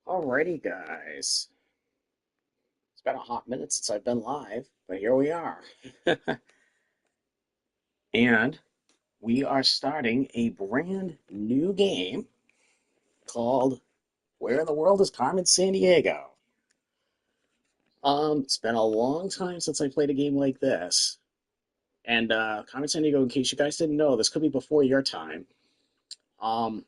Alrighty, guys. It's been a hot minute since I've been live, but here we are. And we are starting a brand new game called Where in the World is Carmen Sandiego? It's been a long time since I played a game like this. And Carmen Sandiego, in case you guys didn't know, this could be before your time. Um,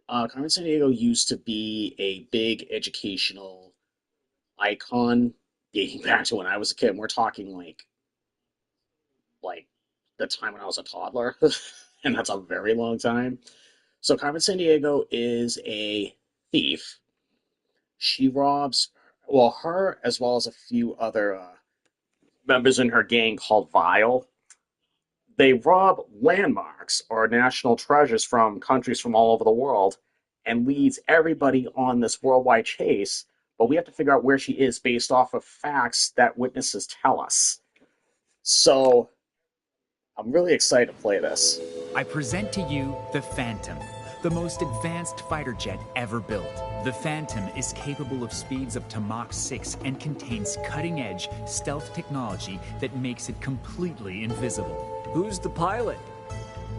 Carmen Sandiego used to be a big educational icon dating back to when I was a kid. And we're talking like the time when I was a toddler, and that's a very long time. So Carmen Sandiego is a thief. She robs, well, her as well as a few other members in her gang called Vile. They rob landmarks or national treasures from countries from all over the world and leads everybody on this worldwide chase. But we have to figure out where she is based off of facts that witnesses tell us. So I'm really excited to play this. I present to you the Phantom, the most advanced fighter jet ever built. The Phantom is capable of speeds up to Mach 6 and contains cutting-edge stealth technology that makes it completely invisible. Who's the pilot?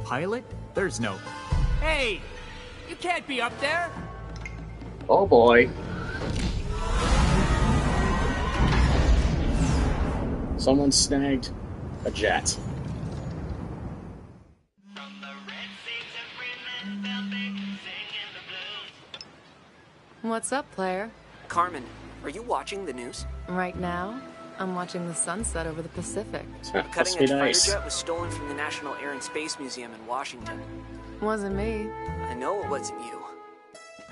Pilot? There's no... Hey! You can't be up there! Oh boy. Someone snagged a jet. What's up, player? Carmen, are you watching the news? Right now, I'm watching the sunset over the Pacific. A Must cutting-edge be nice. fighter jet was stolen from the National Air and Space Museum in Washington. Wasn't me. I know it wasn't you.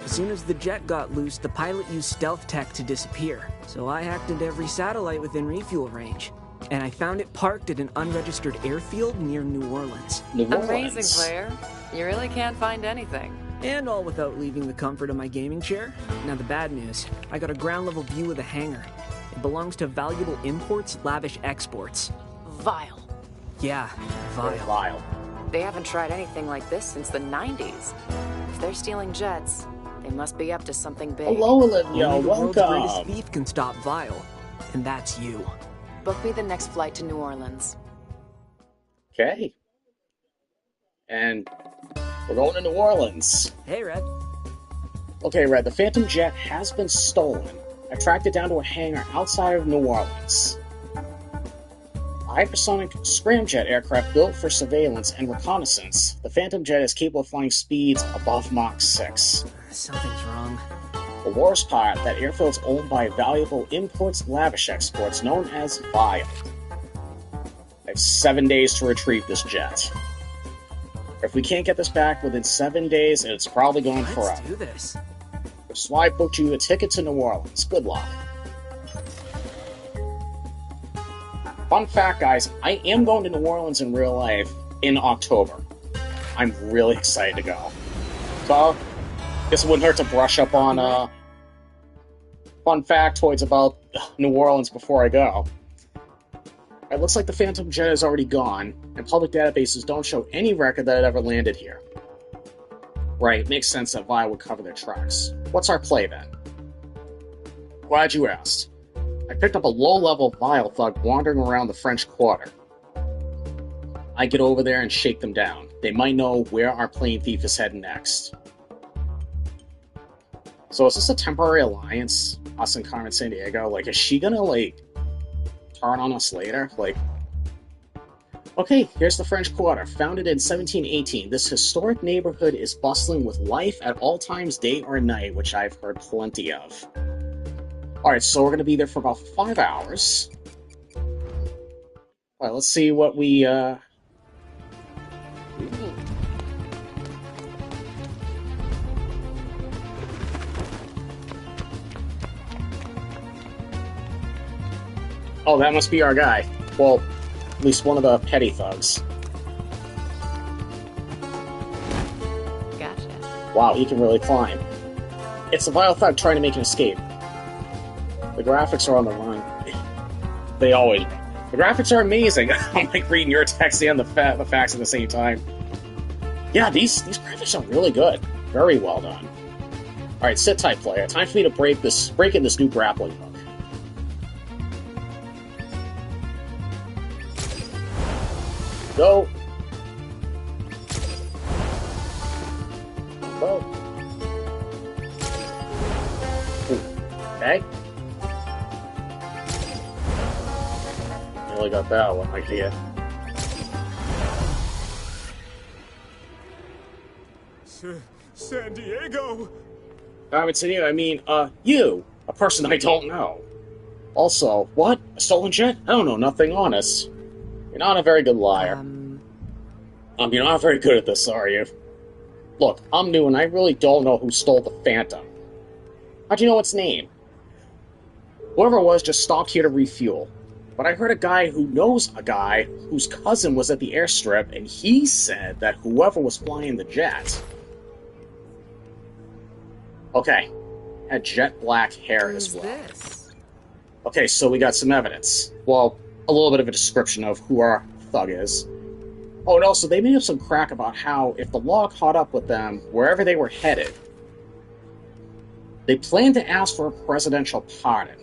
As soon as the jet got loose, the pilot used stealth tech to disappear. So I hacked into every satellite within refuel range. And I found it parked at an unregistered airfield near New Orleans. New Amazing, Orleans. player. You really can't find anything. And all without leaving the comfort of my gaming chair. Now the bad news, I got a ground-level view of the hangar. It belongs to Valuable Imports, Lavish Exports. Vile. Yeah, Very vile. vile. They haven't tried anything like this since the 90s. If they're stealing jets, they must be up to something big. Hello, Olivia. Only the world's greatest Welcome. thief can stop Vile. And that's you. Book me the next flight to New Orleans. Okay. And we're going to New Orleans. Hey, Red. Okay, Red, the Phantom Jet has been stolen. I tracked it down to a hangar outside of New Orleans. A hypersonic scramjet aircraft built for surveillance and reconnaissance. The Phantom Jet is capable of flying speeds above Mach 6. Something's wrong. The worst part, that airfield is owned by Valuable Imports Lavish Exports, known as Vile. I have 7 days to retrieve this jet. If we can't get this back within 7 days, it's probably going Let's forever. do this. Which is why I booked you a ticket to New Orleans. Good luck. Fun fact, guys, I am going to New Orleans in real life in October. I'm really excited to go. So, guess it wouldn't hurt to brush up on fun factoids about New Orleans before I go. It looks like the Phantom Jet is already gone, and public databases don't show any record that it ever landed here. Right, it makes sense that Vile would cover their tracks. What's our play then? Glad you asked. I picked up a low-level Vile thug wandering around the French Quarter. I get over there and shake them down. They might know where our plane thief is heading next. So is this a temporary alliance? Us and Carmen Sandiego? Like, is she gonna, turn on us later? Okay, here's the French Quarter. Founded in 1718, this historic neighborhood is bustling with life at all times, day or night, which I've heard plenty of. Alright, so we're going to be there for about 5 hours. Alright, let's see what we, Oh, that must be our guy. Well, at least one of the petty thugs. Gotcha. Wow, he can really climb. It's a Vile thug trying to make an escape. The graphics are on the run. They always... The graphics are amazing. I'm reading your text and the facts at the same time. Yeah, these graphics are really good. Very well done. Alright, sit tight, player. Time for me to break in this new grappling hook. Go! Go! Ooh. Okay. Nearly got that one right here. Sandiego! Carmen Sandiego, I mean, you! A person I don't know. Also, what? A stolen jet? I don't know nothing, honest. You're not a very good liar. You're not very good at this, are you? Look, I'm new and I really don't know who stole the Phantom. How'd you know its name? Whoever it was just stopped here to refuel. But I heard a guy who knows a guy whose cousin was at the airstrip, and he said that whoever was flying the jet... Okay. Had jet black hair as well. This? Okay, so we got some evidence. Well, a little bit of a description of who our thug is. Oh, and also, they made up some crack about how if the law caught up with them wherever they were headed, they planned to ask for a presidential pardon.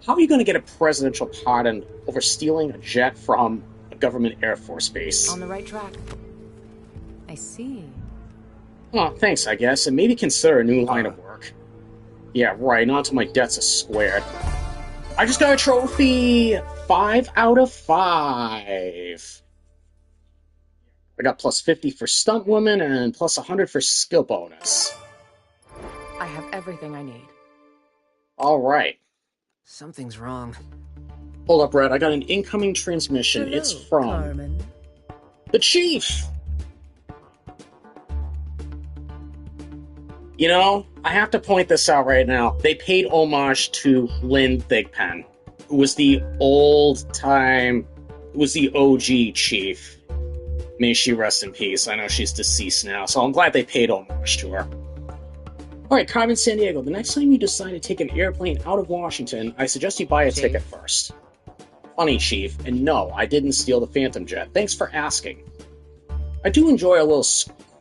How are you going to get a presidential pardon over stealing a jet from a government Air Force base? On the right track. I see. Oh, thanks, I guess, and maybe consider a new line of work. Yeah, right, not until my debts are squared. I just got a trophy! 5 out of 5. I got plus 50 for stunt woman and plus 100 for skill bonus. I have everything I need. Alright. Something's wrong. Hold up, Red, I got an incoming transmission. Hello, It's from... Carmen. the Chief! You know, I have to point this out right now. They paid homage to Lynn Thigpen, who was the OG Chief. May she rest in peace. I know she's deceased now, so I'm glad they paid homage to her. Alright, Carmen Sandiego, the next time you decide to take an airplane out of Washington, I suggest you buy a ticket first. Funny, Chief, and no, I didn't steal the Phantom Jet. Thanks for asking. I do enjoy a little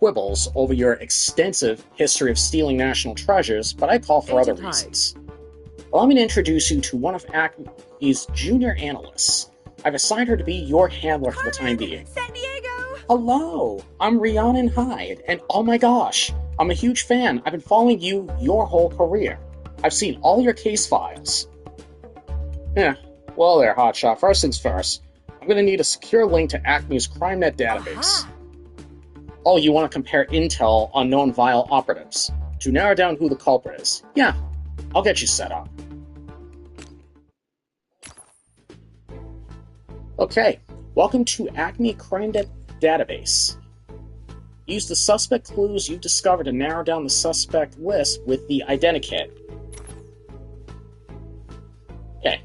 quibbles over your extensive history of stealing national treasures, but I call for other reasons. Allow me to introduce you to one of Acme's junior analysts. I've assigned her to be your handler for the time being. Sandiego! Hello, I'm Rhiannon Hyde, and oh my gosh, I'm a huge fan. I've been following you your whole career. I've seen all your case files. Yeah, well there, Hotshot. First things first, I'm gonna need a secure link to Acme's CrimeNet database. Oh, you want to compare intel on known vile operatives to narrow down who the culprit is? Yeah, I'll get you set up. Okay, welcome to Acme CrimeNet database. Use the suspect clues you've discovered to narrow down the suspect list with the identikit. Okay.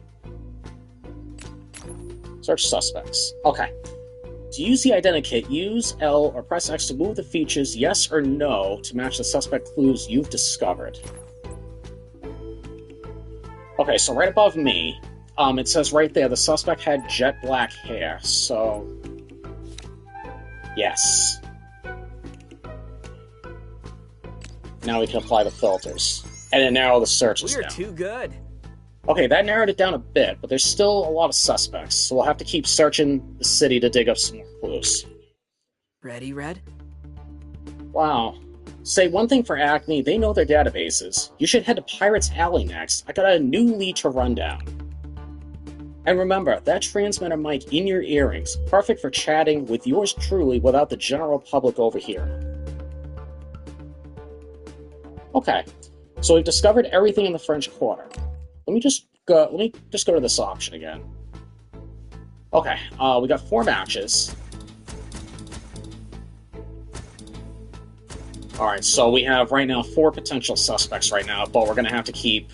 Search suspects. Okay. To use the identikit, use L or press X to move the features yes or no to match the suspect clues you've discovered. Okay, so right above me, it says right there the suspect had jet black hair, so... yes. Now we can apply the filters. And then narrow the searches We're down. too good. Okay, that narrowed it down a bit, but there's still a lot of suspects, so we'll have to keep searching the city to dig up some more clues. Ready, Red? Wow. Say one thing for Acme, they know their databases. You should head to Pirates Alley next. I got a new lead to run down. And remember, that transmitter mic in your earrings, perfect for chatting with yours truly without the general public overhearing. Okay, so we've discovered everything in the French Quarter. Let me just go to this option again. Okay, we got 4 matches. Alright, so we have right now 4 potential suspects right now, but we're gonna have to keep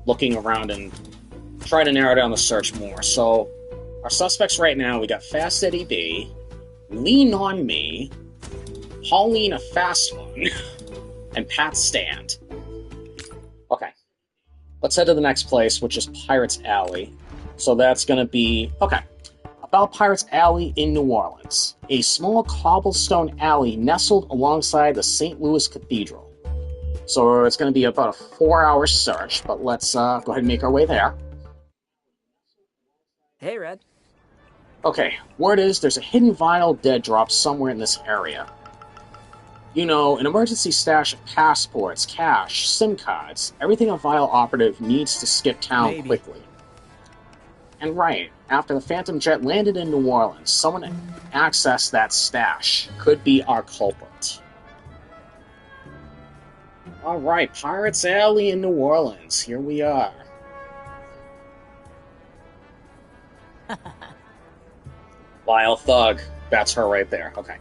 looking around and try to narrow down the search more. So, our suspects right now, we got Fast Eddie B, Lean on Me, Pauline a Fast One, and Pat Stand. Okay. Let's head to the next place, which is Pirates Alley. So that's going to be... okay. About Pirates Alley in New Orleans. A small cobblestone alley nestled alongside the St. Louis Cathedral. So it's going to be about a 4-hour search, but let's go ahead and make our way there. Hey, Red. Okay, word is there's a hidden vial dead drop somewhere in this area. You know, an emergency stash of passports, cash, SIM cards, everything a vial operative needs to skip town quickly. And right, after the Phantom Jet landed in New Orleans, someone accessed that stash. Could be our culprit. Alright, Pirates Alley in New Orleans. Here we are. Vile Thug. That's her right there. Okay.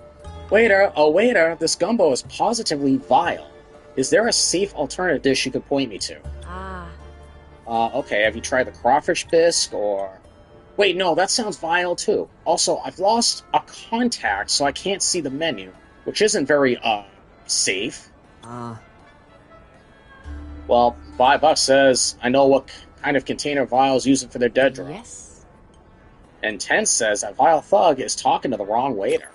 Waiter, oh waiter, this gumbo is positively vile. Is there a safe alternative dish you could point me to? Okay, have you tried the crawfish bisque, or... Wait, no, that sounds vile too. Also, I've lost a contact, so I can't see the menu, which isn't very, safe. Well, $5 says, I know what kind of container Vile's using for their dead drop. Yes. And 10 says that Vile Thug is talking to the wrong waiter.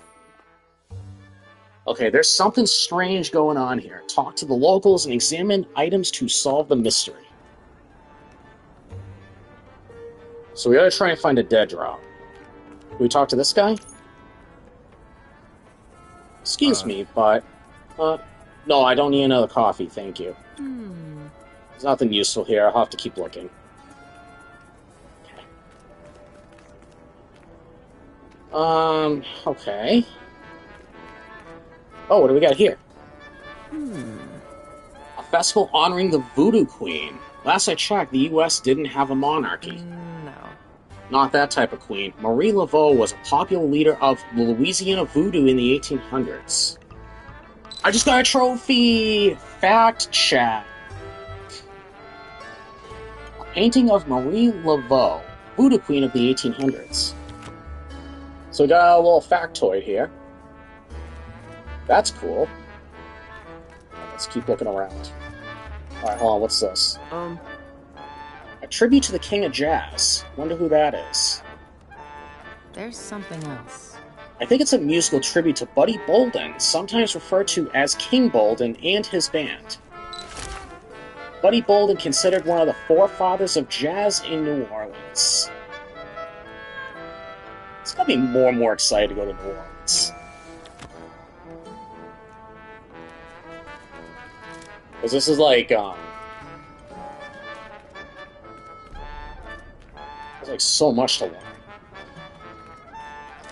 Okay, there's something strange going on here. Talk to the locals and examine items to solve the mystery. So we gotta try and find a dead drop. Can we talk to this guy? Excuse me, but... no, I don't need another coffee, thank you. There's nothing useful here, I'll have to keep looking. Okay. Oh, what do we got here? A festival honoring the Voodoo Queen. Last I checked, the U.S. didn't have a monarchy. No. Not that type of queen. Marie Laveau was a popular leader of Louisiana voodoo in the 1800s. I just got a trophy! Fact check. A painting of Marie Laveau, Voodoo Queen of the 1800s. So we got a little factoid here. That's cool. Let's keep looking around. Alright, hold on, what's this? A tribute to the King of Jazz. Wonder who that is. There's something else. I think it's a musical tribute to Buddy Bolden, sometimes referred to as King Bolden and his band. Buddy Bolden, considered one of the forefathers of jazz in New Orleans. It's got me more and more excited to go to New Orleans. Because this is like, there's like so much to learn.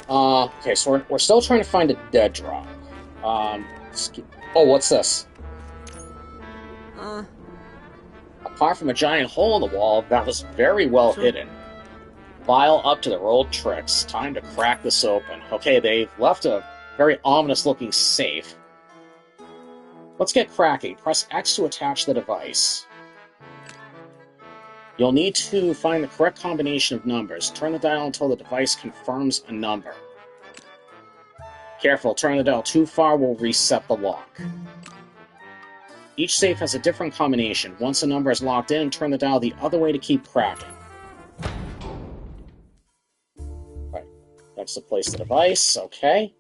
Okay, so we're still trying to find a dead drop. Oh, what's this? Apart from a giant hole in the wall, that was very well hidden. Vile up to their old tricks. Time to crack this open. Okay, they've left a very ominous-looking safe. Let's get cracking. Press X to attach the device. You'll need to find the correct combination of numbers. Turn the dial until the device confirms a number. Careful, turn the dial too far will reset the lock. Each safe has a different combination. Once a number is locked in, turn the dial the other way to keep cracking. Right. Next to place the device. Okay.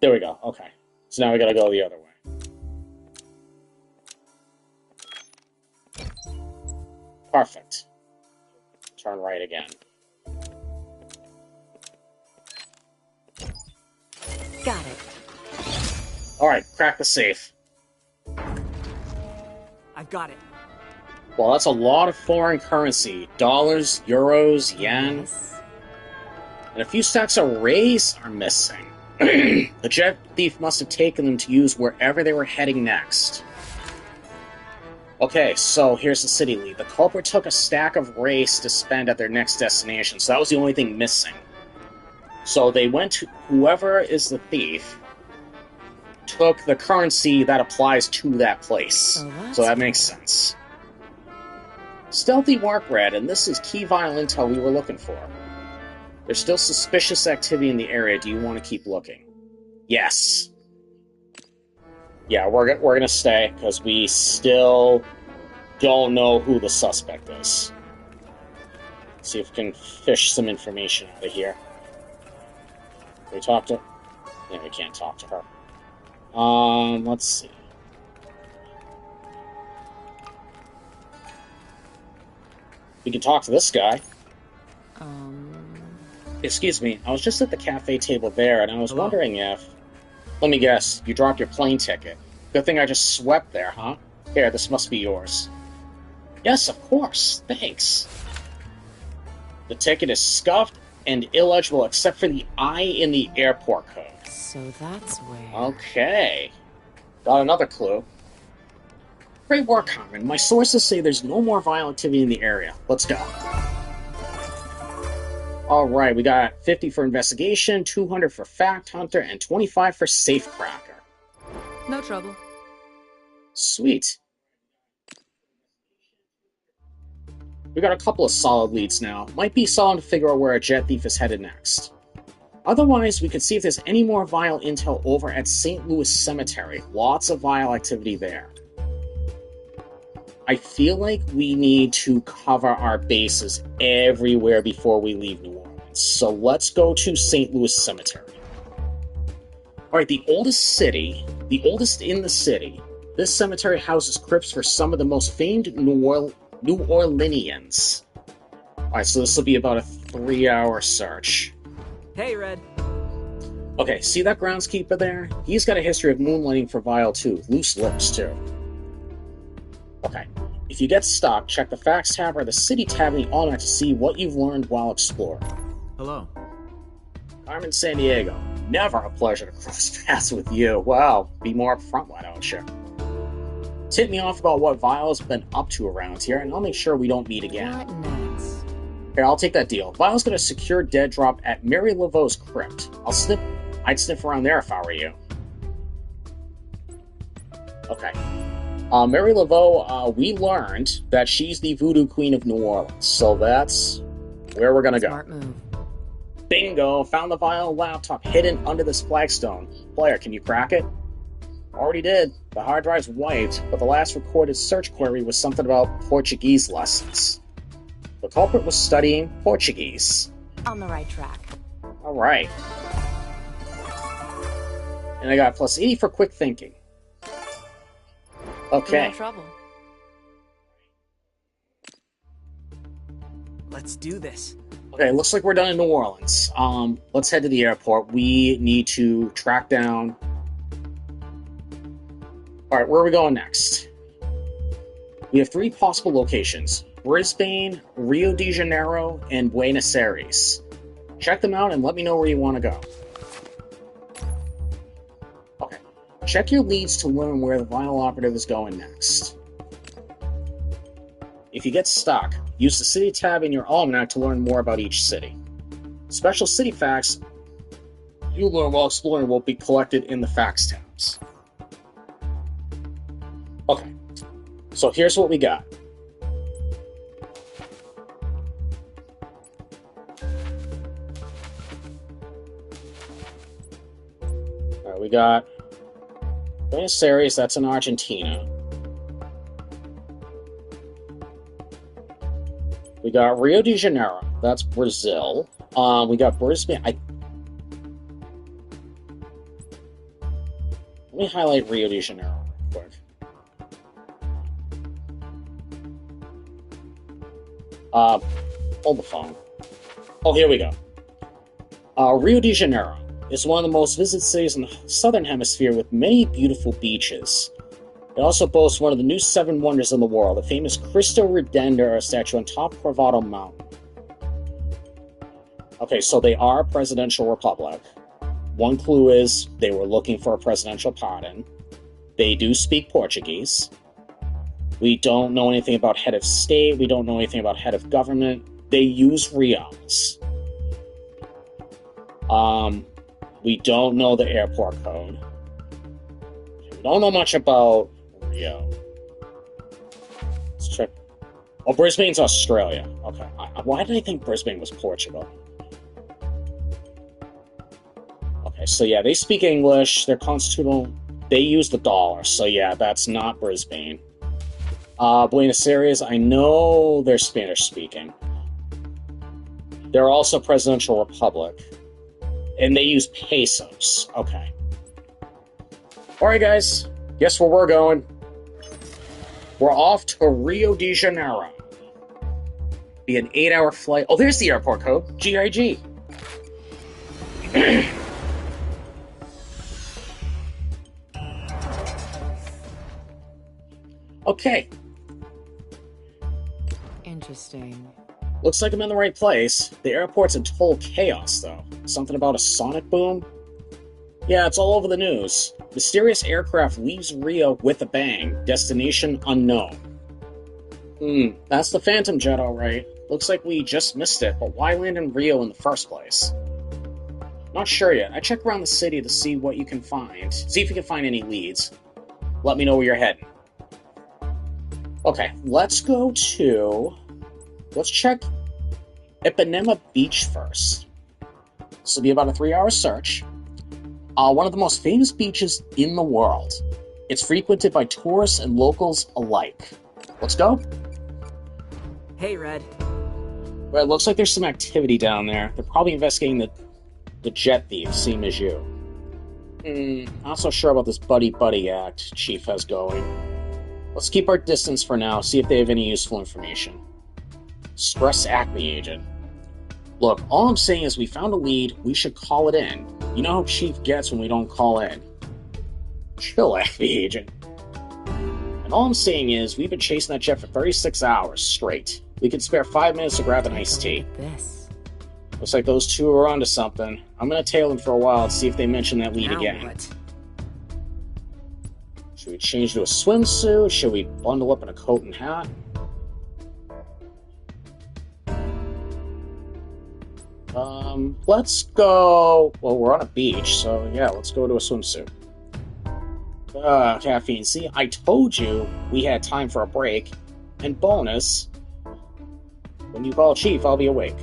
There we go. Okay. So now we gotta go the other way. Perfect. Turn right again. Got it. Alright, crack the safe. I've got it. Well, that's a lot of foreign currency. Dollars, euros, yen. Yes. And a few stacks of rays are missing. The jet thief must have taken them to use wherever they were heading next. Okay, so here's the city lead. The culprit took a stack of race to spend at their next destination, so that was the only thing missing. So they went to whoever is the thief, took the currency that applies to that place. Oh, So that makes sense. Stealthy work, Red, and this is key vital intel we were looking for. There's still suspicious activity in the area. Do you want to keep looking? Yes. Yeah, we're gonna stay, because we still don't know who the suspect is. See if we can fish some information out of here. we talk to... Yeah, we can't talk to her. Let's see. We can talk to this guy. Excuse me, I was just at the cafe table there, and I was wondering if... Let me guess, you dropped your plane ticket. Good thing I just swept there, huh? Here, this must be yours. Yes, of course, thanks. The ticket is scuffed and illegible except for the I in the airport code. So that's where... Okay. Got another clue. Great work, Carmen. My sources say there's no more violent activity in the area. Let's go. Alright, we got 50 for investigation, 200 for fact hunter, and 25 for safecracker. No trouble. Sweet. We got a couple of solid leads now. Might be solid to figure out where a jet thief is headed next. Otherwise, we could see if there's any more vile intel over at St. Louis Cemetery. Lots of vile activity there. I feel like we need to cover our bases everywhere before we leave New Orleans. So let's go to St. Louis Cemetery. Alright, the oldest in the city. This cemetery houses crypts for some of the most famed New Orleanians. Alright, so this will be about a 3-hour search. Hey, Red. Okay, see that groundskeeper there? He's got a history of moonlighting for Vile too. Loose lips, too. Okay, if you get stuck, check the Facts tab or the City tab in the Almanac to see what you've learned while exploring. Hello. Carmen Sandiego. Never a pleasure to cross paths with you. Wow, be more upfront, why don't you? Tip me off about what Vile's been up to around here, and I'll make sure we don't meet again. What next? Here, I'll take that deal. Vile's got a secure dead drop at Mary Laveau's crypt. I'd sniff around there if I were you. Okay. Mary Laveau, we learned that she's the voodoo queen of New Orleans, so that's where we're gonna go. Smart move. Bingo! Found the Vile laptop hidden under this flagstone. Player, can you crack it? Already did. The hard drive's wiped, but the last recorded search query was something about Portuguese lessons. The culprit was studying Portuguese. On the right track. Alright. And I got plus 80 for quick thinking. Okay. No trouble. Let's do this. Okay, looks like we're done in New Orleans. Let's head to the airport. We need to track down... Alright, where are we going next? We have 3 possible locations. Brisbane, Rio de Janeiro, and Buenos Aires. Check them out and let me know where you want to go. Okay. Check your leads to learn where the Vile operative is going next. If you get stuck, use the City tab in your Almanac to learn more about each city. Special city facts you learn while exploring will be collected in the Facts tabs. Okay, so here's what we got. Alright, we got Buenos Aires, that's in Argentina. We got Rio de Janeiro, that's Brazil. We got Brisbane. Let me highlight Rio de Janeiro real quick. Hold the phone. Oh, here we go. Rio de Janeiro is one of the most visited cities in the southern hemisphere with many beautiful beaches. It also boasts one of the new 7 wonders in the world, the famous Cristo Redentor statue on top of Corvado Mountain. Okay, so they are a presidential republic. One clue is they were looking for a presidential pardon. They do speak Portuguese. We don't know anything about head of state. We don't know anything about head of government. They use reals. We don't know the airport code. We don't know much about Rio. Let's check. Oh, Brisbane's Australia. Okay. Why did I think Brisbane was Portugal? Okay, so yeah, they speak English. They're constitutional. They use the dollar. So yeah, that's not Brisbane. Buenos Aires, I know they're Spanish speaking. They're also a presidential republic. And they use pesos. Okay. Alright, guys. Guess where we're going? We're off to Rio de Janeiro. Be an 8-hour flight. Oh, there's the airport code. GIG. Okay. Interesting. Looks like I'm in the right place. The airport's in total chaos, though. Something about a sonic boom? Yeah, it's all over the news. Mysterious aircraft leaves Rio with a bang. Destination unknown. That's the Phantom Jet, alright. Looks like we just missed it, but why land in Rio in the first place? Not sure yet. I check around the city to see what you can find. See if you can find any leads. Let me know where you're heading. Okay, let's go to... Let's check Ipanema Beach first. This will be about a 3-hour search. One of the most famous beaches in the world. It's frequented by tourists and locals alike. Let's go. Hey, Red. Well, it looks like there's some activity down there. They're probably investigating the jet thief, same as you. Not so sure about this buddy-buddy act Chief has going. Let's keep our distance for now, see if they have any useful information. Stress Acme agent. Look, all I'm saying is we found a lead, we should call it in. You know how Chief gets when we don't call in. Chill, Acme agent. And all I'm saying is, we've been chasing that jet for 36 hours straight. We could spare 5 minutes to grab an iced tea. Look at this. Looks like those two are onto something. I'm gonna tail them for a while and see if they mention that lead Now again. what? Should we change to a swimsuit? Should we bundle up in a coat and hat? Let's go... Well, we're on a beach, so yeah, let's go to a swimsuit. Caffeine, see, I told you we had time for a break. And bonus, when you call Chief, I'll be awake.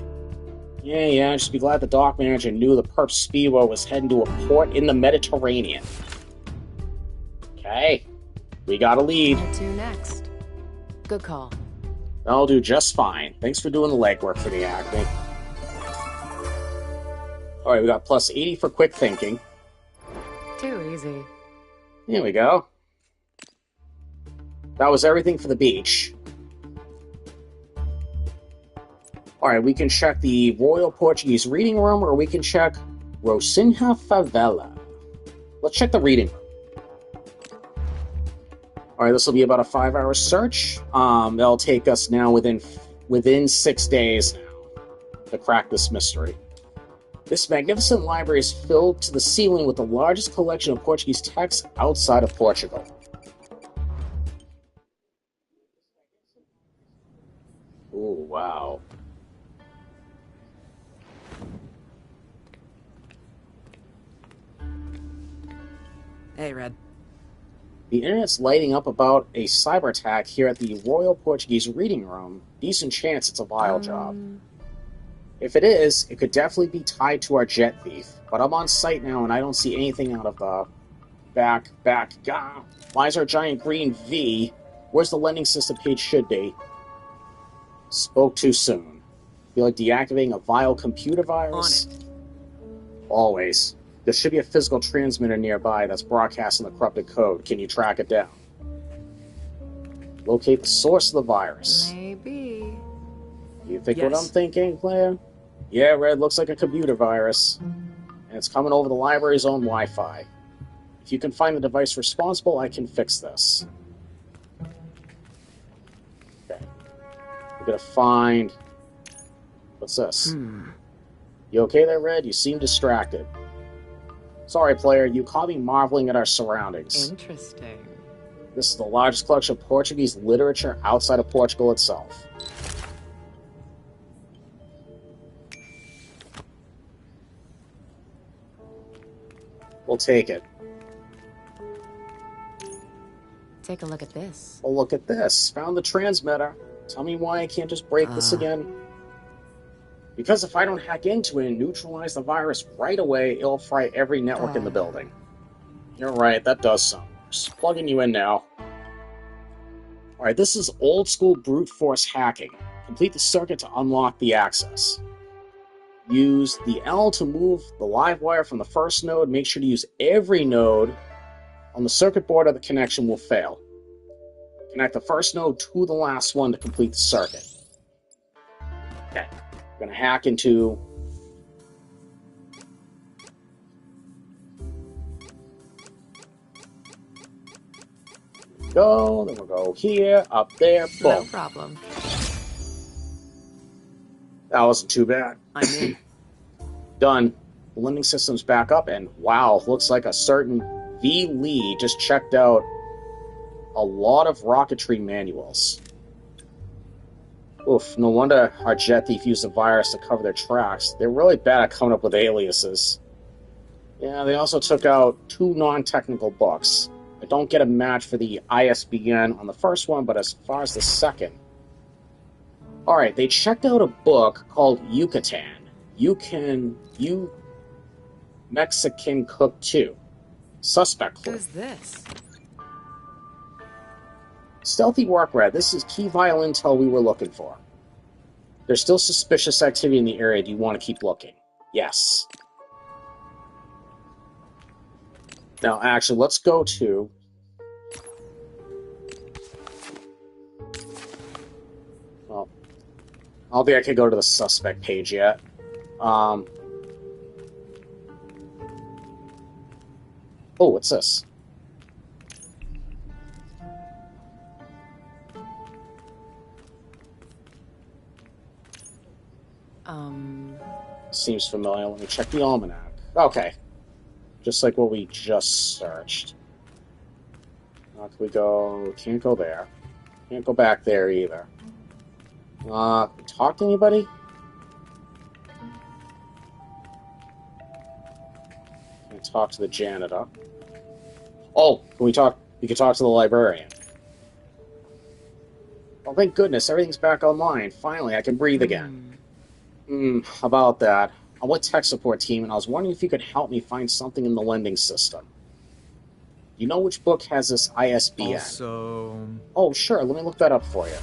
Yeah, just be glad the dock manager knew the perp Speedway was heading to a port in the Mediterranean. Okay, we got a lead. Where to next? Good call. I'll do just fine. Thanks for doing the legwork for the Acme. Alright, we got plus 80 for quick thinking. Too easy. Here we go. That was everything for the beach. Alright, we can check the Royal Portuguese Reading Room, or we can check Rocinha Favela. Let's check the reading room. Alright, this will be about a 5-hour search. That'll take us now within 6 days now to crack this mystery. This magnificent library is filled to the ceiling with the largest collection of Portuguese texts outside of Portugal. Ooh, wow. Hey, Red. The internet's lighting up about a cyber attack here at the Royal Portuguese Reading Room. Decent chance it's a vile job. If it is, it could definitely be tied to our jet thief. But I'm on site now and I don't see anything out of the... Back. Why is our giant green V? Where's the lending system page should be? Spoke too soon. Feel like deactivating a vile computer virus? On it. Always. There should be a physical transmitter nearby that's broadcasting the corrupted code. Can you track it down? Locate the source of the virus. Maybe. You think Yes. what I'm thinking, Claire? Yeah, Red, looks like a computer virus. And it's coming over the library's own Wi-Fi. If you can find the device responsible, I can fix this. Okay. We're gonna find... What's this? You okay there, Red? You seem distracted. Sorry, player, you caught me marveling at our surroundings. Interesting. This is the largest collection of Portuguese literature outside of Portugal itself. We'll take it. Take a look at this. Oh, look at this. Found the transmitter. Tell me why I can't just break this again. Because if I don't hack into it and neutralize the virus right away, it'll fry every network in the building. You're right, that does sound worse. Plugging you in now. Alright, this is old school brute force hacking. Complete the circuit to unlock the access. Use the L to move the live wire from the first node. Make sure to use every node on the circuit board or the connection will fail. Connect the first node to the last one to complete the circuit. Okay, I'm going to hack into... Go, then we'll go here, up there, boom. No problem. That wasn't too bad. I'm in. Done. The lending system's back up, and wow, looks like a certain V. Lee just checked out a lot of rocketry manuals. Oof, no wonder our jet thief used a virus to cover their tracks. They're really bad at coming up with aliases. Yeah, they also took out 2 non-technical books. I don't get a match for the ISBN on the first one, but as far as the second... Alright, they checked out a book called Yucatan. You Mexican Cook 2. Suspect clue. Who's this? Stealthy work, Red. This is key vital intel we were looking for. There's still suspicious activity in the area. Do you want to keep looking? Yes. Now, actually, let's go to... Well, I don't think I can go to the suspect page yet. Oh, what's this? Seems familiar. Let me check the almanac. Okay. Just like what we just searched. Now can we go... Can't go there. Can't go back there either. Talk to anybody? Can't talk to the janitor. Oh, can we talk... We can talk to the librarian. Oh, thank goodness. Everything's back online. Finally, I can breathe again. How about that? I'm with tech support team, and I was wondering if you could help me find something in the lending system. You know which book has this ISBN? Also... Oh, sure. Let me look that up for you.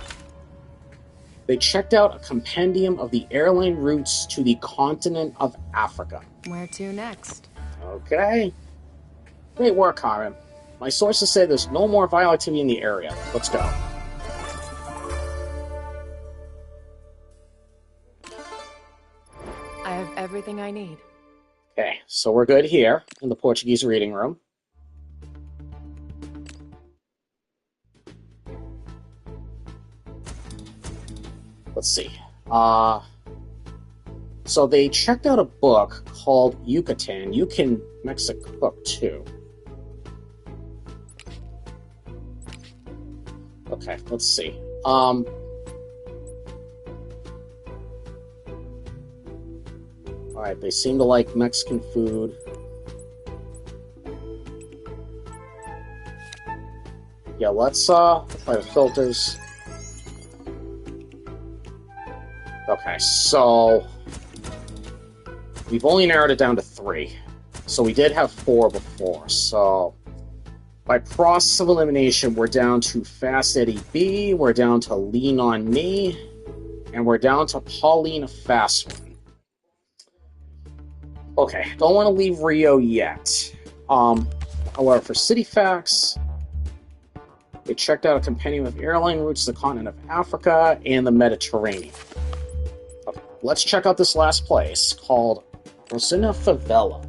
They checked out a compendium of the airline routes to the continent of Africa. Where to next? Okay. Great work, Carmen. My sources say there's no more violent activity in the area. Let's go. I have everything I need. Okay, so we're good here in the Portuguese reading room. Let's see. So they checked out a book called Yucatan. You can Mexican Cook too. Okay, let's see. Alright, they seem to like Mexican food. Yeah, let's apply the filters. Okay, so we've only narrowed it down to 3. So we did have 4 before, so by process of elimination, we're down to Fast Eddie B, we're down to Lean on Me, and we're down to Pauline Fast One. Okay, don't want to leave Rio yet. However, for City Facts, they checked out a compendium of airline routes to the continent of Africa and the Mediterranean. Okay, let's check out this last place called Rosina Favela,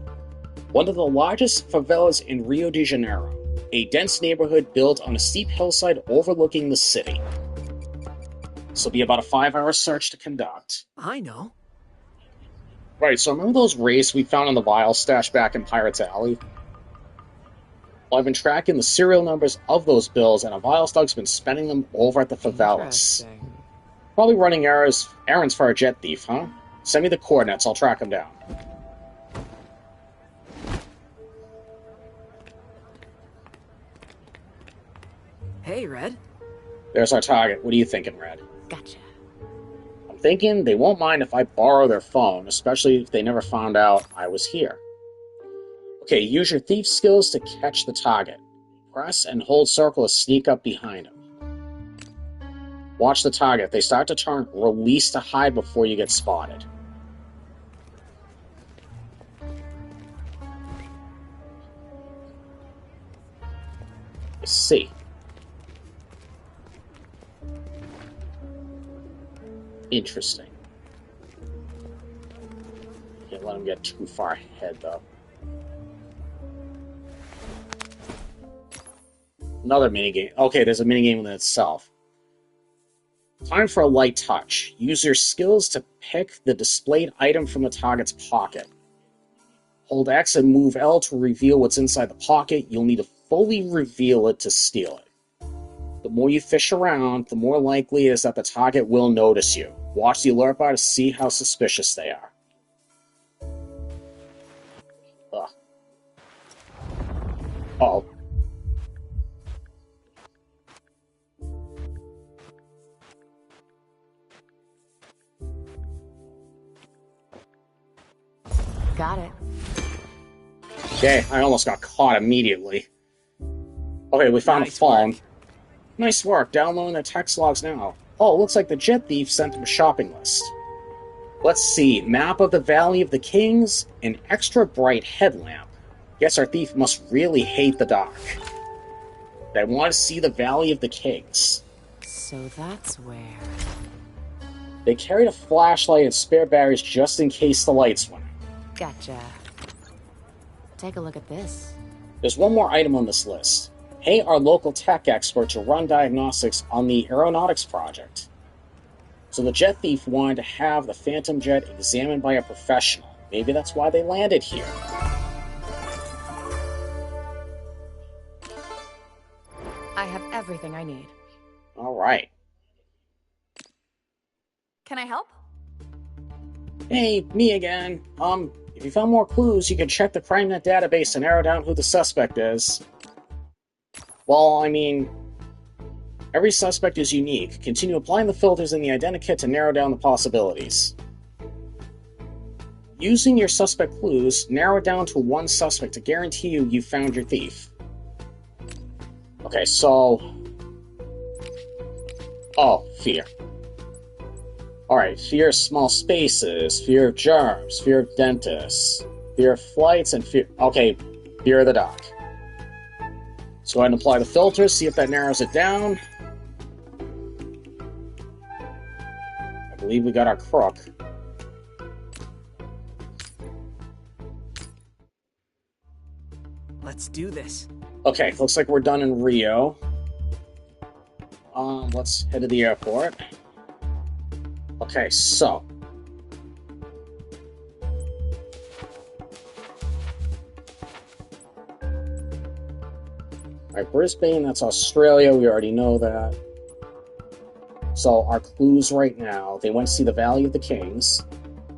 one of the largest favelas in Rio de Janeiro, a dense neighborhood built on a steep hillside overlooking the city. This will be about a 5-hour search to conduct. I know. Right, so remember those wraiths we found in the vial stash back in Pirates Alley? Well, I've been tracking the serial numbers of those bills, and a vial stug's been spending them over at the favelas. Probably running errands for our jet thief, huh? Send me the coordinates, I'll track him down. Hey, Red. There's our target. What are you thinking, Red? Gotcha. I'm thinking they won't mind if I borrow their phone, especially if they never found out I was here. Okay, use your thief skills to catch the target. Press and hold circle to sneak up behind him. Watch the target. If they start to turn, release to hide before you get spotted. I see. Interesting. Can't let him get too far ahead, though. Another minigame. Okay, there's a minigame within itself. Time for a light touch. Use your skills to pick the displayed item from the target's pocket. Hold X and move L to reveal what's inside the pocket. You'll need to fully reveal it to steal it. The more you fish around, the more likely it is that the target will notice you. Watch the alert bar to see how suspicious they are. Ugh. Oh. Got it. Okay, I almost got caught immediately. Okay, we found a phone. Nice work, downloading the text logs now. Oh, looks like the jet thief sent him a shopping list. Let's see, map of the Valley of the Kings, an extra bright headlamp. Guess our thief must really hate the dark. They want to see the Valley of the Kings. So that's where... They carried a flashlight and spare batteries just in case the lights went out. Gotcha. Take a look at this. There's one more item on this list. Pay our local tech expert to run diagnostics on the aeronautics project. So the jet thief wanted to have the Phantom jet examined by a professional. Maybe that's why they landed here. I have everything I need. Alright. Can I help? Hey, me again. If you found more clues, you can check the CrimeNet database to narrow down who the suspect is. Well, I mean, every suspect is unique. Continue applying the filters in the identikit to narrow down the possibilities. Using your suspect clues, narrow it down to one suspect to guarantee you found your thief. Okay, so... Oh, fear. Alright, fear of small spaces, fear of germs, fear of dentists, fear of flights, and fear... Okay, fear of the dark. So go ahead and apply the filters, see if that narrows it down. I believe we got our crook. Let's do this. Okay, looks like we're done in Rio. Let's head to the airport. Okay, so... Alright, Brisbane, that's Australia, we already know that. So, our clues right now, they went to see the Valley of the Kings.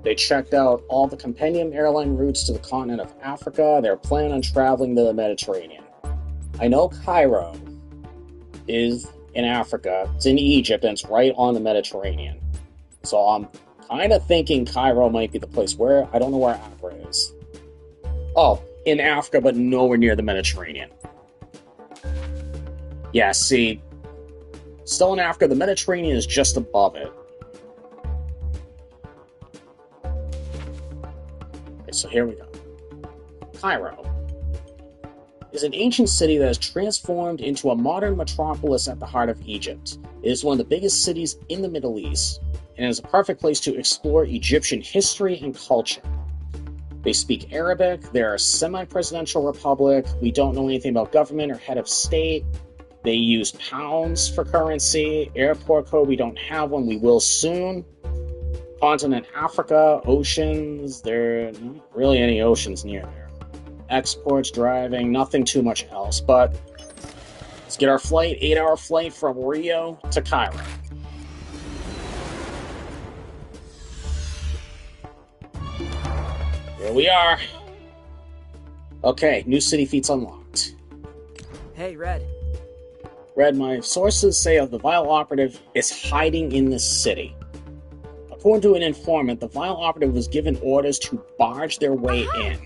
They checked out all the compendium airline routes to the continent of Africa. They're planning on traveling to the Mediterranean. I know Cairo is in Africa, it's in Egypt, and it's right on the Mediterranean. So I'm kind of thinking Cairo might be the place. Where? I don't know where Accra is. Oh, in Africa, but nowhere near the Mediterranean. Yeah, see, still in Africa, the Mediterranean is just above it. Okay, so here we go. Cairo is an ancient city that has transformed into a modern metropolis at the heart of Egypt. It is one of the biggest cities in the Middle East, and is a perfect place to explore Egyptian history and culture. They speak Arabic, they're a semi-presidential republic, we don't know anything about government or head of state, they use pounds for currency, airport code, we don't have one, we will soon. Continent Africa, oceans, there are not really any oceans near there. Exports, driving, nothing too much else, but let's get our flight, 8-hour flight from Rio to Cairo. Here we are. Okay, new city feats unlocked. Hey, Red. Red, my sources say the Vile Operative is hiding in this city. According to an informant, the Vile Operative was given orders to barge their way in.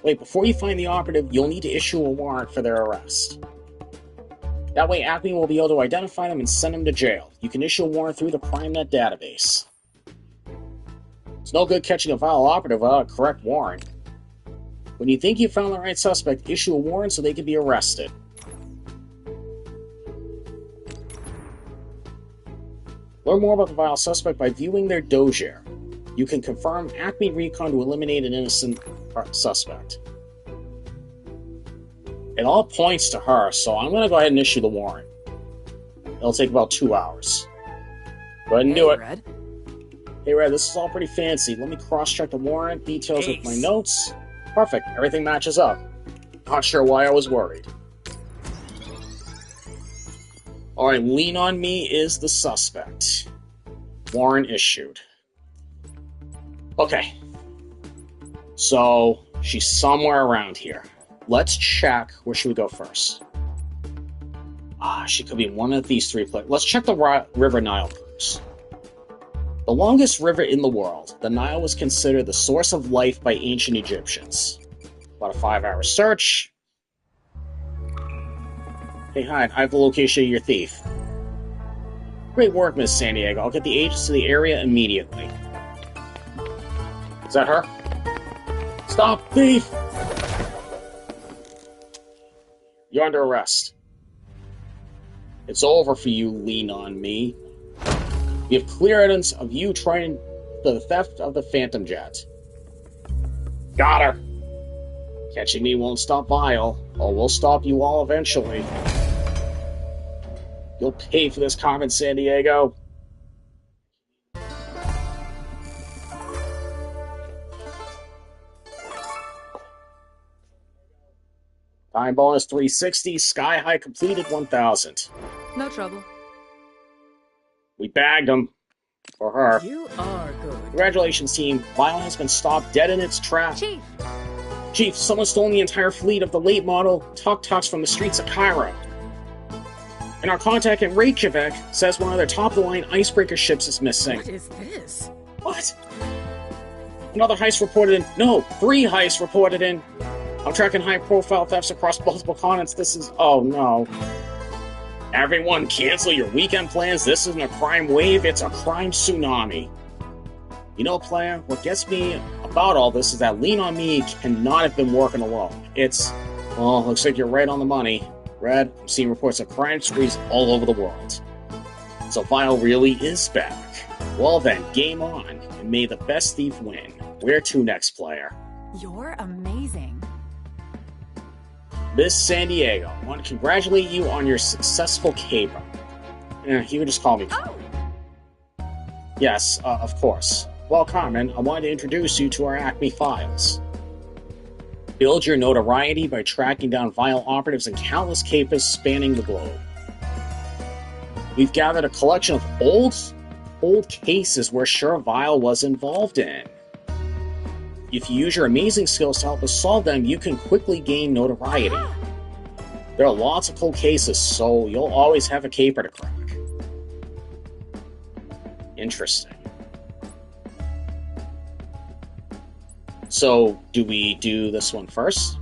Wait, before you find the operative, you'll need to issue a warrant for their arrest. That way, Acme will be able to identify them and send them to jail. You can issue a warrant through the CrimeNet database. It's no good catching a Vile Operative without a correct warrant. When you think you found the right suspect, issue a warrant so they can be arrested. Learn more about the vile suspect by viewing their dossier. You can confirm Acme Recon to eliminate an innocent suspect. It all points to her, so I'm going to go ahead and issue the warrant. It'll take about 2 hours. Go ahead and do it. Red. Hey, Red, this is all pretty fancy. Let me cross-check the warrant details with my notes. Perfect. Everything matches up. Not sure why I was worried. Alright, Lean on Me is the suspect. Warrant issued. Okay. So, she's somewhere around here. Let's check. Where should we go first? She could be in one of these three places. Let's check the River Nile first. The longest river in the world, the Nile was considered the source of life by ancient Egyptians. About a 5-hour search. Hey, hi, I have the location of your thief. Great work, Miss Sandiego. I'll get the agents to the area immediately. Is that her? Stop, thief! You're under arrest. It's over for you, Lean on Me. We have clear evidence of you trying for the theft of the Phantom Jet. Got her! Catching me won't stop Vile, or we'll stop you all eventually. You'll pay for this, Carmen Sandiego. Time bonus 360, Sky High completed 1,000. No trouble. We bagged him. For her. You are good. Congratulations, team. Vile has been stopped dead in its tracks. Chief, someone stole the entire fleet of the late model tuk-tuks from the streets of Cairo. And our contact in Reykjavik says one of their top-of-the-line icebreaker ships is missing. What is this? What? Another heist reported in. No, 3 heists reported in. I'm tracking high-profile thefts across multiple continents. This is. Oh no. Everyone, cancel your weekend plans. This isn't a crime wave, it's a crime tsunami. You know, player, what gets me about all this is that Lean on Me cannot have been working alone. It's. Well, looks like you're right on the money. Red, I'm seeing reports of crime sprees all over the world. So Vile really is back. Well then, game on, and may the best thief win. Where to next, player? You're amazing. Miss Sandiego, I want to congratulate you on your successful caper. You can just call me. Oh! Yes, of course. Well, Carmen, I wanted to introduce you to our Acme files. Build your notoriety by tracking down Vile operatives and countless capers spanning the globe. We've gathered a collection of old cases we're sure Vile was involved in. If you use your amazing skills to help us solve them, you can quickly gain notoriety. There are lots of cold cases, so you'll always have a caper to crack. Interesting. So, do we do this one first?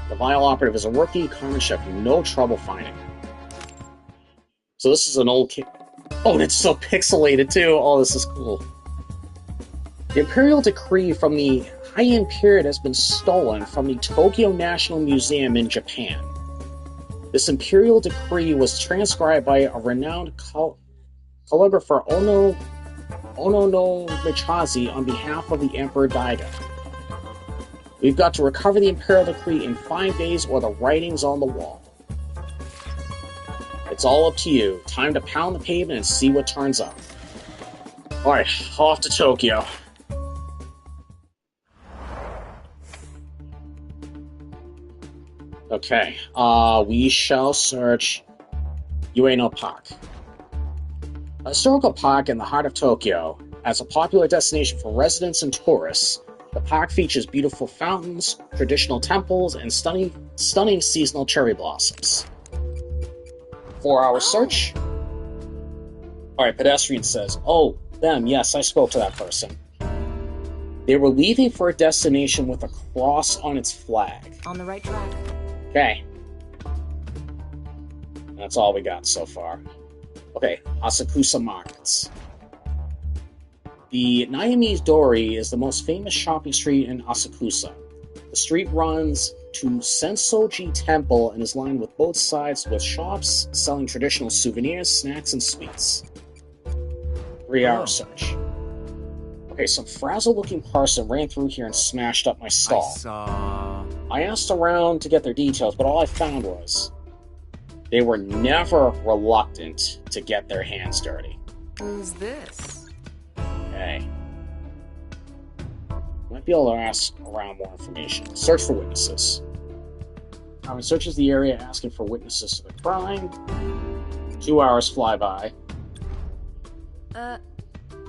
The Vile operative is a rookie, Carmen should have no trouble finding him. So this is an old kid. Oh, and it's so pixelated too! Oh, this is cool. The Imperial Decree from the Heian period has been stolen from the Tokyo National Museum in Japan. This Imperial Decree was transcribed by a renowned calligrapher Ono no Michazi on behalf of the Emperor Daiga. We've got to recover the Imperial Decree in 5 days or the writing's on the wall. It's all up to you. Time to pound the pavement and see what turns up. Alright, off to Tokyo. Okay, we shall search Ueno Park. A historical park in the heart of Tokyo, as a popular destination for residents and tourists, the park features beautiful fountains, traditional temples, and stunning seasonal cherry blossoms. 4-hour search. Alright, pedestrian says, oh, them, yes, I spoke to that person. They were leaving for a destination with a cross on its flag. On the right track. Okay. That's all we got so far. Okay, Asakusa Markets. The Nyamese Dori is the most famous shopping street in Asakusa. The street runs to Sensoji Temple and is lined with both sides with shops selling traditional souvenirs, snacks, and sweets. 3-hour search. Okay, some frazzled-looking person ran through here and smashed up my stall. I asked around to get their details, but all I found was they were never reluctant to get their hands dirty. Who's this? Okay. Might be able to ask around more information. Search for witnesses. Carmen searches the area asking for witnesses to the crime. 2 hours fly by.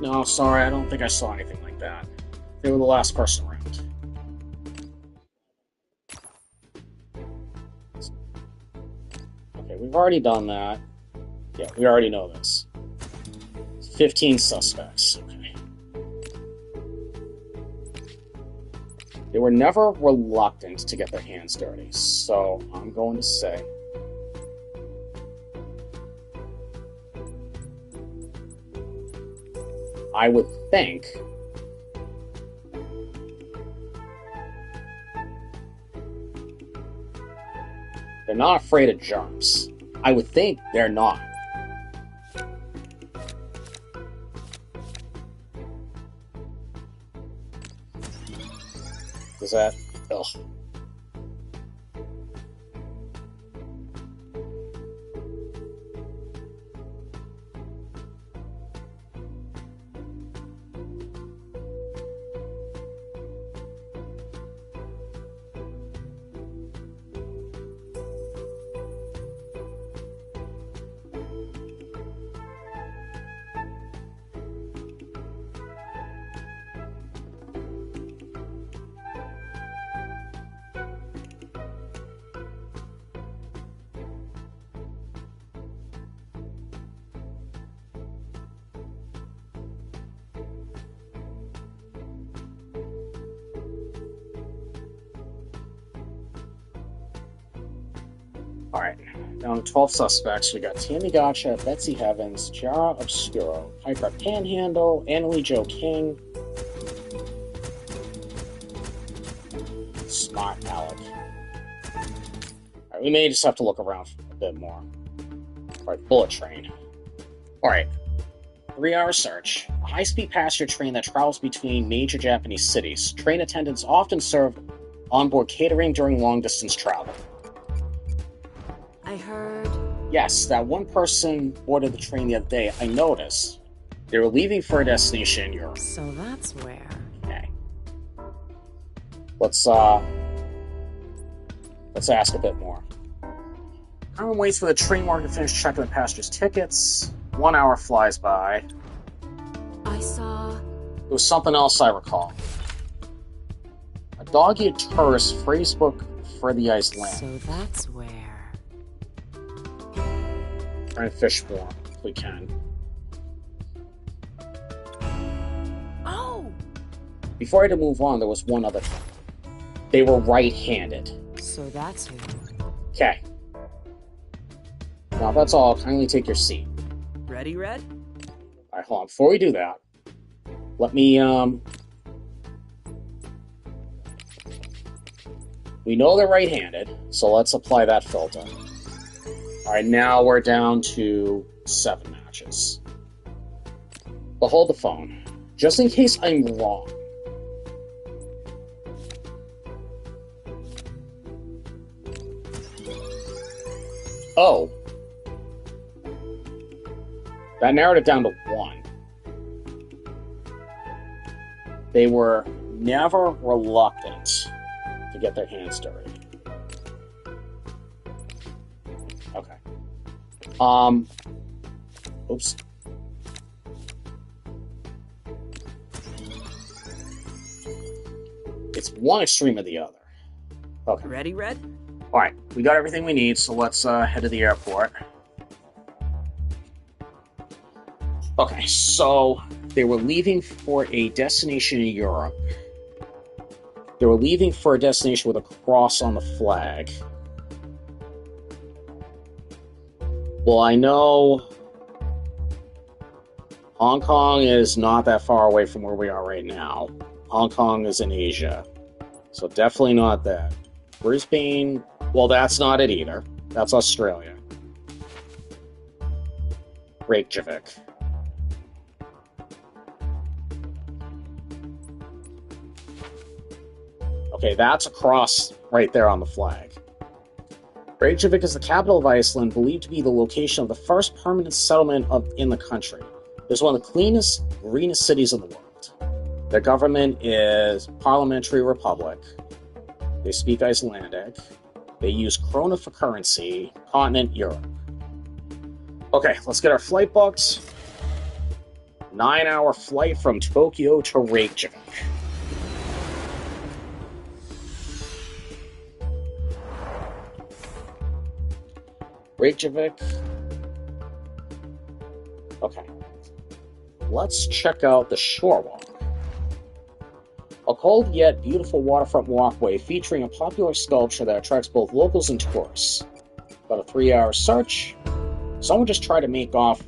No, sorry, I don't think I saw anything like that. They were the last person around. Okay, we've already done that. Yeah, we already know this. 15 suspects. Okay. They were never reluctant to get their hands dirty, so I'm going to say I would think they're not afraid of germs. I would think they're not. Is that... Ugh. Alright, down to 12 suspects. We got Tammy Gotcha, Betsy Evans, Jara Obscuro, Piper Panhandle, Annalie Joe King, Smart Alec. Alright, we may just have to look around a bit more. Alright, Bullet Train. Alright, 3-hour search. A high-speed passenger train that travels between major Japanese cities. Train attendants often serve onboard catering during long-distance travel. I heard... Yes, that one person boarded the train the other day. I noticed. They were leaving for a destination in Europe. So that's where... Okay. Let's ask a bit more. Carmen waits for the train worker to finish checking the passengers' tickets. 1 hour flies by. I saw... There was something else I recall. A dog-eared tourist phrasebook for the Iceland. So that's where... Try and fish more if we can. Oh! Before I had to move on, there was one other thing. They were right-handed. So that's who... Okay. Now, if that's all, kindly take your seat. Ready, Red? Alright, hold on. Before we do that, let me, we know they're right-handed, so let's apply that filter. Alright, now we're down to 7 matches. But hold the phone. Just in case I'm wrong. Oh. That narrowed it down to 1. They were never reluctant to get their hands dirty. Okay. Oops. It's one extreme or the other. Okay. Ready, Red? Alright, we got everything we need, so let's head to the airport. Okay, so they were leaving for a destination in Europe. They were leaving for a destination with a cross on the flag. Well, I know Hong Kong is not that far away from where we are right now. Hong Kong is in Asia, so definitely not that. Brisbane. Well, that's not it either. That's Australia. Reykjavik. Okay, that's across right there on the flag. Reykjavik is the capital of Iceland, believed to be the location of the first permanent settlement in the country. It is one of the cleanest, greenest cities in the world. Their government is parliamentary republic. They speak Icelandic. They use krona for currency. Continent, Europe. Okay, let's get our flight booked. 9-hour flight from Tokyo to Reykjavik. Reykjavik. Okay. Let's check out the shore walk. A cold yet beautiful waterfront walkway featuring a popular sculpture that attracts both locals and tourists. About a 3-hour search. Someone just tried to make off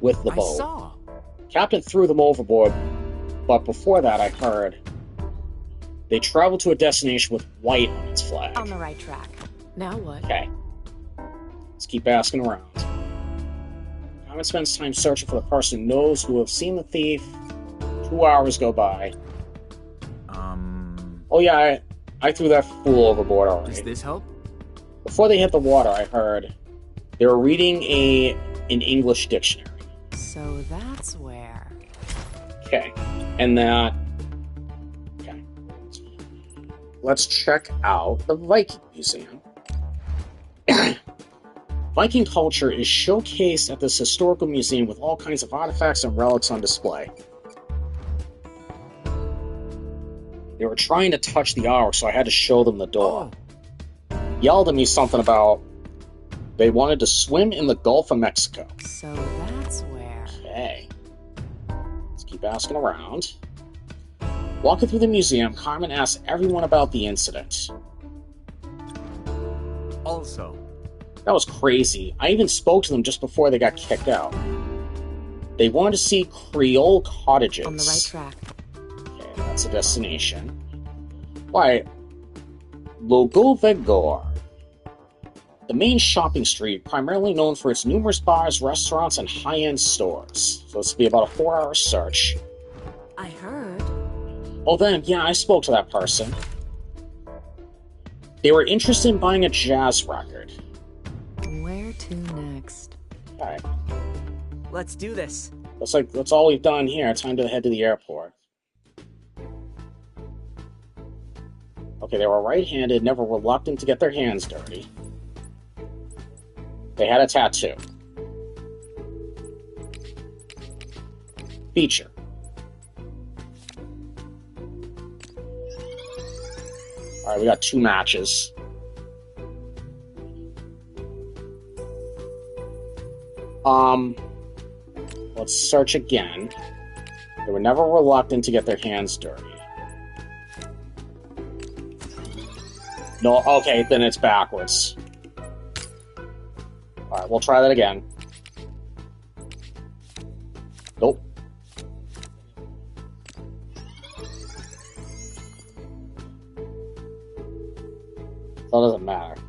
with the boat. I saw. Captain threw them overboard, but before that I heard they traveled to a destination with white on its flag. On the right track. Now what? Okay. Let's keep asking around. Carmen spends time searching for the person who knows who have seen the thief. 2 hours go by. Oh yeah, I threw that fool overboard already. Does this help? Before they hit the water, I heard they were reading an English dictionary. So that's where. Okay. And that... Okay. Let's check out the Viking Museum. Viking culture is showcased at this historical museum with all kinds of artifacts and relics on display. They were trying to touch the hour, so I had to show them the door. Yelled at me something about they wanted to swim in the Gulf of Mexico. So that's where. Okay. Let's keep asking around. Walking through the museum, Carmen asks everyone about the incident. Also. That was crazy. I even spoke to them just before they got kicked out. They wanted to see Creole cottages. On the right track. Okay, that's a destination. Why? Logolvegor. The main shopping street, primarily known for its numerous bars, restaurants, and high-end stores. So this will be about a 4-hour search. I heard. Oh, then, yeah, I spoke to that person. They were interested in buying a jazz record. Where to next? Alright. Let's do this. Looks like that's all we've done here. Time to head to the airport. Okay, they were right-handed, never reluctant to get their hands dirty. They had a tattoo. Feature. Alright, we got 2 matches. Let's search again. They were never reluctant to get their hands dirty. No, okay, then it's backwards. Alright, we'll try that again. Nope. That doesn't matter.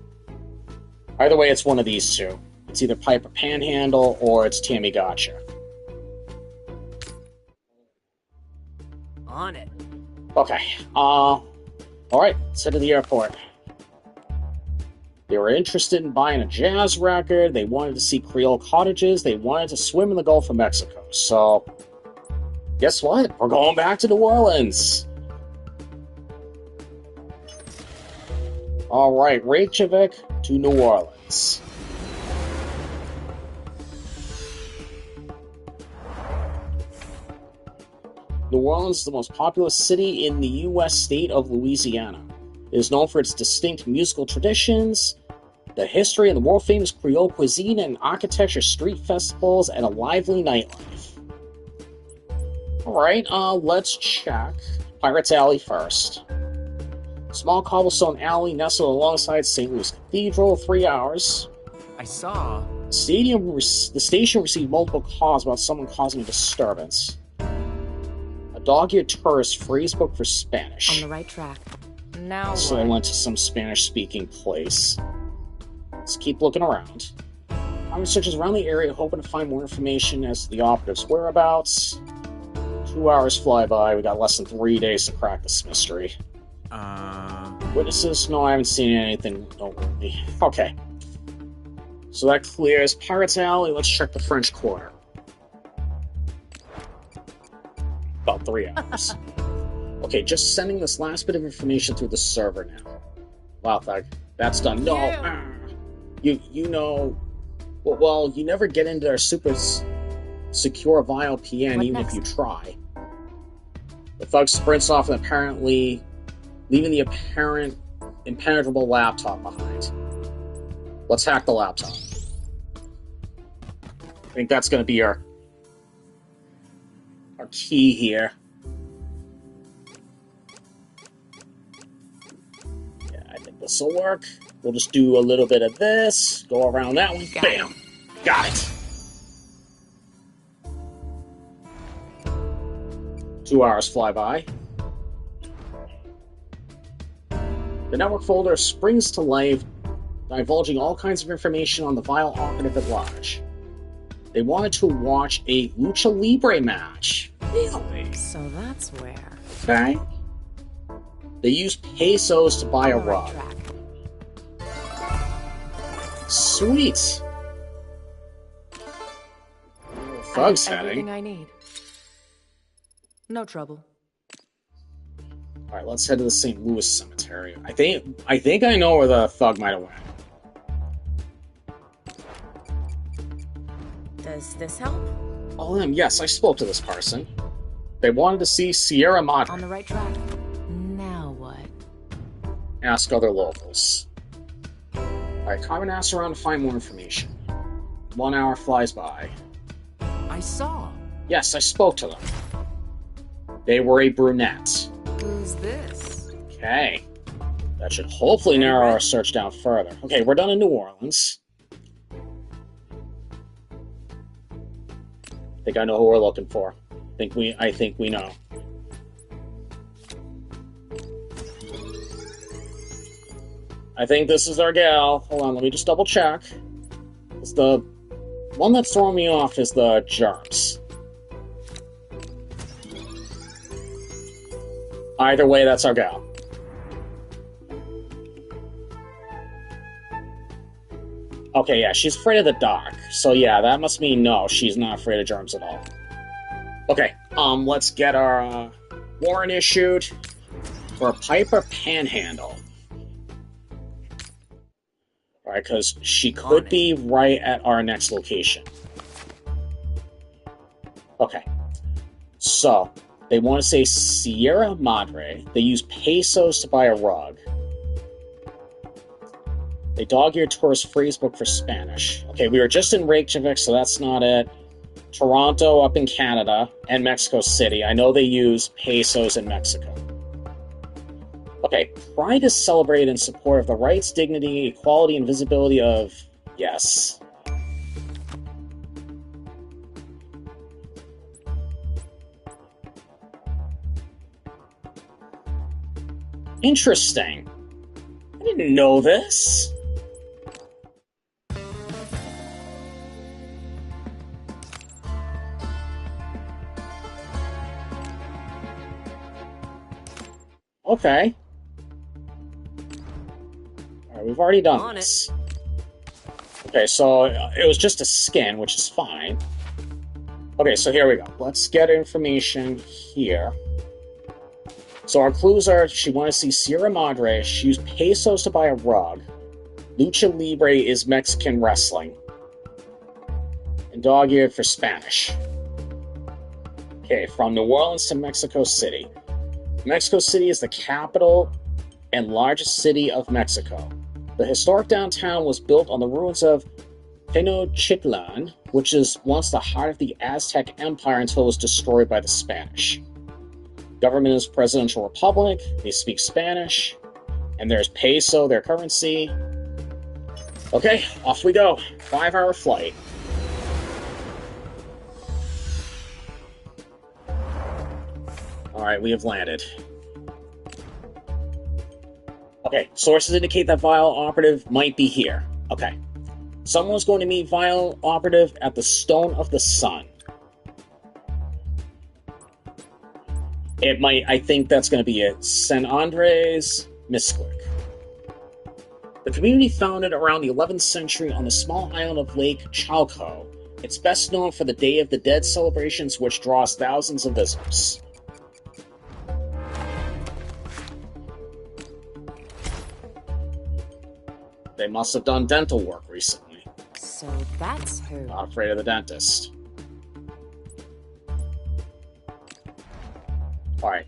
Either way, it's one of these two. It's either Piper Panhandle or it's Tammy Gotcha. On it. Okay. Alright, let's head to the airport. They were interested in buying a jazz record, they wanted to see Creole cottages, they wanted to swim in the Gulf of Mexico. So, guess what? We're going back to New Orleans. Alright, Reykjavik to New Orleans. New Orleans is the most populous city in the U.S. state of Louisiana. It is known for its distinct musical traditions, the history and the world-famous Creole cuisine and architecture, street festivals, and a lively nightlife. Alright, let's check Pirates Alley first. Small cobblestone alley nestled alongside St. Louis Cathedral, 3 hours. I saw. The station received multiple calls about someone causing a disturbance. A dog-eared tourist phrase book for Spanish. On the right track. Now So I what? went to some Spanish-speaking place. Let's keep looking around. Common searches around the area, hoping to find more information as to the operative's whereabouts. 2 hours fly by. We got less than 3 days to crack this mystery. Witnesses? No, I haven't seen anything noteworthy. Okay. So that clears Pirates Alley. Let's check the French Quarter. About 3 hours. Okay, just sending this last bit of information through the server now. Wow, that's done. No! Yeah. You know... Well, you never get into our super secure VLPN What even next? if you try. The thug sprints off and apparently leaving the apparent impenetrable laptop behind. Let's hack the laptop. I think that's going to be our key here. Yeah, I think this will work. We'll just do a little bit of this, go around that one, bam! Got it! 2 hours fly by. The network folder springs to life, divulging all kinds of information on the vile operative at large. They wanted to watch a Lucha Libre match. Really? So that's where. Okay. They used pesos to buy a On the right rug. track. Sweet. I Thug's have everything heading. I need. No trouble. All right, let's head to the St. Louis Cemetery. I think I know where the thug might have went. Does this help? Oh, yes, I spoke to this person. They wanted to see Sierra On Madre. the right track. Now what? Ask other locals. Alright, Carmen asks around to find more information. 1 hour flies by. I saw. Yes, I spoke to them. They were a brunette. Who's this? Okay. That should hopefully narrow our search down further. Okay, we're done in New Orleans. I think I know who we're looking for. I think we know. I think this is our gal. Hold on, let me just double check. The one that's throwing me off is the germs. Either way, that's our gal. Okay, yeah, she's afraid of the dark. So yeah, that must mean no, she's not afraid of germs at all. Okay, let's get our warrant issued for a Piper Panhandle. Alright, because she could be right at our next location. Okay. So, they want to say Sierra Madre. They use pesos to buy a rug. They dog-eared tourist phrase book for Spanish. Okay, we were just in Reykjavik, so that's not it. Toronto up in Canada, and Mexico City. I know they use pesos in Mexico. Okay, Pride is celebrated in support of the rights, dignity, equality, and visibility of... Yes. Interesting. I didn't know this. Okay. Alright, we've already done this. Okay, so it was just a skin, which is fine. Okay, so here we go. Let's get information here. So our clues are, she wanted to see Sierra Madre, she used pesos to buy a rug, Lucha Libre is Mexican wrestling, and dog-eared for Spanish. Okay, from New Orleans to Mexico City. Mexico City is the capital and largest city of Mexico. The historic downtown was built on the ruins of Tenochtitlan, which is once the heart of the Aztec Empire until it was destroyed by the Spanish. Government is presidential republic, they speak Spanish, and there's peso, their currency. Okay, off we go. 5-hour flight. Alright, we have landed. Okay, sources indicate that Vile Operative might be here. Okay. Someone's going to meet Vile Operative at the Stone of the Sun. It might, I think that's going to be it. San Andres Misclick. The community founded around the 11th century on the small island of Lake Chalco. It's best known for the Day of the Dead celebrations, which draws thousands of visitors. They must have done dental work recently. So that's who. Not afraid of the dentist. Alright.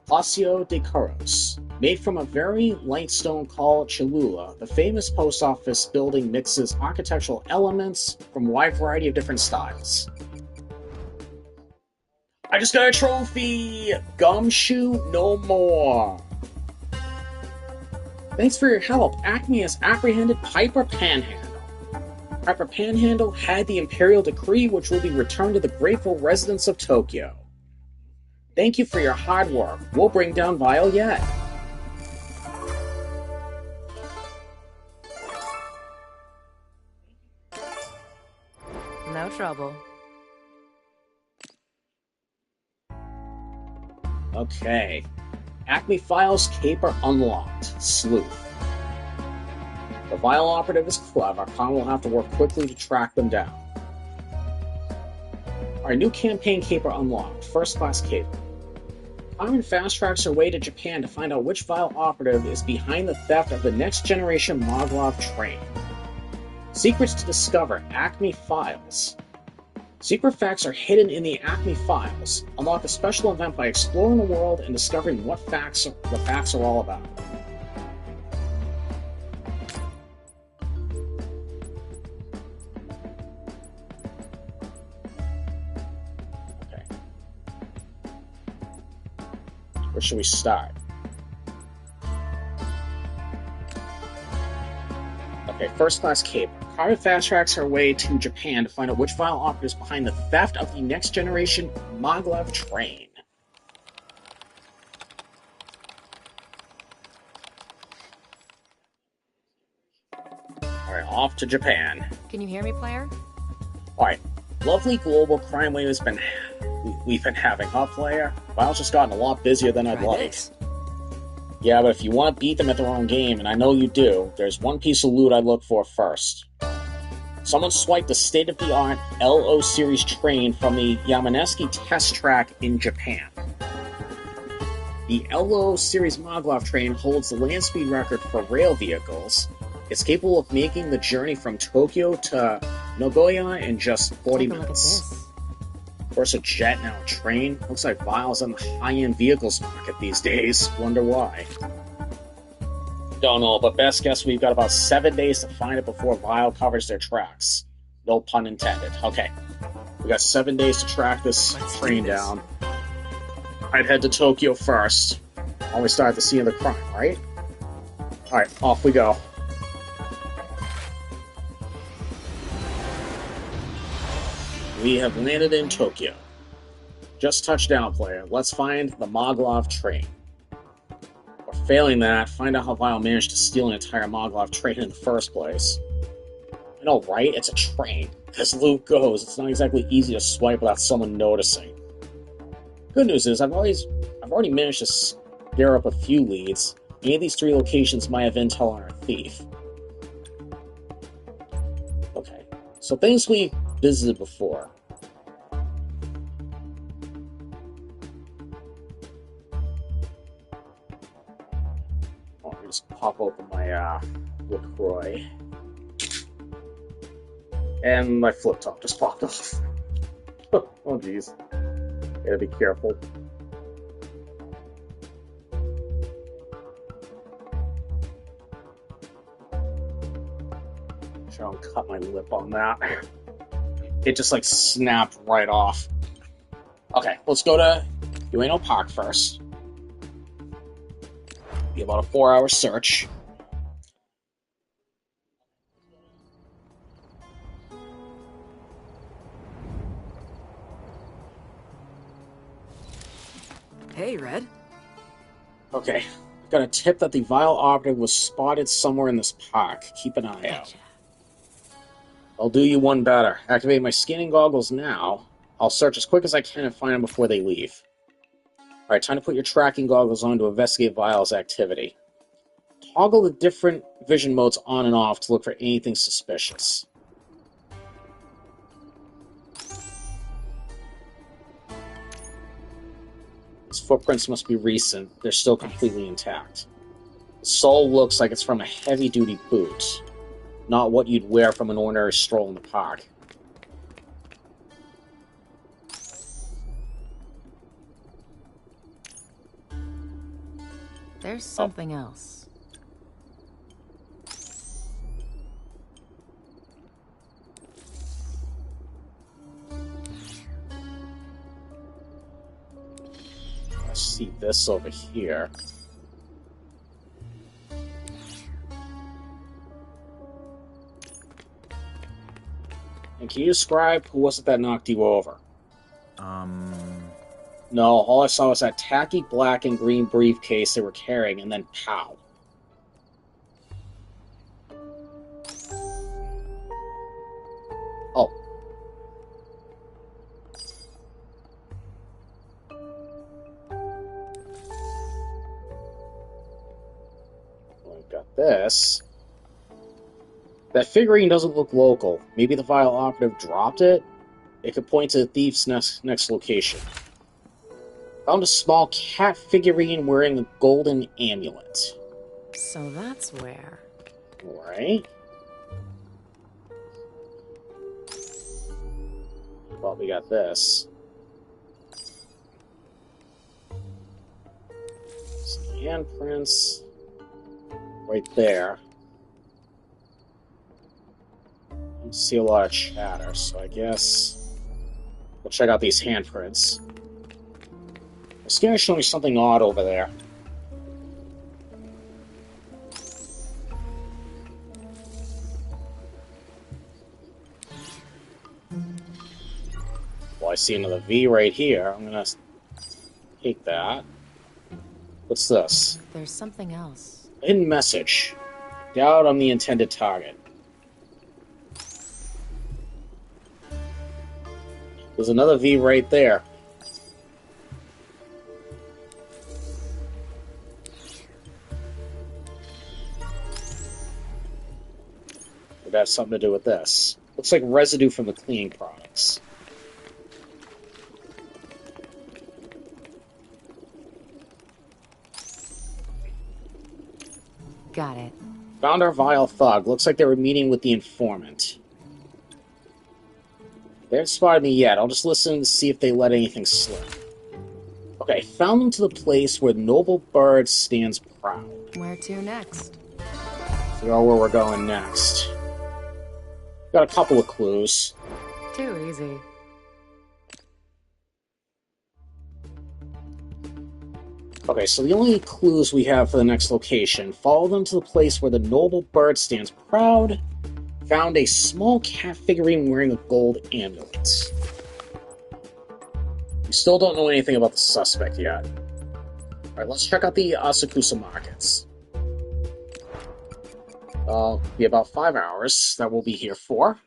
Palacio de Carros. Made from a very light stone called Cholula, the famous post office building mixes architectural elements from a wide variety of different styles. I just got a trophy! Gumshoe no more! Thanks for your help. Acme has apprehended Piper Panhandle. Piper Panhandle had the imperial decree which will be returned to the grateful residents of Tokyo. Thank you for your hard work. We'll bring down Vile yet. No trouble. Okay. Acme Files Caper unlocked. Sleuth. The Vile Operative is clever. Khan will have to work quickly to track them down. Our new campaign caper unlocked. First class caper. Carmen fast tracks her way to Japan to find out which Vile Operative is behind the theft of the next generation Maglev train. Secrets to discover. Acme Files. Secret facts are hidden in the Acme Files. Unlock a special event by exploring the world and discovering what the facts are all about. Okay. Where should we start? Okay, first class caper. Carmen fast tracks her way to Japan to find out which Vile Operative is behind the theft of the next generation Maglev train. Alright, off to Japan. Can you hear me, player? Alright, lovely global crime wave we've been having, huh, player? Vile's just gotten a lot busier than I'd like. This. Yeah, but if you want to beat them at their own game, and I know you do, there's one piece of loot I'd look for first. Someone swiped a state-of-the-art LO series train from the Yamaneski test track in Japan. The LO series Maglev train holds the land speed record for rail vehicles. It's capable of making the journey from Tokyo to Nagoya in just 40 Take a look at minutes. this. First a jet, now a train. Looks like Vile's on the high-end vehicles market these days. Wonder why. Don't know, but best guess we've got about 7 days to find it before Vile covers their tracks. No pun intended. Okay. We got 7 days to track this train down. I'd head to Tokyo first. Always start at the scene of the crime, right? Alright, off we go. We have landed in Tokyo. Just touched down, player. Let's find the Maglev train. Or failing that, find out how Vile managed to steal an entire Maglev train in the first place. I know, right? It's a train. As loot goes, it's not exactly easy to swipe without someone noticing. Good news is, I've already managed to scare up a few leads. Any of these 3 locations might have intel on our thief. Okay, so things we visited before. Just pop open my LaCroix. And my flip top just popped off. Oh jeez. Gotta be careful. Try and cut my lip on that. It just like snapped right off. Okay, let's go to Ueno Park first. Be about a 4-hour search. Hey, Red. Okay, Got a tip that the Vile operative was spotted somewhere in this park. Keep an eye out. I'll do you one better. Activate my scanning goggles now. I'll search as quick as I can and find them before they leave. Alright, time to put your tracking goggles on to investigate Vile's activity. Toggle the different vision modes on and off to look for anything suspicious. These footprints must be recent. They're still completely intact. The sole looks like it's from a heavy-duty boot, not what you'd wear from an ordinary stroll in the park. There's something else. I see this over here. And can you describe who was it that knocked you over? No, all I saw was that tacky black and green briefcase they were carrying, and then pow. Oh. Well, I've got this. That figurine doesn't look local. Maybe the Vile operative dropped it? It could point to the thief's next location. Found a small cat figurine wearing a golden amulet. So that's where. Right. Well, we got this. Some handprints. Right there. I don't see a lot of chatter, so I guess we'll check out these handprints. The scanner's showing something odd over there. Well, I see another V right here. I'm gonna take that. What's this? There's something else. Hidden message. Doubt I'm the intended target. There's another V right there. Would that have something to do with this? Looks like residue from the cleaning products. Got it. Found our vile thug. Looks like they were meeting with the informant. They haven't spotted me yet. I'll just listen to see if they let anything slip. Okay, found them to the place where the noble bird stands proud. Where to next? Figure out where we're going next. Got a couple of clues. Too easy. Okay, so the only clues we have for the next location: follow them to the place where the noble bird stands proud. Found a small cat figurine wearing a gold amulet. We still don't know anything about the suspect yet. Alright, let's check out the Asakusa markets. Be about 5 hours that we'll be here for.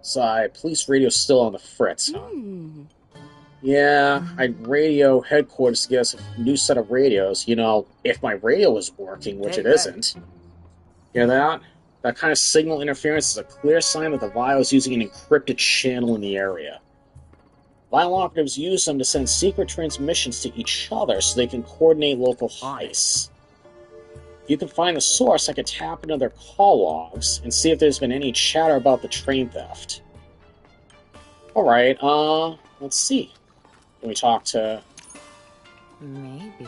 So, police radio's still on the fritz, huh? Yeah, I'd radio headquarters to get us a new set of radios. You know, if my radio was working, which it isn't. Hear that? That kind of signal interference is a clear sign that the Vile is using an encrypted channel in the area. Vile operatives use them to send secret transmissions to each other so they can coordinate local heists. If you can find the source, I could tap into their call logs and see if there's been any chatter about the train theft. Alright, let's see. Can we talk to... Maybe.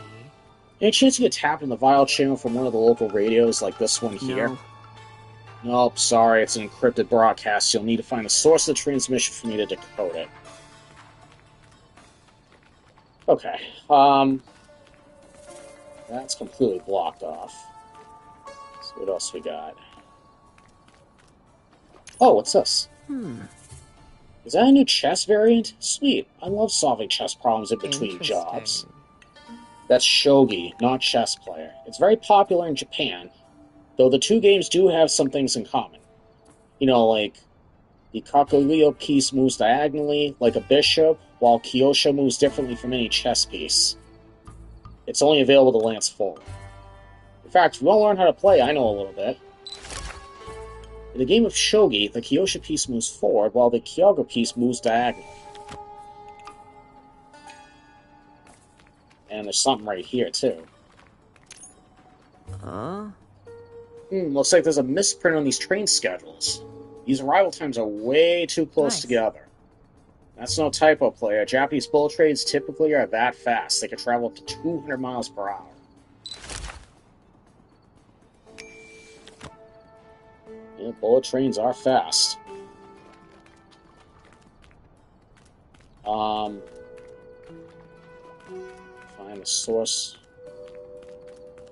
Any chance you could tap in the Vile channel from one of the local radios like this one here? No. Nope, sorry, it's an encrypted broadcast. You'll need to find the source of the transmission for me to decode it. Okay, that's completely blocked off. So What else we got? Oh, what's this? Is that a new chess variant? Sweet. I love solving chess problems in between jobs. That's shogi, not chess player. It's very popular in Japan, though the two games do have some things in common. You know, like the Kakulio piece moves diagonally, like a bishop, while Kyosho moves differently from any chess piece. It's only available to lance forward. In fact, if you want to learn how to play, I know a little bit. In the game of shogi, the Kyosho piece moves forward, while the Kyogo piece moves diagonally. And there's something right here, too. Looks like there's a misprint on these train schedules. These arrival times are way too close together. That's no typo, player. Japanese bullet trains typically are that fast. They can travel up to 200 miles per hour. Yeah, bullet trains are fast. Find the source.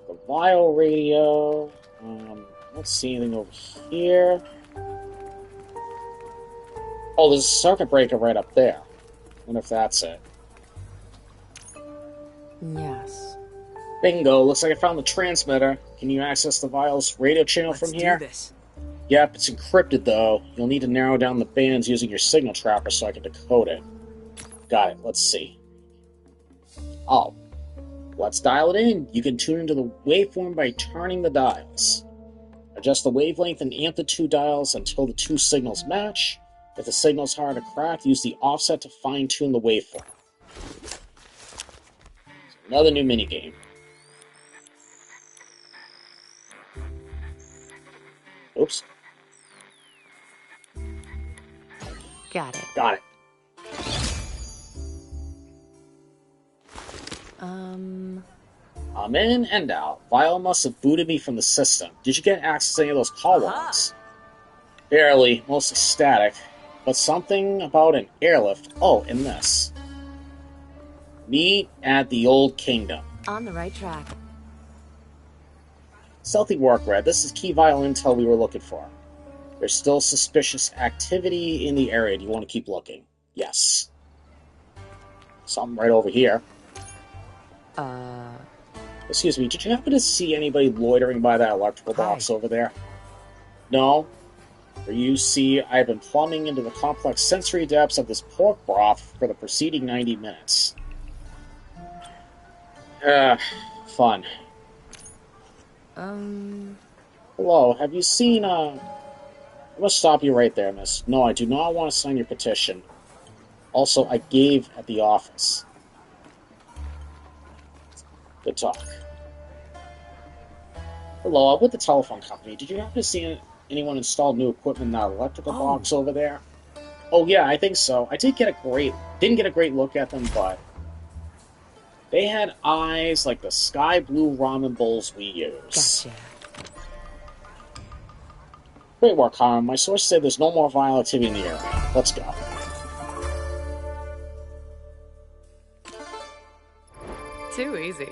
The vial radio. Don't see anything over here. Oh, there's a circuit breaker right up there. Wonder if that's it. Yes. Bingo, looks like I found the transmitter. Can you access the vial's radio channel from here? Let's do this. Yep, it's encrypted though. You'll need to narrow down the bands using your signal trapper so I can decode it. Got it, let's see. Oh, let's dial it in. You can tune into the waveform by turning the dials. Adjust the wavelength and amplitude dials until the two signals match. If the signal's hard to crack, use the offset to fine-tune the waveform. Another new minigame. Oops. Got it. Got it. I'm in and out. Viola must have booted me from the system. Did you get access to any of those call logs? Barely. Mostly static. But something about an airlift. Oh, and this. Meet at the Old Kingdom. On the right track. Stealthy work, Red. This is key vial intel we were looking for. There's still suspicious activity in the area. Do you want to keep looking? Yes. Something right over here. Excuse me, did you happen to see anybody loitering by that electrical box over there? No? For you see, I've been plumbing into the complex sensory depths of this pork broth for the preceding 90 minutes. Fun. Hello, have you seen, I must stop you right there, miss. No, I do not want to sign your petition. Also, I gave at the office. Good talk. Hello, I'm with the telephone company. Did you happen to see anyone install new equipment in that electrical box over there? Oh yeah, I think so. I didn't get a great look at them, but they had eyes like the sky blue ramen bowls we use. Gotcha. Great work, Carmen. My source said there's no more violent activity in the area. Let's go. Too easy.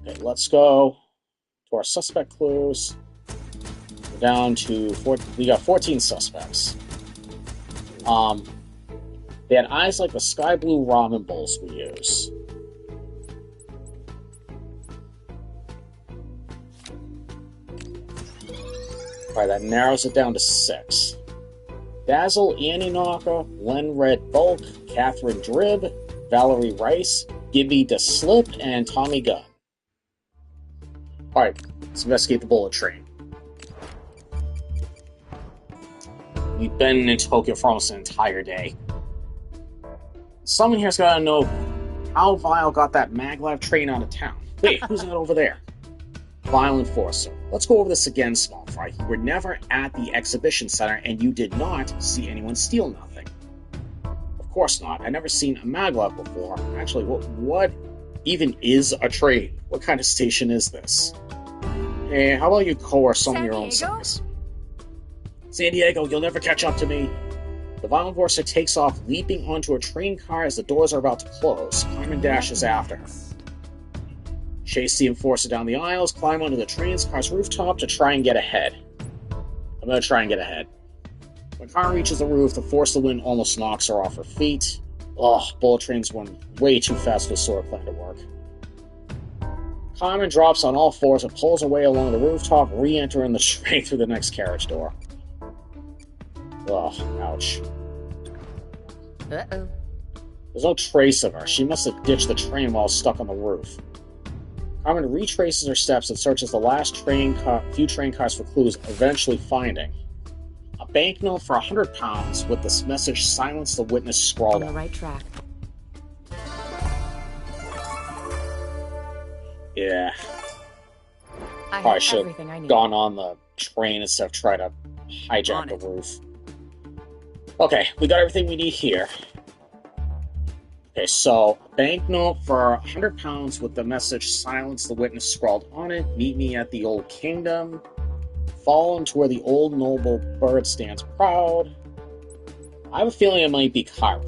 Okay, let's go to our suspect clues. We're down to we got 14 suspects. They had eyes like the sky blue ramen bowls we use. Alright, that narrows it down to 6. Dazzle, Annie Knocker, Len Red Bulk, Catherine Drib, Valerie Rice, Gibby DeSlip, and Tommy Gunn. Alright, let's investigate the bullet train. We've been in Tokyo for almost an entire day. Someone here's gotta know how Vile got that maglev train out of town. Wait, who's that over there? Vile Enforcer. Let's go over this again, small fry. You were never at the exhibition center, and you did not see anyone steal nothing. Of course not. I've never seen a maglev before. Actually, what even is a train? What kind of station is this? Hey, how about you coerce some of your own size? Sandiego, you'll never catch up to me. The Vile Enforcer takes off, leaping onto a train car as the doors are about to close. Carmen dashes after her. Chase the enforcer down the aisles, climb onto the train car's rooftop to try and get ahead. I'm gonna try and get ahead. When Carmen reaches the roof, the force of the wind almost knocks her off her feet. Ugh, bullet trains run way too fast for the sword plan to work. Carmen drops on all fours and pulls her way along the rooftop, re-entering the train through the next carriage door. Ugh, ouch. Uh-oh. There's no trace of her. She must have ditched the train while stuck on the roof. Carmen retraces her steps and searches the last few train cars for clues, eventually finding a banknote for £100 with this message, "Silence the witness," scrawled On the on. right track. Yeah, I probably have should everything I have need. gone on the train instead of trying to hijack the roof. Okay, we got everything we need here. Okay, so banknote for £100 with the message, "Silence the witness," scrawled on it. Meet me at the Old Kingdom. Fall into where the old noble bird stands proud. I have a feeling it might be Cairo,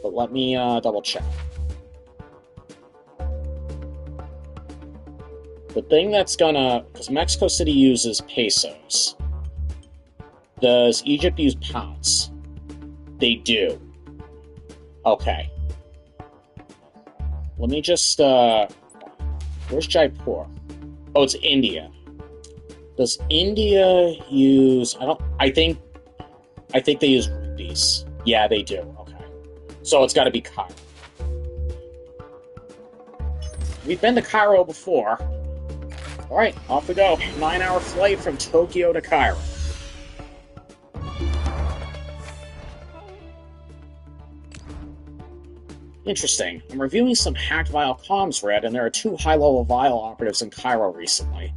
but let me double check. The thing that's because Mexico City uses pesos. Does Egypt use pounds? They do. Okay. Let me just, where's Jaipur? Oh, it's India. Does India use, I think they use rupees. Yeah, they do. Okay. So it's gotta be Cairo. We've been to Cairo before. Alright, off we go. 9-hour flight from Tokyo to Cairo. Interesting. I'm reviewing some hacked Vile comms, Red, and there are 2 high-level Vile operatives in Cairo recently.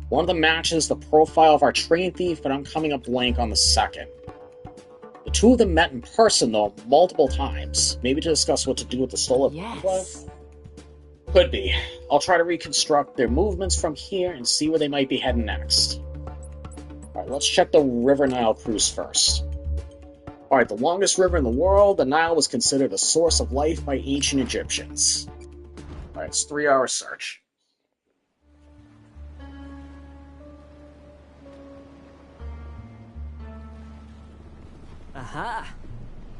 One of them matches the profile of our train thief, but I'm coming up blank on the second. The 2 of them met in person, though, multiple times. Maybe to discuss what to do with the stolen Yes. Could be. I'll try to reconstruct their movements from here and see where they might be heading next. Alright, let's check the River Nile cruise first. Alright, the longest river in the world, the Nile was considered a source of life by ancient Egyptians. Alright, it's 3-hour search. Aha!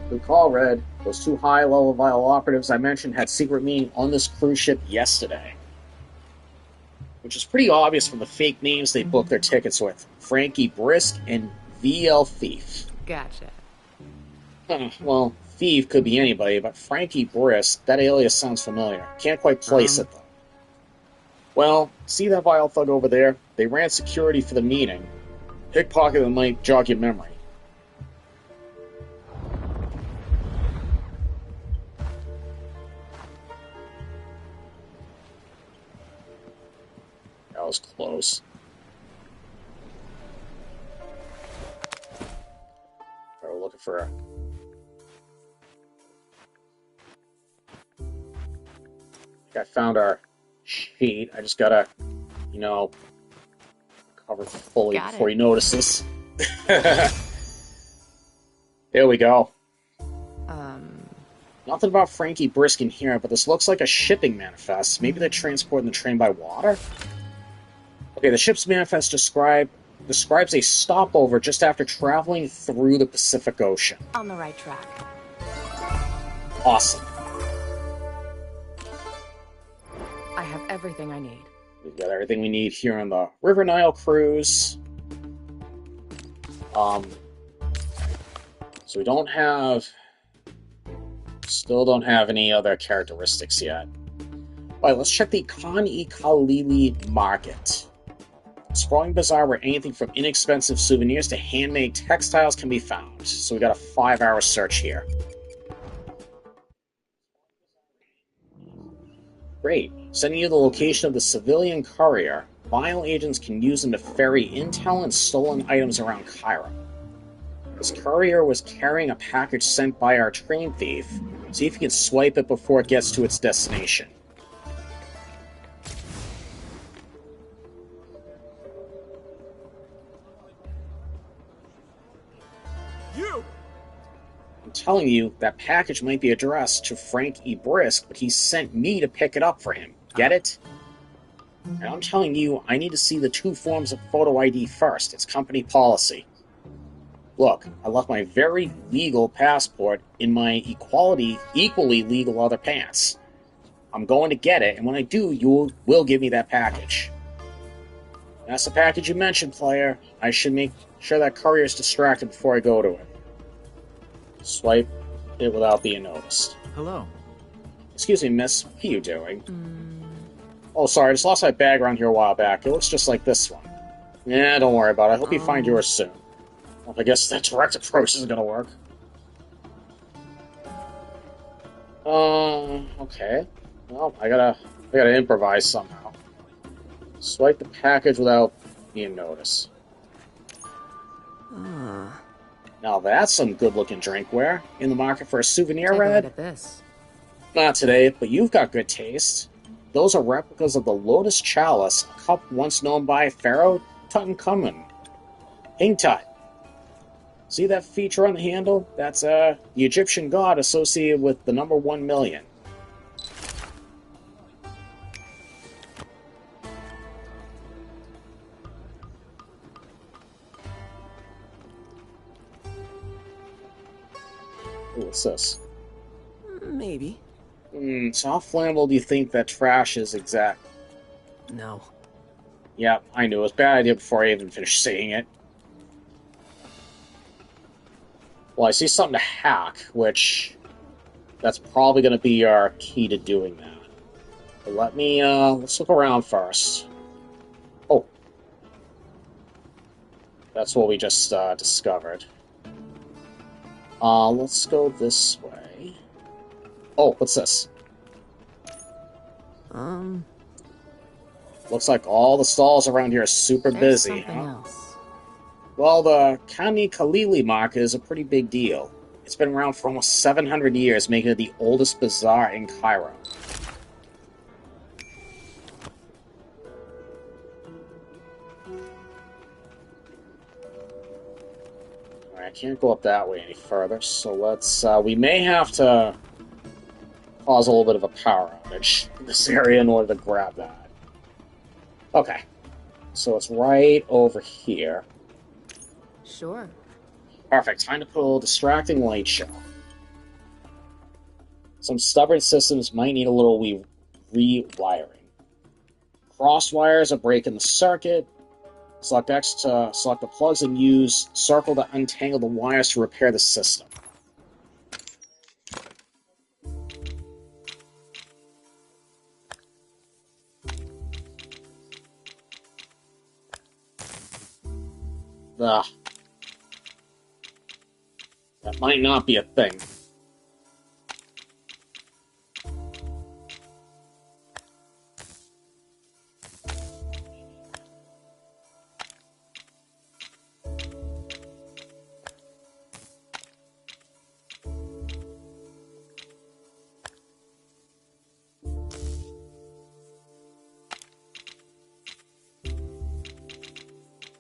Good call, Red. Those 2 high-level Vile operatives I mentioned had secret meeting on this cruise ship yesterday. Which is pretty obvious from the fake names they booked their tickets with. Frankie Brisk and VL Thief. Gotcha. Well, Thief could be anybody, but Frankie Brisk, that alias sounds familiar. Can't quite place it, though. Well, see that Vile thug over there? They ran security for the meeting. Pickpocket them might jog your memory. That was close. We're looking for a... I found our sheet. I just gotta, cover fully Got before it. you notice this. There we go. Nothing about Frankie Brisk in here, but this looks like a shipping manifest. Maybe they're transporting the train by water? Okay, the ship's manifest describes a stopover just after traveling through the Pacific Ocean. On the right track. Awesome. I have everything I need. We've got everything we need here on the River Nile cruise. So we still don't have any other characteristics yet. Alright, let's check the Khan-e-Khalili market. A sprawling bazaar where anything from inexpensive souvenirs to handmade textiles can be found. So we got a 5-hour search here. Great. Sending you the location of the civilian courier. Vile agents can use them to ferry intel and stolen items around Cairo. This courier was carrying a package sent by our train thief. See if you can swipe it before it gets to its destination. I'm telling you, that package might be addressed to Frank E. Brisk, but he sent me to pick it up for him. Get it? And I'm telling you, I need to see the two forms of photo ID first. It's company policy. Look, I left my very legal passport in my equally legal other pants. I'm going to get it, and when I do, you will give me that package. That's the package you mentioned, player. I should make sure that courier's distracted before I go to it. Swipe it without being noticed. Hello. Excuse me, miss. What are you doing? Oh, sorry, I just lost my bag around here a while back. It looks just like this one. Yeah, don't worry about it. I hope you find yours soon. Well, I guess that direct approach isn't gonna work. Okay. Well, I gotta improvise somehow. Swipe the package without being noticed. Now that's some good-looking drinkware. In the market for a souvenir, Take a look Red? at this. Not today, but you've got good taste. Those are replicas of the Lotus Chalice, a cup once known by Pharaoh Tutankhamun. Hing Tut. See that feature on the handle? That's the Egyptian god associated with the number 1 million. Ooh, what's this? Maybe. So how flammable do you think that trash is exactly? No. Yeah, I knew. It was a bad idea before I even finished saying it. Well, I see something to hack, which... that's probably going to be our key to doing that. But let's look around first. Oh. That's what we just discovered. Let's go this way. Oh, what's this? Looks like all the stalls around here are super There's busy, something huh? else. Well, the Kani Kalili market is a pretty big deal. It's been around for almost 700 years, making it the oldest bazaar in Cairo. Alright, I can't go up that way any further, so let's, we may have to cause a little bit of a power outage in this area in order to grab that. Okay. So it's right over here. Sure. Perfect. Time to put a little distracting light show. Some stubborn systems might need a little rewiring. Cross wires are breaking the circuit. Select X to select the plugs and use circle to untangle the wires to repair the system. Ugh. That might not be a thing.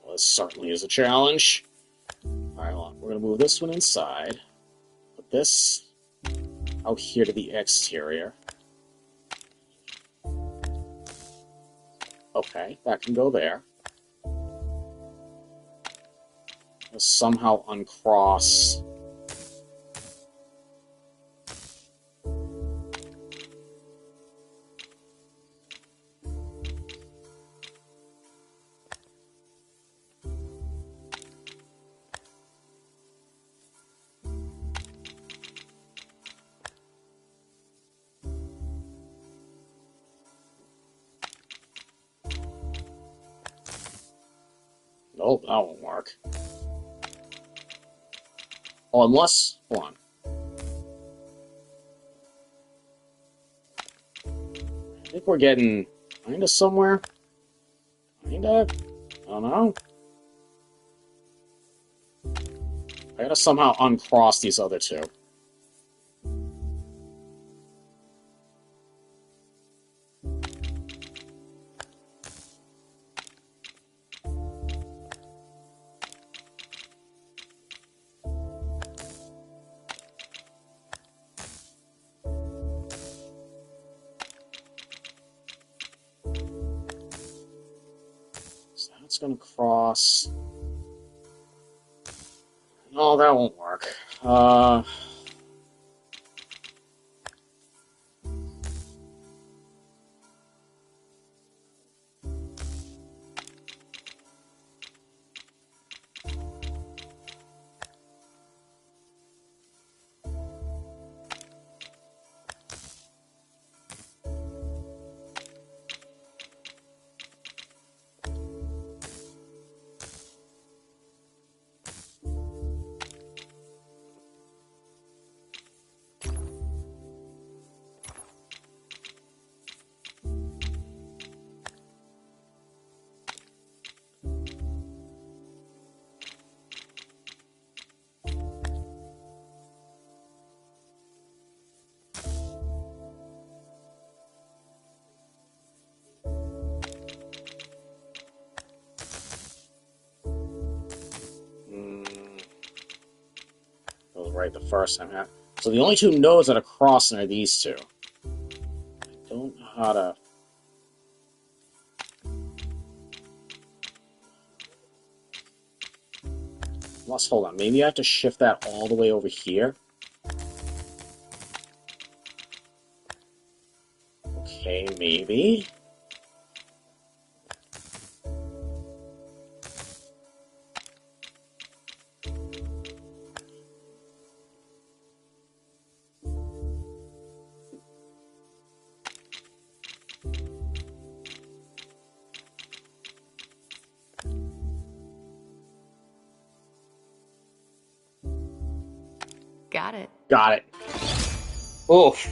Well, this certainly is a challenge. Alright, well, we're going to move this one inside. Put this out here to the exterior. Okay, that can go there. Let's somehow uncross. Nope, that won't work. Oh, unless... hold on. I think we're getting kinda somewhere. Kinda? I don't know. I gotta somehow uncross these other two. It's gonna cross. No, that won't work. That was right the first time. So the only two nodes that are crossing are these two. I don't know how to... Let's hold on. Maybe I have to shift that all the way over here. Okay, maybe. Got it. Got it. Oof.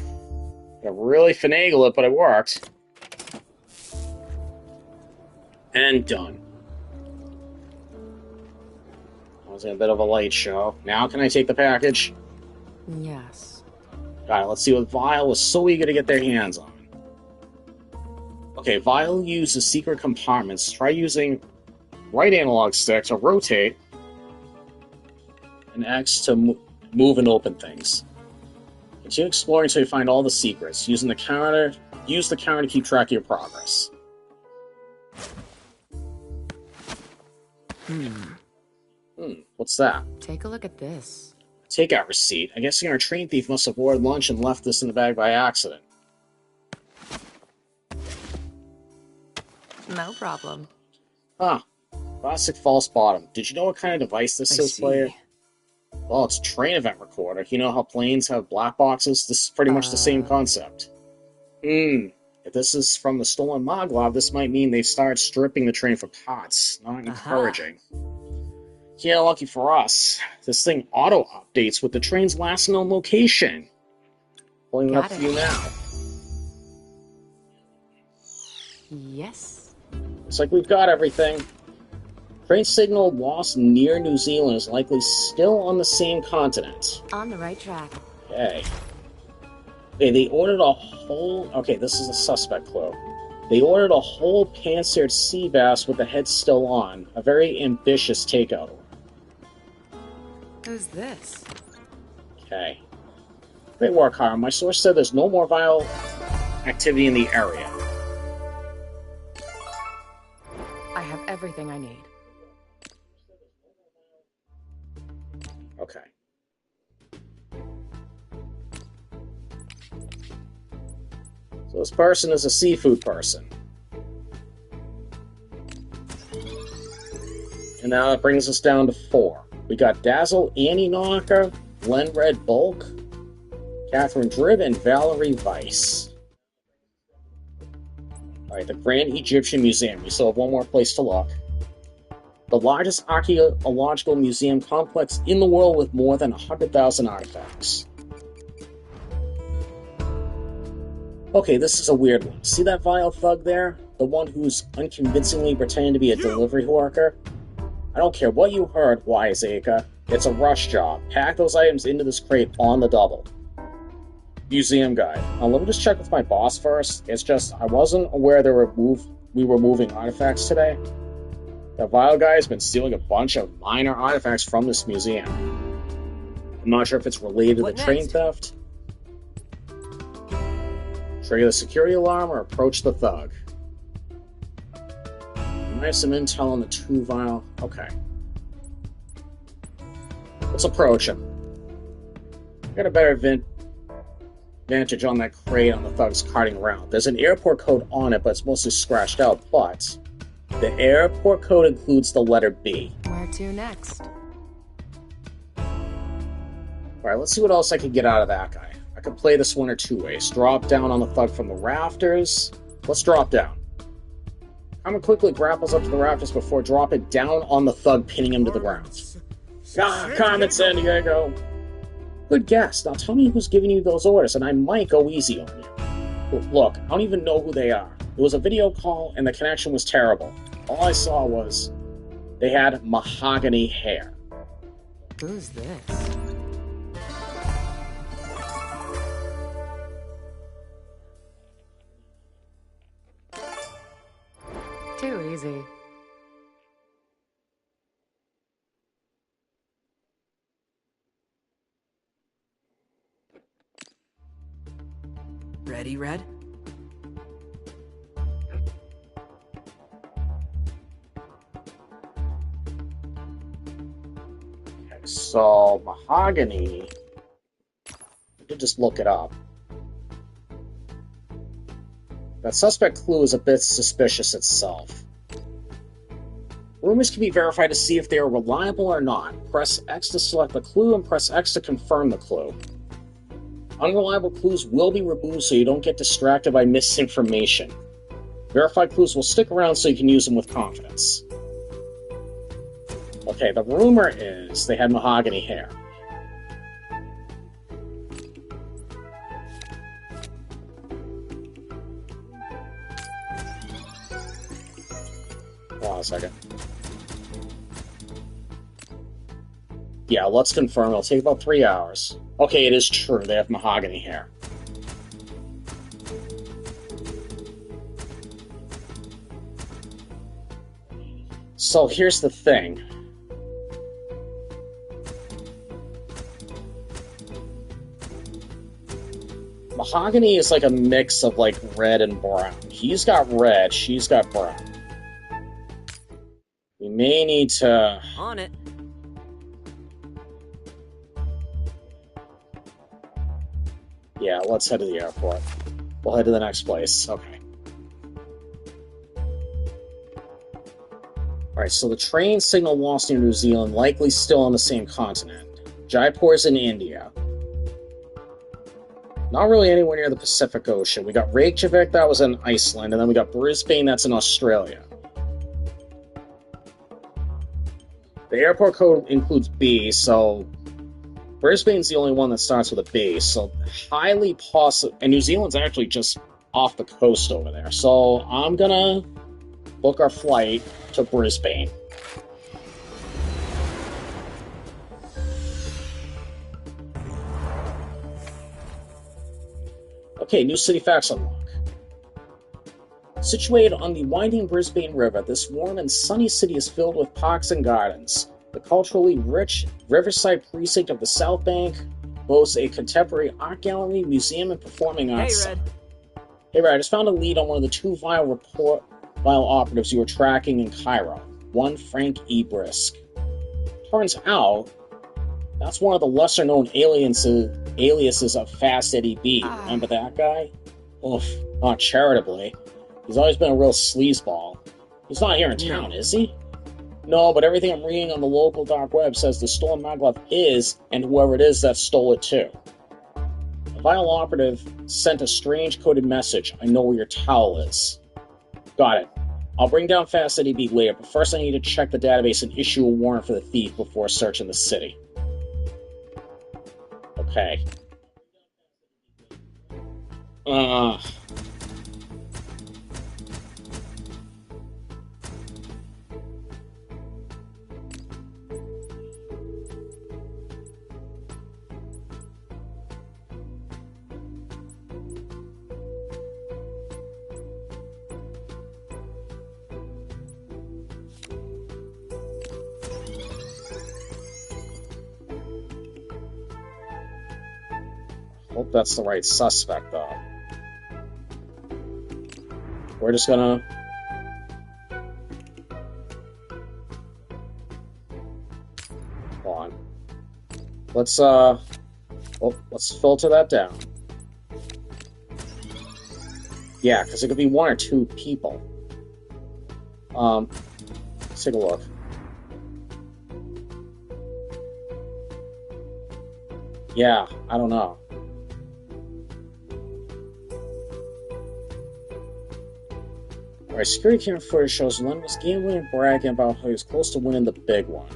I really finagle it, but it worked. And done. That was a bit of a light show. Now can I take the package? Yes. Alright, let's see what Vile was so eager to get their hands on. Okay, Vile uses secret compartments. Try using right analog stick to rotate and X to move and open things. Continue exploring until you find all the secrets. Use the counter to keep track of your progress. What's that? Take a look at this. Takeout receipt. I guess our train thief must have ordered lunch and left this in the bag by accident. No problem. Ah, classic false bottom. Did you know what kind of device this is, player? Well, it's a train event recorder. You know how planes have black boxes? This is pretty much the same concept. If this is from the stolen Maglev, this might mean they've started stripping the train for parts. Not encouraging. Yeah, lucky for us. This thing auto-updates with the train's last known location. Pulling it up for you now. Yes. Looks like we've got everything. Train signal lost near New Zealand is likely still on the same continent. On the right track. Okay. Okay, they ordered a whole... Okay, this is a suspect clue. They ordered a whole pan-seared sea bass with the head still on. A very ambitious takeout order. Who's this? Okay. Great work, Hiram. My source said there's no more vile activity in the area. I have everything I need. Okay. So this person is a seafood person. And now that brings us down to 4. We got Dazzle, Annie Knocker, Glenn Red Bulk, Catherine Dribb, and Valerie Weiss. Alright, the Grand Egyptian Museum. We still have one more place to look. The largest archaeological museum complex in the world with more than 100,000 artifacts. Okay, this is a weird one. See that vile thug there? The one who's unconvincingly pretending to be a delivery worker? I don't care what you heard, Wiseacre. It's a rush job. Pack those items into this crate on the double. Museum guide. Now, let me just check with my boss first. It's just, I wasn't aware we were moving artifacts today. The vile guy has been stealing a bunch of minor artifacts from this museum. I'm not sure if it's related to the train theft. Trigger the security alarm or approach the thug. I have some intel on the 2 vial. Okay. Let's approach him. Got a better advantage on that crate on the thugs carting around. There's an airport code on it, but it's mostly scratched out. But the airport code includes the letter B. Where to next? Alright, let's see what else I can get out of that guy. I could play this one or 2 ways. Drop down on the thug from the rafters. Let's drop down. Carmen quickly grapples up to the rafters before dropping down on the thug, pinning him to the ground. Ah, Carmen Sandiego! Good guess. Now tell me who's giving you those orders, and I might go easy on you. Look, I don't even know who they are. It was a video call, and the connection was terrible. All I saw was they had mahogany hair. Who's this? Too easy. Ready, Red? Okay, so mahogany. I did just look it up. That suspect clue is a bit suspicious itself. Rumors can be verified to see if they are reliable or not. Press X to select the clue and press X to confirm the clue. Unreliable clues will be removed so you don't get distracted by misinformation. Verified clues will stick around so you can use them with confidence. Okay, the rumor is they had mahogany hair. Hold on a second. Yeah, let's confirm. It'll take about 3 hours. Okay, it is true. They have mahogany hair. So here's the thing. Mahogany is like a mix of like red and brown. He's got red, she's got brown. We may need to... On it. Yeah, let's head to the airport. We'll head to the next place. Okay. Alright, so the train signal lost in New Zealand, likely still on the same continent. Jaipur's in India. Not really anywhere near the Pacific Ocean. We got Reykjavik, that was in Iceland, and then we got Brisbane, that's in Australia. The airport code includes B, so Brisbane's the only one that starts with a B, so highly possible. And New Zealand's actually just off the coast over there, so I'm gonna book our flight to Brisbane. Okay, new city facts unlock. Situated on the winding Brisbane River, this warm and sunny city is filled with parks and gardens. The culturally rich Riverside precinct of the South Bank boasts a contemporary art gallery, museum, and performing arts. Hey, Red. Hey, Red, I just found a lead on one of the 2 vial operatives you were tracking in Cairo. One Frank E. Brisk. Turns out, that's one of the lesser-known aliases of Fast Eddie B. Remember that guy? Oof, not charitably. He's always been a real sleazeball. He's not here in town, is he? No, but everything I'm reading on the local dark web says the stolen maglev is, and whoever it is that stole it too. A vial operative sent a strange coded message. I know where your towel is. Got it. I'll bring down Fast Eddie B later, but first I need to check the database and issue a warrant for the thief before searching the city. Okay. Hope that's the right suspect, though. We're just gonna... let's filter that down. Yeah, because it could be one or two people. Let's take a look. Yeah, I don't know. Alright, security camera footage shows Len was gambling and bragging about how he was close to winning the big one.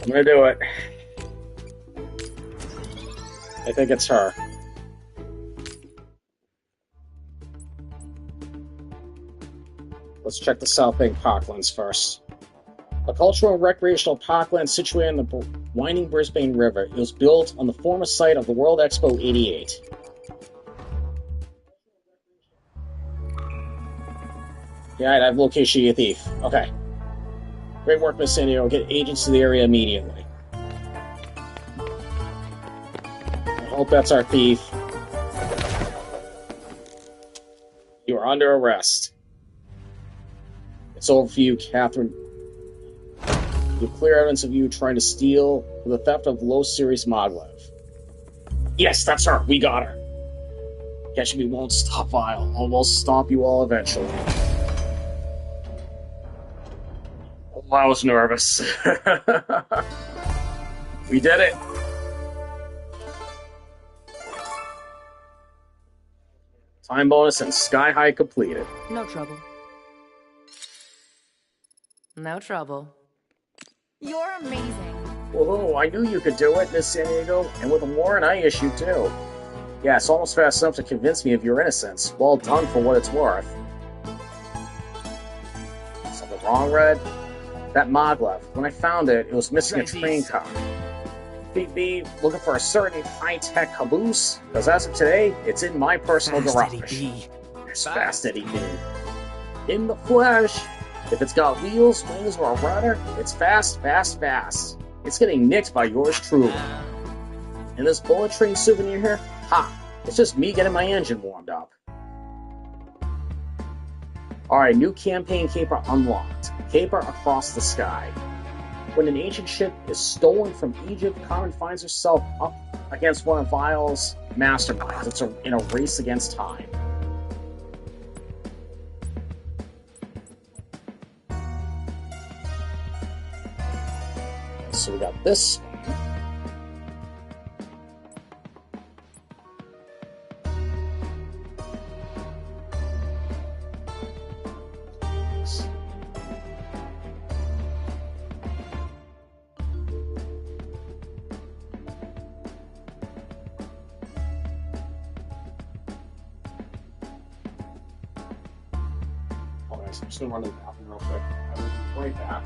I'm gonna do it. I think it's her. Let's check the South Bank Parklands first. A cultural and recreational parkland situated in the winding Brisbane River. It was built on the former site of the World Expo 88. Yeah, I've location of your thief. Okay. Great work, Miss Sandiego. Get agents to the area immediately. I hope that's our thief. You are under arrest. It's over for you, Catherine. You have clear evidence of you trying to steal the theft of low series Maglev. Yes, that's her. We got her. Catch me won't stop. I'll stop you all eventually. Oh, I was nervous. We did it. Time bonus and sky high completed. No trouble. No trouble. You're amazing. Whoa, I knew you could do it, Miss Sandiego, and with a warrant I issue too. Yeah, it's almost fast enough to convince me of your innocence. Well done for what it's worth. Something wrong, Red? That Maglev, when I found it, it was missing a train car. Be looking for a certain high-tech caboose? Because as of today, it's in my personal garage. As fast as he be. In the flesh. If it's got wheels, wings, or a rudder, it's fast, fast, fast. It's getting nicked by yours truly. And this bullet train souvenir here? Ha! It's just me getting my engine warmed up. Alright, new campaign caper unlocked. Caper across the sky. When an ancient ship is stolen from Egypt, Carmen finds herself up against one of Vile's masterminds. It's in a race against time. So we got this. I'm just gonna run to the bathroom real quick. I will be right back.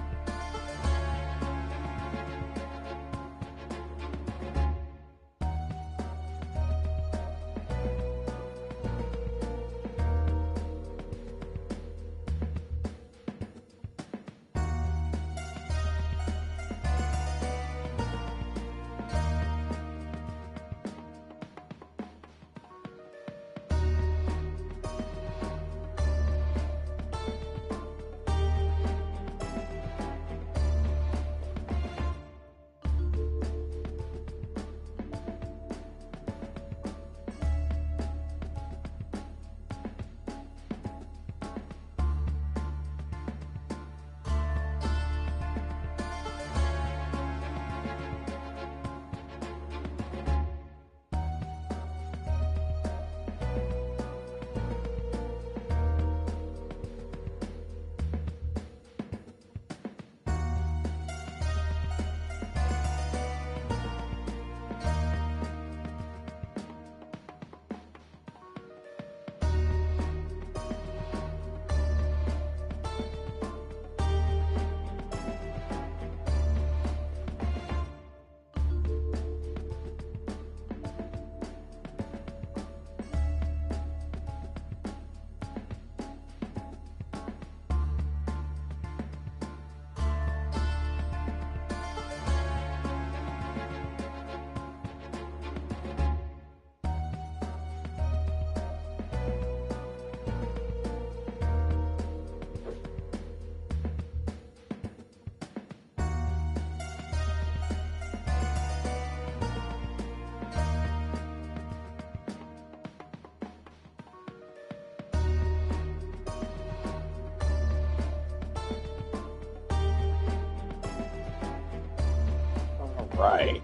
Right.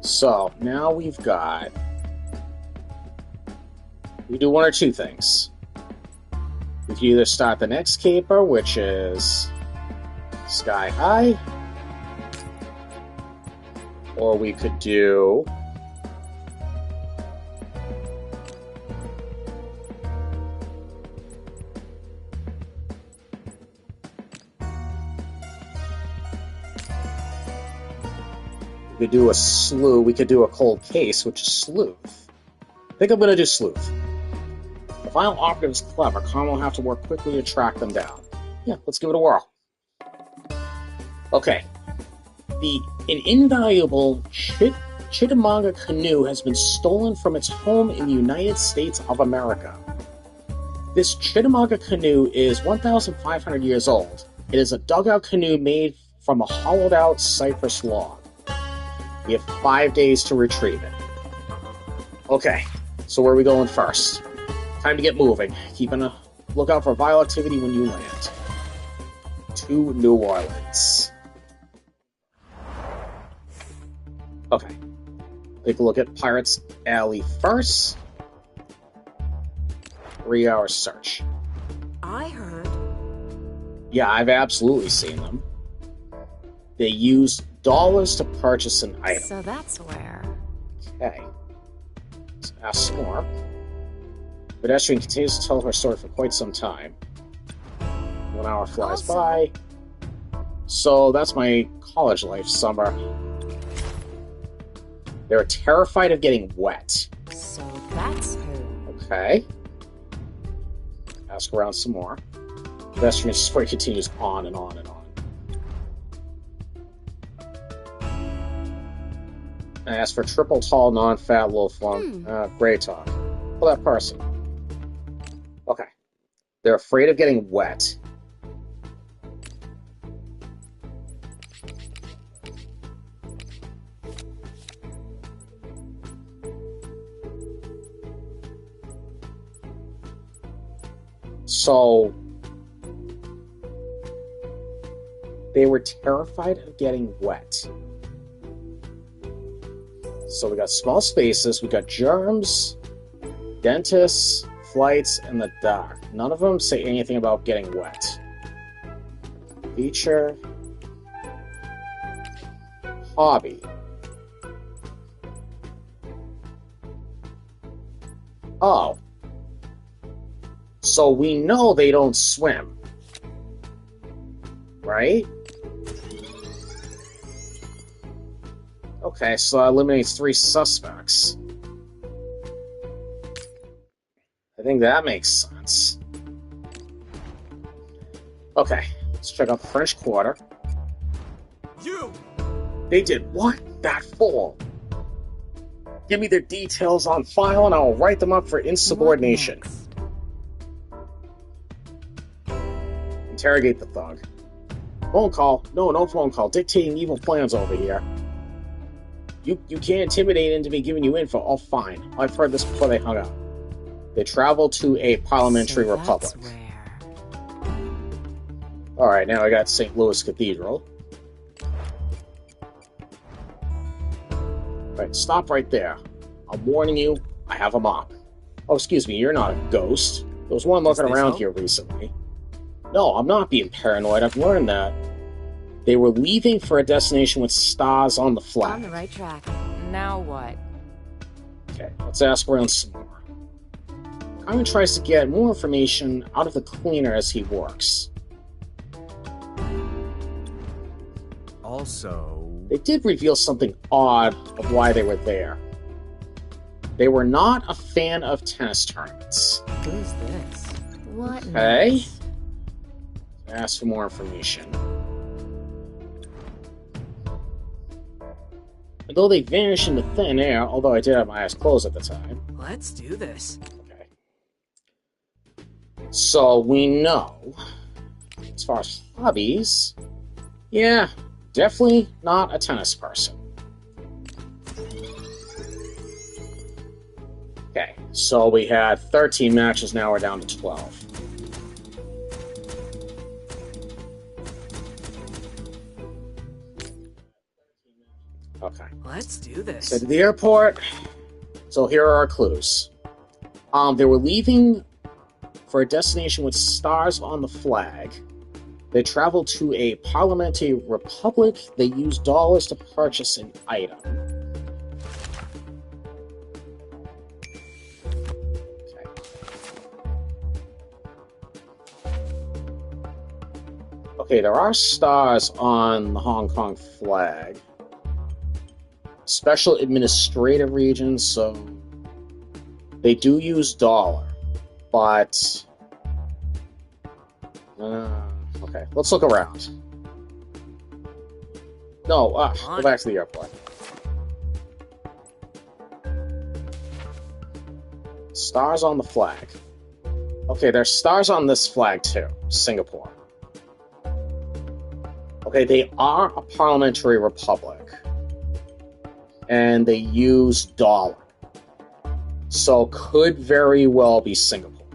So, now we've got... We do one or two things. We can either start the next caper, which is Sky High, or we could do... We could do a slew. We could do a cold case, which is sleuth. I think I'm going to do sleuth. The final operative is clever. Carmen will have to work quickly to track them down. Yeah, let's give it a whirl. Okay. An invaluable Chittamauga canoe has been stolen from its home in the United States of America. This Chittamauga canoe is 1,500 years old. It is a dugout canoe made from a hollowed-out cypress log. We have 5 days to retrieve it. Okay, so where are we going first? Time to get moving. Keeping a lookout for vile activity when you land. To New Orleans. Okay. Take a look at Pirates Alley first. 3-hour search. I heard. Yeah, I've absolutely seen them. They use dollars to purchase an item. So that's where... Okay. Let's ask some more. Pedestrian continues to tell her story for quite some time. 1 hour flies by. So that's my college life summer. They're terrified of getting wet. So that's who... Okay. Ask around some more. Pedestrian story continues on and on and on. I asked for triple tall, non-fat, low flung. Great talk. For that person. Okay. They're afraid of getting wet. So they were terrified of getting wet. So we got small spaces, we got germs, dentists, flights, and the dark. None of them say anything about getting wet. Feature. Hobby. Oh. So we know they don't swim. Right? Okay, so that eliminates 3 suspects. I think that makes sense. Okay, let's check out the French Quarter. You! They did what? That fool! Give me their details on file and I will write them up for insubordination. Interrogate the thug. Phone call. No phone call. Dictating evil plans over here. You can't intimidate him to be giving you info. Oh, fine. I've heard this before they hung out. They traveled to a parliamentary republic. Alright, now I got St. Louis Cathedral. Alright, stop right there. I'm warning you, I have a mop. Oh, excuse me, you're not a ghost. There was one looking around here recently. No, I'm not being paranoid, I've learned that. They were leaving for a destination with stars on the flag. On the right track. Now what? Okay, let's ask around some more. Carmen tries to get more information out of the cleaner as he works. Also... They did reveal something odd of why they were there. They were not a fan of tennis tournaments. Who's this? What? Okay. Next? Ask for more information. And though they vanished into thin air, although I did have my eyes closed at the time. Let's do this. Okay. So we know, as far as hobbies, yeah, definitely not a tennis person. Okay, so we had 13 matches, now we're down to 12. Let's do this. So to the airport. So here are our clues. They were leaving for a destination with stars on the flag. They traveled to a parliamentary republic. They used dollars to purchase an item. Okay, there are stars on the Hong Kong flag. Special administrative regions, so they do use dollar, but okay, let's look around. No, go back to the airport. Stars on the flag. Okay, there's stars on this flag too, Singapore. Okay, they are a parliamentary republic. And they use dollar. So could very well be Singapore.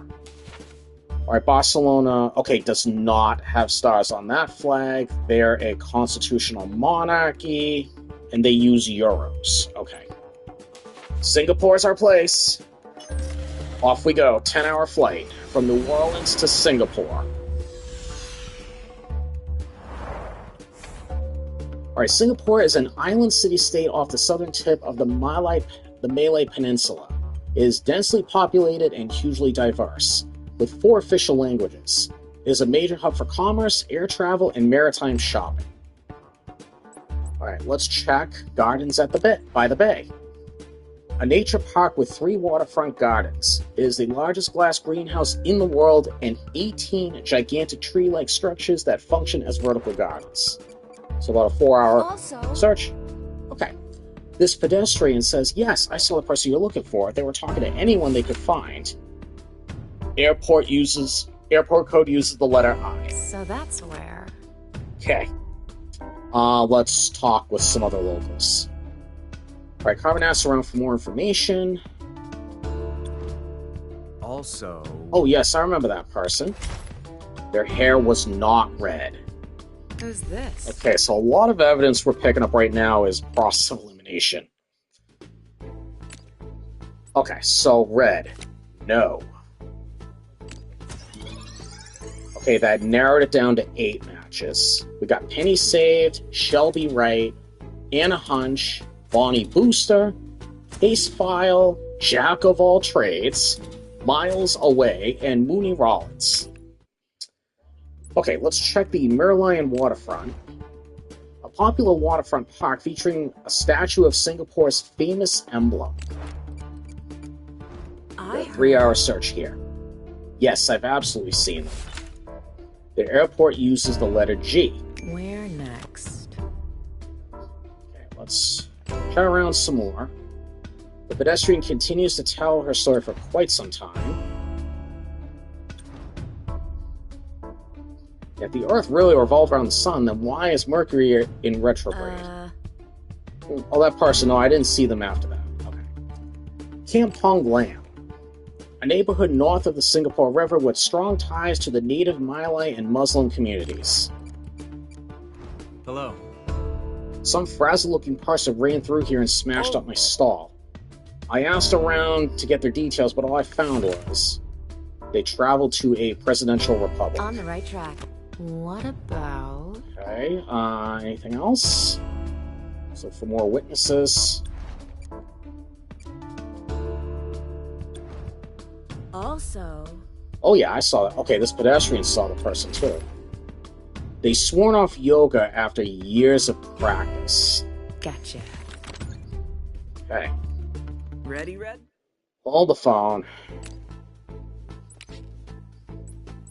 Alright, Barcelona, okay, does not have stars on that flag. They're a constitutional monarchy, and they use euros. Okay. Singapore's our place. Off we go, 10-hour flight from New Orleans to Singapore. Alright, Singapore is an island city-state off the southern tip of the Malay Peninsula. It is densely populated and hugely diverse, with 4 official languages. It is a major hub for commerce, air travel, and maritime shopping. Alright, let's check gardens at by the bay. A nature park with 3 waterfront gardens. It is the largest glass greenhouse in the world and 18 gigantic tree-like structures that function as vertical gardens. So about a 4-hour search. Okay. This pedestrian says, yes, I saw the person you're looking for. They were talking to anyone they could find. Airport code uses the letter I. So that's where. Okay. Let's talk with some other locals. Alright, Carmen asks around for more information. Also... Oh yes, I remember that person. Their hair was not red. Who's this? Okay, so a lot of evidence we're picking up right now is process of elimination. Okay, so red. No. Okay, that narrowed it down to 8 matches. We got Penny Saved, Shelby Wright, Anna Hunch, Bonnie Booster, Ace File, Jack of All Trades, Miles Away, and Mooney Rollins. Okay, let's check the Merlion waterfront. A popular waterfront park featuring a statue of Singapore's famous emblem. A 3-hour search here. Yes, I've absolutely seen them. The airport uses the letter G. Where next? Okay, let's try around some more. The pedestrian continues to tell her story for quite some time. If the Earth really revolved around the Sun, then why is Mercury in retrograde? Oh, that person. No, I didn't see them after that. Okay. Kampong Glam. A neighborhood north of the Singapore River with strong ties to the native Malay and Muslim communities. Hello. Some frazzled-looking person ran through here and smashed up my stall. I asked around to get their details, but all I found was they traveled to a presidential republic. On the right track. What about... Okay, anything else? So for more witnesses... Also... Oh yeah, I saw that. Okay, this pedestrian saw the person too. They sworn off yoga after years of practice. Gotcha. Okay. Ready, Red? Hold the phone.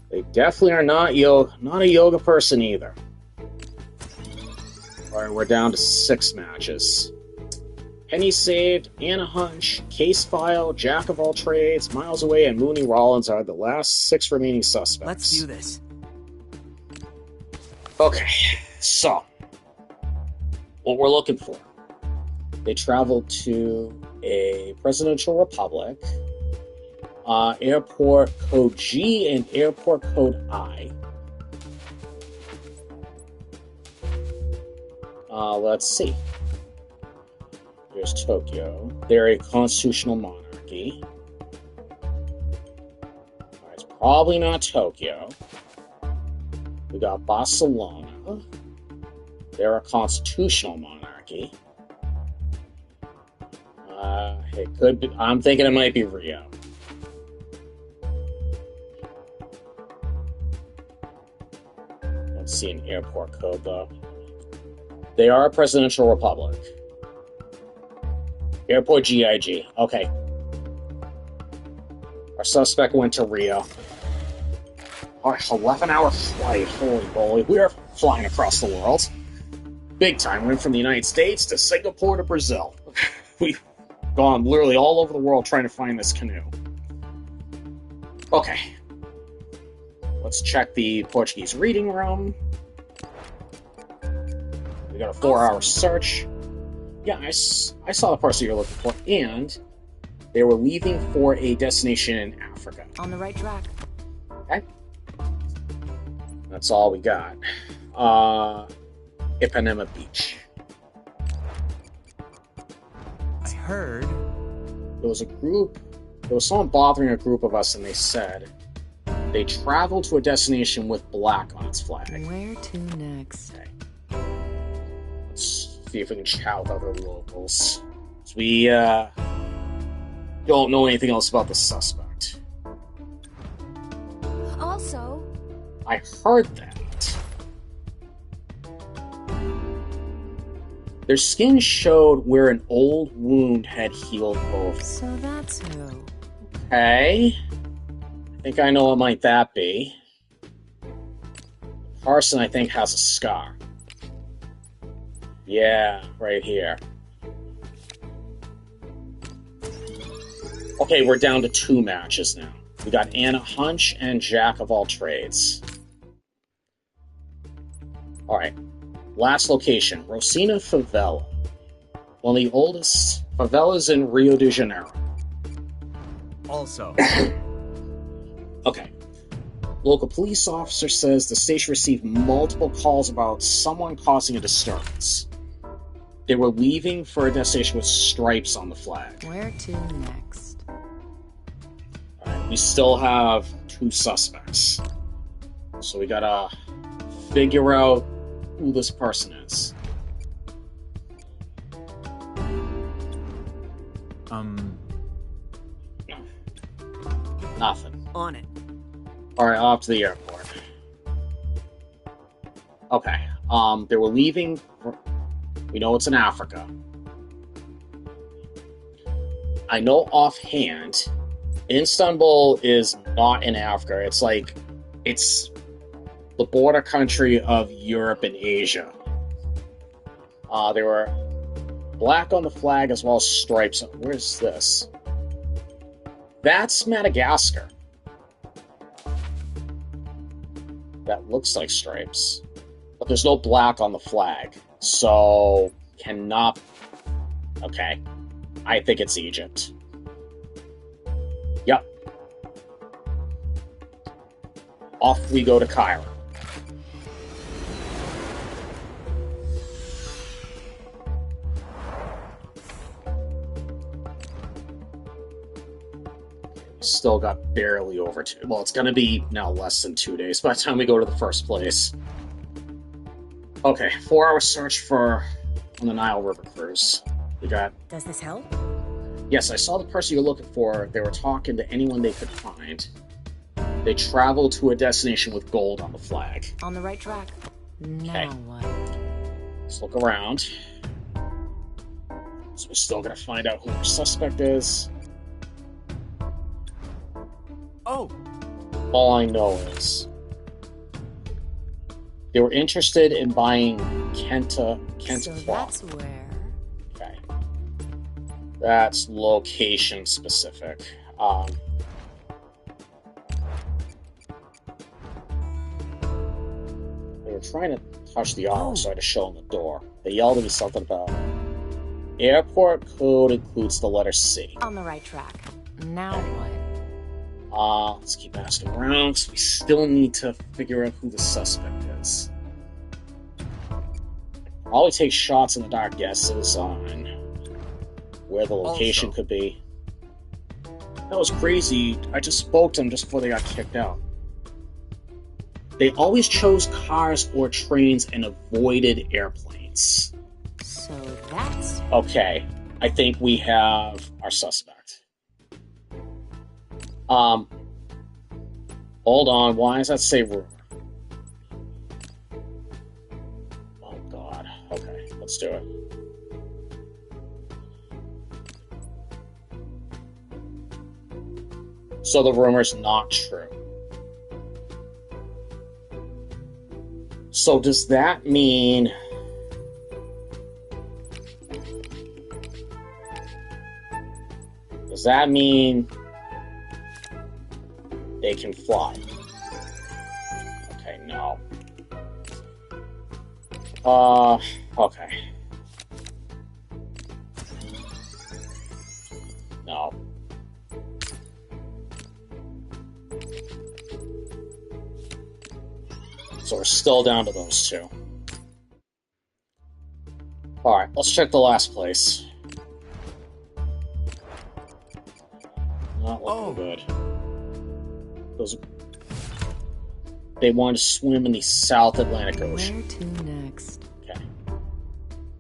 They definitely are not a yoga person either. Alright, we're down to 6 matches. Penny Saved, Anna Hunch, Case File, Jack of All Trades, Miles Away, and Mooney Rollins are the last 6 remaining suspects. Let's do this. Okay, so what we're looking for. They traveled to a presidential republic, airport code G and airport code I. Let's see. There's Tokyo. They're a constitutional monarchy. It's probably not Tokyo. We got Barcelona. They're a constitutional monarchy. It could be. I'm thinking it might be Rio. Let's see an airport code though. They are a presidential republic. Airport GIG. Okay. Our suspect went to Rio. Alright, 11-hour flight. Holy moly. We are flying across the world. Big time. We went from the United States to Singapore to Brazil. We've gone literally all over the world trying to find this canoe. Okay. Let's check the Portuguese reading room. We got a 4-hour search. Yeah, I saw the person you're looking for, and they were leaving for a destination in Africa. On the right track. Okay. That's all we got. Ipanema Beach. I heard. There was someone bothering a group of us, and they said they traveled to a destination with black on its flag. Where to next? Okay. Let's see if we can chat with other locals. So we don't know anything else about the suspect. Also, I heard that. Their skin showed where an old wound had healed over. So that's who. Okay. I think I know what might that be. The person, I think, has a scar. Yeah, right here. Okay, we're down to 2 matches now. We got Anna Hunch and Jack of all trades. Alright. Last location, Rosina Favela. One of the oldest favelas in Rio de Janeiro. Also. Okay. Local police officer says the station received multiple calls about someone causing a disturbance. They were leaving for a destination with stripes on the flag. Where to next? Alright, we still have 2 suspects. So we gotta figure out who this person is. Nothing. On it. Alright, off to the airport. Okay. They were leaving. We know it's in Africa. I know offhand, Istanbul is not in Africa. It's like, it's the border country of Europe and Asia. They were black on the flag as well as stripes. Where's this? That's Madagascar. That looks like stripes. But there's no black on the flag. So, cannot... Okay. I think it's Egypt. Yep. Off we go to Cairo. Still got barely over 2. Well, it's gonna be now less than 2 days by the time we go to the first place. Okay, 4-hour search on the Nile River cruise. We got... does this help? Yes, I saw the person you're looking for. They were talking to anyone they could find. They traveled to a destination with gold on the flag. On the right track. Now Okay. what? Let's look around. So we're still gonna find out who our suspect is. Oh, All I know is they were interested in buying Kent So cloth. that's where... Okay. That's location specific. They were trying to touch the hour, so I had to show them the door. They yelled at me something about airport code includes the letter C. On the right track. Now what? Let's keep asking around, because we still need to figure out who the suspect is. Probably take shots in the dark guesses on where the location Also. could be. That was crazy. I just spoke to them just before they got kicked out. They always chose cars or trains and avoided airplanes. So that's... Okay, I think we have our suspect. Hold on, why does that say rumor? Oh god, okay, let's do it. So the rumor's not true. So does that mean... Does that mean they can fly? Okay, no. Okay. No. So we're still down to those two. Alright, let's check the last place. Not looking good. They want to swim in the South Atlantic Ocean. Where to next? Okay.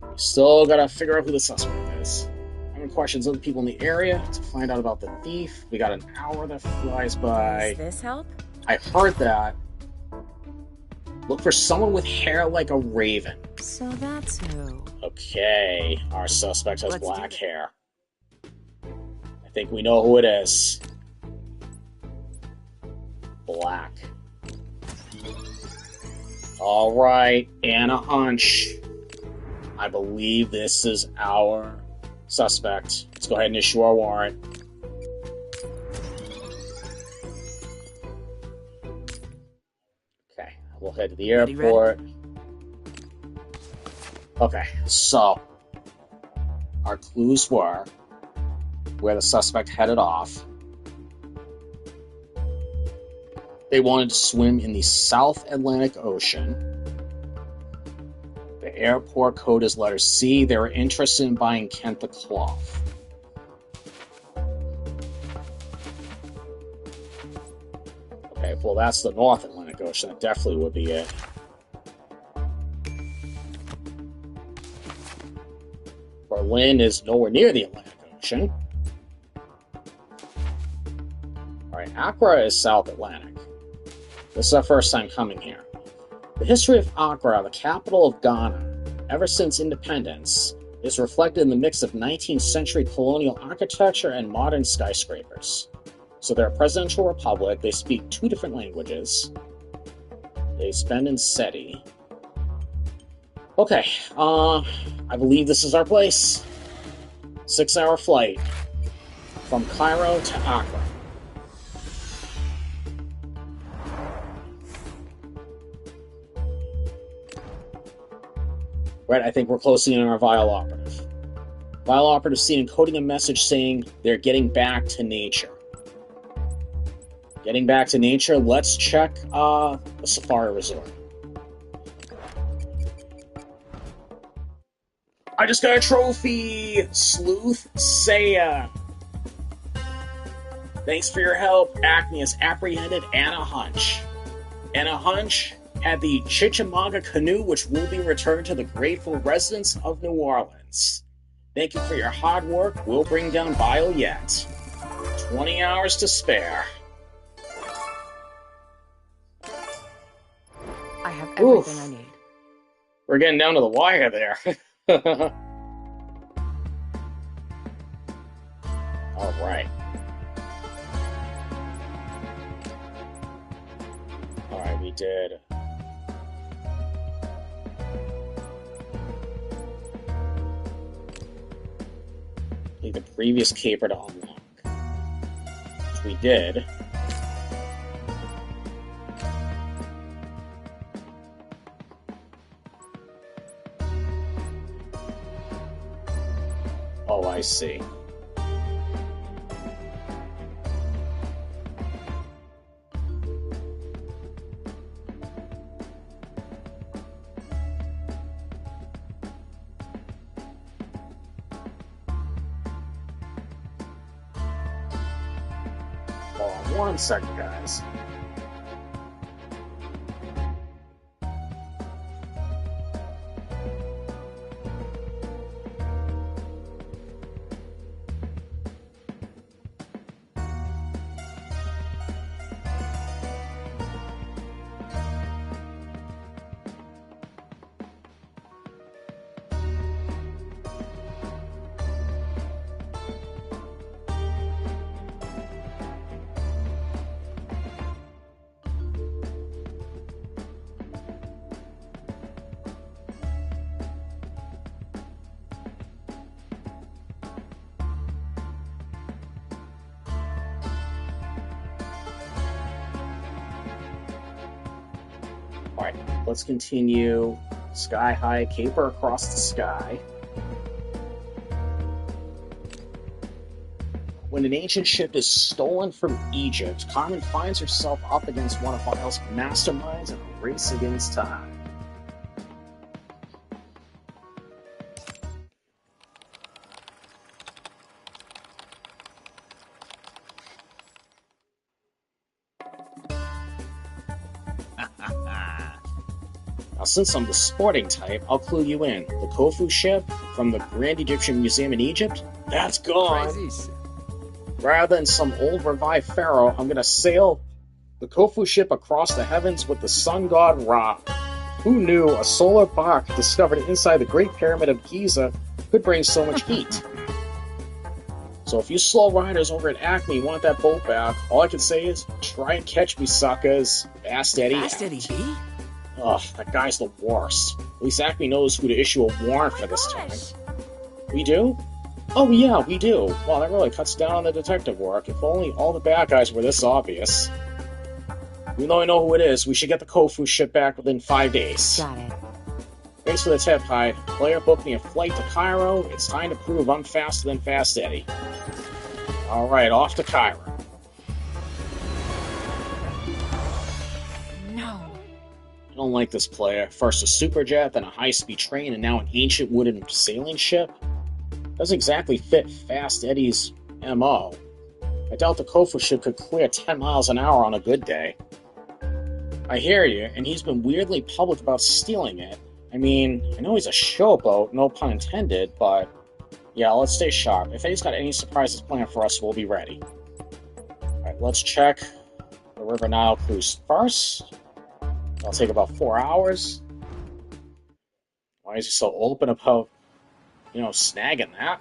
We still gotta figure out who the suspect is. Having questions other people in the area to find out about the thief. We got an hour that flies by. Does this help? I heard that. Look for someone with hair like a raven. So that's who. Okay, our suspect has Let's black do it. hair. I think we know who it is. Black. Alright, and a hunch. I believe this is our suspect. Let's go ahead and issue our warrant. Okay, we'll head to the Ready, airport. Okay, so our clues were where the suspect headed off. They wanted to swim in the South Atlantic Ocean. The airport code is letter C. They were interested in buying Kent the cloth. Okay, well that's the North Atlantic Ocean. That definitely would be it. Berlin is nowhere near the Atlantic Ocean. Alright, Accra is South Atlantic. This is our first time coming here. The history of Accra, the capital of Ghana, ever since independence, is reflected in the mix of 19th century colonial architecture and modern skyscrapers. So they're a presidential republic, they speak 2 different languages, they spend in SETI. Okay, I believe this is our place. 6-hour flight from Cairo to Accra. Right, I think we're closing in on our Vile Operative. Vile Operative seen encoding a message saying they're getting back to nature. Getting back to nature, let's check the Safari Resort. I just got a trophy! Sleuth Saya! Thanks for your help. Acme has apprehended Anna Hunch. Anna Hunch had the Chickamauga canoe, which will be returned to the grateful residents of New Orleans. Thank you for your hard work. We'll bring down Vile yet. 20 hours to spare. I have everything I need. We're getting down to the wire there. Alright. Alright, we did. Need the previous caper to unlock. Which we did. Oh, I see. 1 second, guys. Alright, let's continue. Sky high, caper across the sky. When an ancient ship is stolen from Egypt, Carmen finds herself up against one of Vile's masterminds in a race against time. Now, since I'm the sporting type, I'll clue you in. The Khufu ship from the Grand Egyptian Museum in Egypt? That's gone! Crisis. Rather than some old revived pharaoh, I'm gonna sail the Khufu ship across the heavens with the sun god Ra. Who knew a solar bark discovered inside the Great Pyramid of Giza could bring so much heat? So if you slow riders over at Acme want that boat back, all I can say is, try and catch me, suckers. Fast Eddie Fast out. Eddie B? Ugh, that guy's the worst. At least Acme knows who to issue a warrant for this time. We do? Oh yeah, we do. Wow, that really cuts down on the detective work. If only all the bad guys were this obvious. Even though I know who it is, we should get the Khufu ship back within 5 days. Got it. Thanks for the tip, Hyde. Player booked me a flight to Cairo. It's time to prove I'm faster than Fast Eddie. Alright, off to Cairo. I don't like this player. First a superjet, then a high-speed train, and now an ancient wooden sailing ship? Doesn't exactly fit Fast Eddie's MO. I doubt the Khufu ship could clear 10 miles an hour on a good day. I hear you, and he's been weirdly public about stealing it. I mean, I know he's a showboat, no pun intended, but yeah, let's stay sharp. If Eddie's got any surprises planned for us, we'll be ready. Alright, let's check the River Nile cruise first. That'll take about 4 hours. Why is he so open about, snagging that?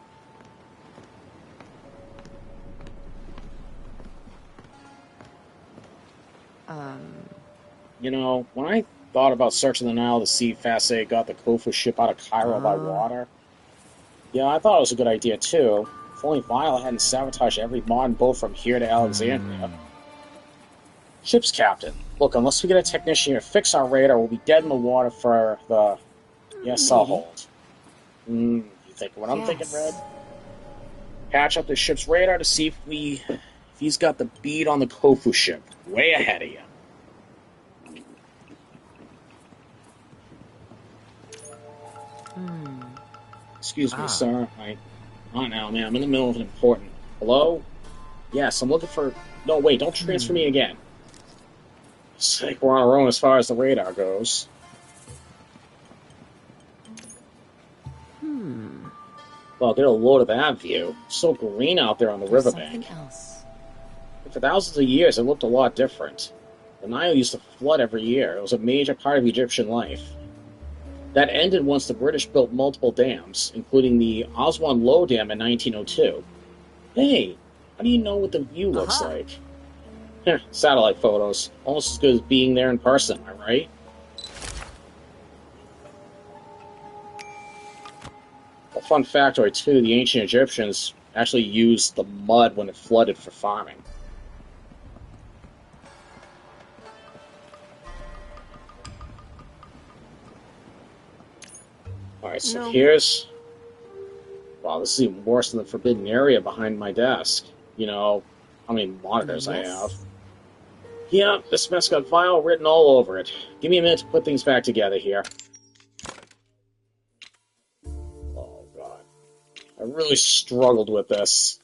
When I thought about searching the Nile to see if Fast Eddie got the Khufu ship out of Cairo by water, yeah, I thought it was a good idea too. If only Vile hadn't sabotaged every modern boat from here to Alexandria. Ship's captain. Look, unless we get a technician here to fix our radar, we'll be dead in the water for the ESL hold. You think what I'm thinking, Red? Patch up the ship's radar to see if he's got the bead on the Khufu ship. Way ahead of you. Excuse me, sir. Not now, man. I'm in the middle of an important... Hello? Yes, I'm looking for... No, wait, don't transfer me again. It's like we're on our own as far as the radar goes. Well, get a load of that view. It's so green out there on the riverbank. For thousands of years, it looked a lot different. The Nile used to flood every year. It was a major part of Egyptian life. That ended once the British built multiple dams, including the Aswan Low Dam in 1902. Hey, how do you know what the view looks like? Satellite photos. Almost as good as being there in person, am I right? A fun factoid, too, the ancient Egyptians actually used the mud when it flooded for farming. Alright, so here's... Wow, this is even worse than the forbidden area behind my desk. How many monitors I have. Yeah, this mess got Vile written all over it. Give me a minute to put things back together here. Oh, God. I really struggled with this.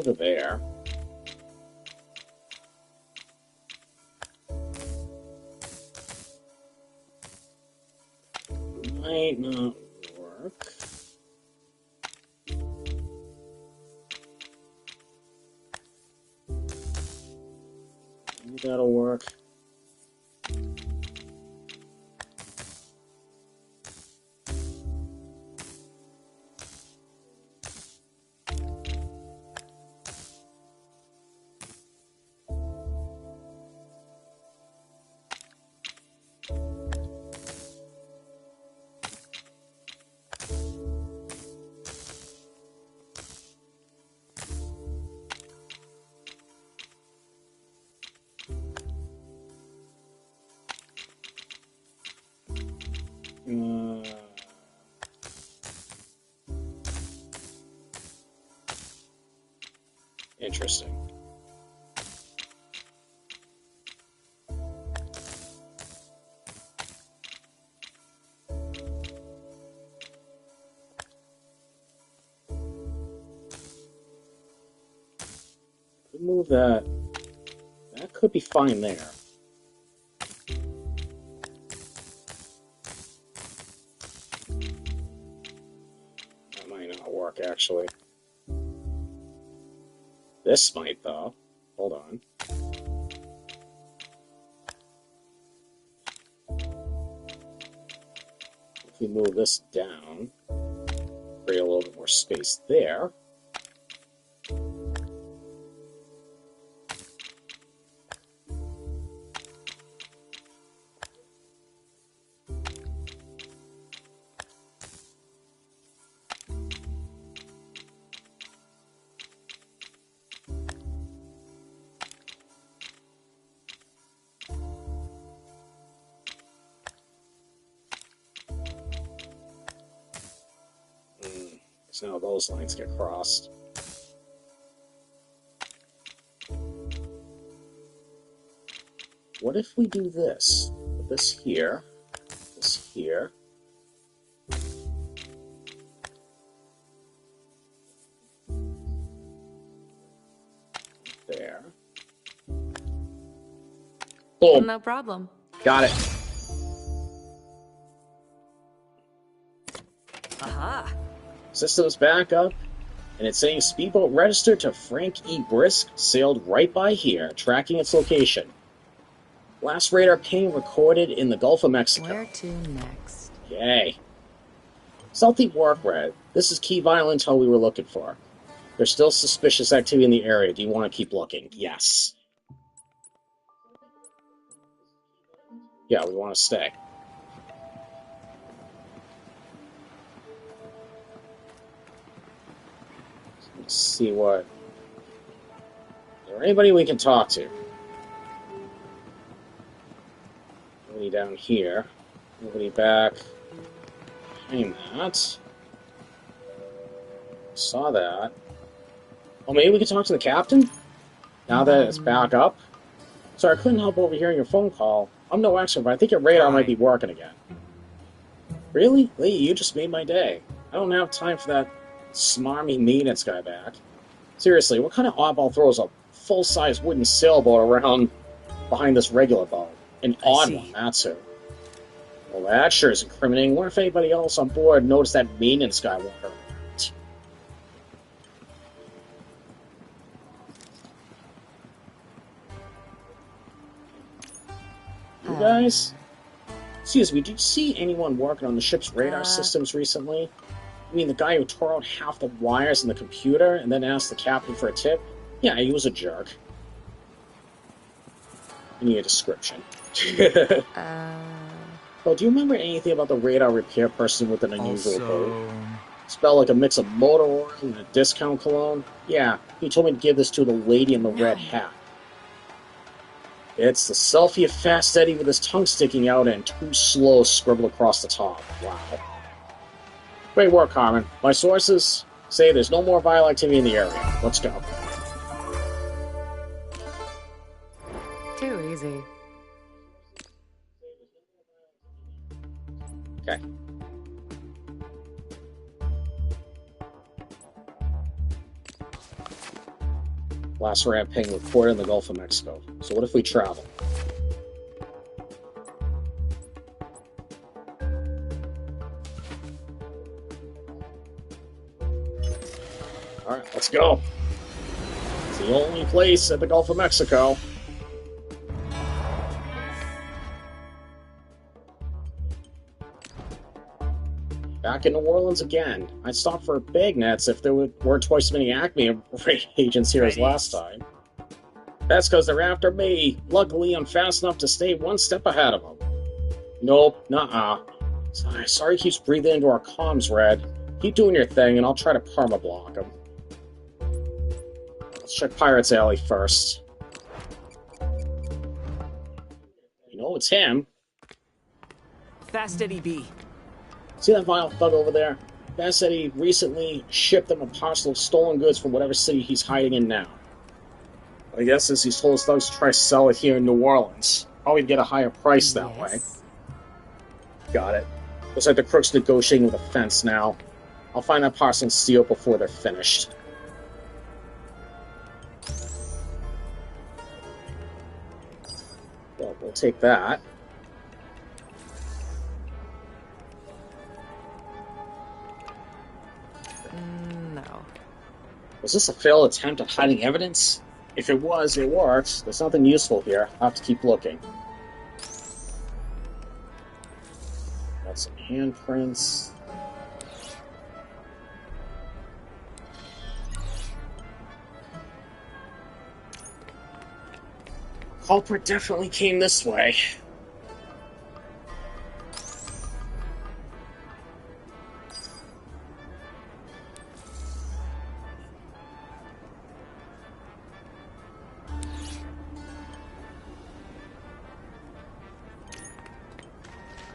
over there. Might not work. Maybe that'll work. Interesting. Move that. That could be fine there. That might not work, actually. This might, though. Hold on. If we move this down, create a little bit more space there. So now those lines get crossed. What if we do this? Put this here, there. Boom. No problem. Got it. Aha! Systems back up, and it's saying speedboat registered to Frank E. Brisk, sailed right by here, tracking its location. Last radar ping recorded in the Gulf of Mexico. Where to next? Yay. Stealthy work, Red. This is key vital intel we were looking for. There's still suspicious activity in the area. Do you want to keep looking? Yes. Yeah, we want to stay. Let's see what... Is there anybody we can talk to? Nobody down here. Nobody back. Behind that. Saw that. Oh, maybe we can talk to the captain? Now that it's back up? Sorry, I couldn't help overhearing your phone call. I'm no expert, but I think your radar might be working again. Really? Lee, you just made my day. I don't have time for that smarmy maintenance guy back. Seriously, what kind of oddball throws a full-size wooden sailboat around behind this regular boat? An odd one, that's who. Well, that sure is incriminating. What if anybody else on board noticed that maintenance guy walking around? You guys? Excuse me, did you see anyone working on the ship's radar systems recently? I mean, the guy who tore out half the wires in the computer and then asked the captain for a tip? Yeah, he was a jerk. I need a description. Well, do you remember anything about the radar repair person with an unusual boat? Smelled like a mix of motor oil and a discount cologne? Yeah, he told me to give this to the lady in the red hat. It's the selfie of Fast Eddie with his tongue sticking out and too slow scribbled across the top. Wow. Great work, Carmen. My sources say there's no more violent activity in the area. Let's go. Too easy. Okay. Last ramp ping recorded in the Gulf of Mexico. So what if we travel? Alright, let's go. It's the only place at the Gulf of Mexico. Back in New Orleans again. I'd stop for Bagnets if there weren't twice as many Acme agents here as last time. That's because they're after me. Luckily, I'm fast enough to stay one step ahead of them. Nope, nuh-uh. Sorry he keeps breathing into our comms, Red. Keep doing your thing, and I'll try to perma-block him. Let's check Pirate's Alley first. You know it's him. Fast Eddie B. See that vile thug over there? Fast said he recently shipped him a parcel of stolen goods from whatever city he's hiding in now. I guess as he's told his thugs to try to sell it here in New Orleans. Probably get a higher price that way. Got it. Looks like the crook's negotiating with a fence now. I'll find that parcel and steal it before they're finished. Well, we'll take that. No. Was this a failed attempt at hiding evidence? If it was, it worked. There's nothing useful here. I'll have to keep looking. Got some handprints. Culprit definitely came this way.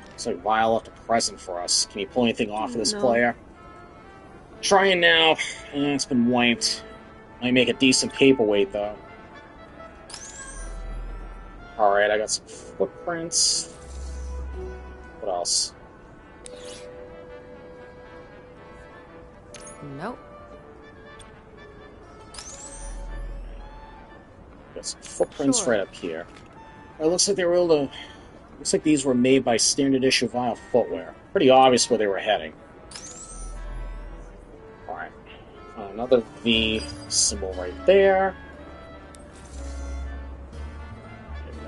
Looks like Weil left a present for us. Can you pull anything off of this player? Trying now. It's been wiped. Might make a decent paperweight, though. Alright, I got some footprints. What else? Nope. Got some footprints right up here. It looks like they were able to... Looks like these were made by standard issue vinyl footwear. Pretty obvious where they were heading. Alright. Another V symbol right there.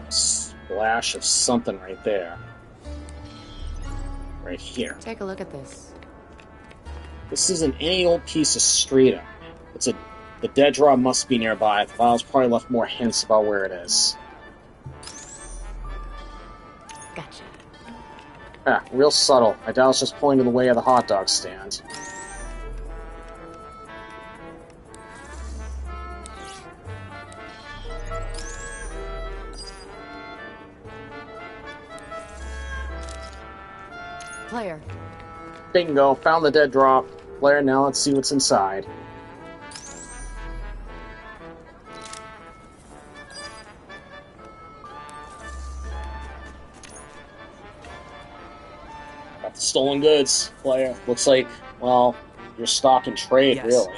A splash of something right there. Right here. Take a look at this. This isn't any old piece of street art. The dead draw must be nearby. The file's probably left more hints about where it is. Gotcha. Ah, real subtle. I doubt it's just pointing the way of the hot dog stand. Player. Bingo, found the dead drop. Player, now let's see what's inside. Got the stolen goods, player. Looks like, well, you're stock and trade, really.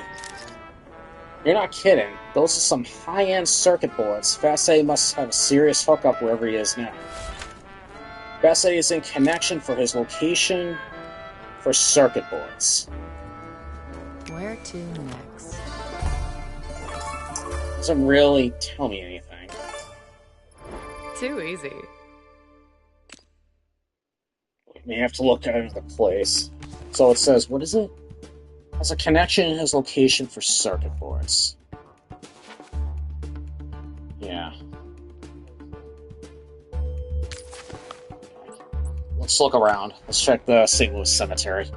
You're not kidding. Those are some high-end circuit boards. Fassay must have a serious hookup wherever he is now. Fassay is in connection for his location for circuit boards. Where to next? Doesn't really tell me anything. Too easy. We may have to look at another place. So it says, what is it? Has a connection in his location for circuit boards. Yeah. Let's look around. Let's check the St. Louis Cemetery.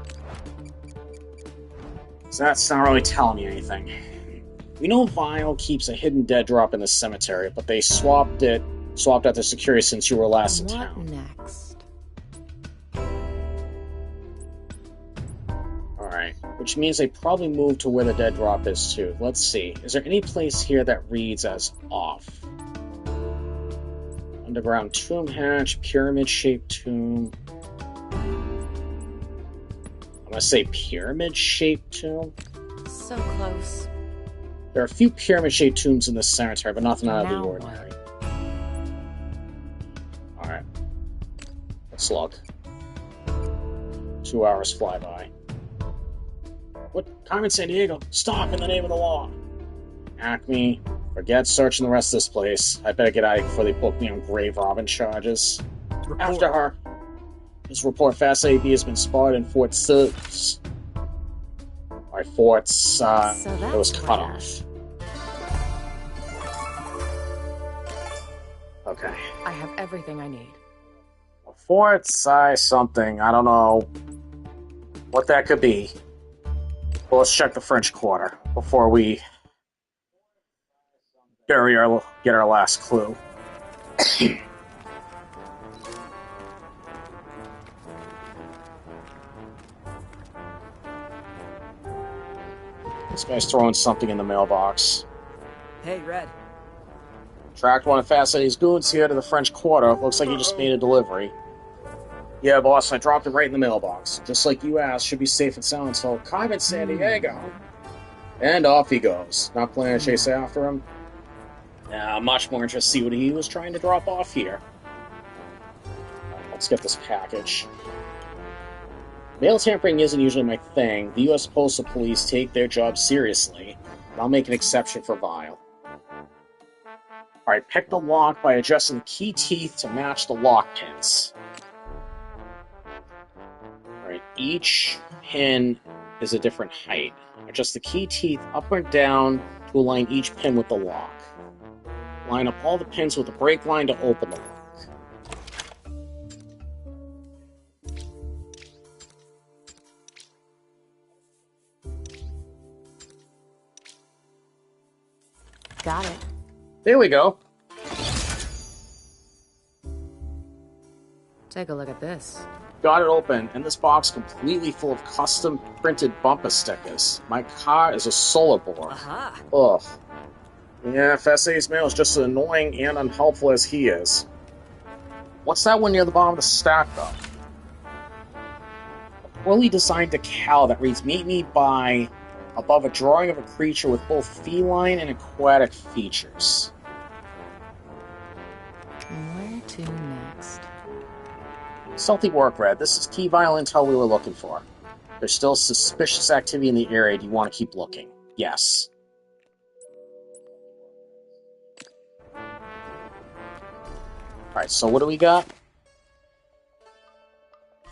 So that's not really telling me anything. We know Vile keeps a hidden dead drop in the cemetery, but they swapped out the security since you were last in town. What next? Alright, which means they probably moved to where the dead drop is too. Let's see. Is there any place here that reads as off? Underground tomb hatch, pyramid-shaped tomb. I'm gonna say pyramid-shaped tomb. So close. There are a few pyramid-shaped tombs in this cemetery, but nothing out of the Now ordinary. Alright. Let's look. 2 hours fly by. What? Carmen Sandiego, stop in the name of the law! Acme, forget searching the rest of this place. I better get out of here before they book me on grave robbing charges. Report. After her. This report, Fast AB has been spotted in Fort Six. Alright, Fort's, it was cut off. Okay. I have everything I need. Fort size something. I don't know what that could be. Well, let's check the French Quarter before we get our last clue. This guy's throwing something in the mailbox. Hey, Red. Tracked one of Fast Eddie's goons here to the French Quarter. Looks like he just made a delivery. Yeah, boss, I dropped it right in the mailbox. Just like you asked, should be safe and sound until Carmen Sandiego. And off he goes. Not planning to chase after him. I'm much more interested to see what he was trying to drop off here. Let's get this package. Mail tampering isn't usually my thing. The U.S. Postal Police take their job seriously. I'll make an exception for Vile. Alright, pick the lock by adjusting the key teeth to match the lock pins. Alright, each pin is a different height. Adjust the key teeth up or down to align each pin with the lock. Line up all the pins with a break line to open the lock. Got it. There we go. Take a look at this. Got it open, and this box completely full of custom printed bumper stickers. My car is a solar board. Aha! Ugh. Yeah, FSA's mail is just as annoying and unhelpful as he is. What's that one near the bottom of the stack, though? A poorly designed decal that reads, "Meet me by," above a drawing of a creature with both feline and aquatic features. Where to next? Stealthy work, Red. This is key vital intel we were looking for. There's still suspicious activity in the area. Do you want to keep looking? Yes. Alright, so what do we got?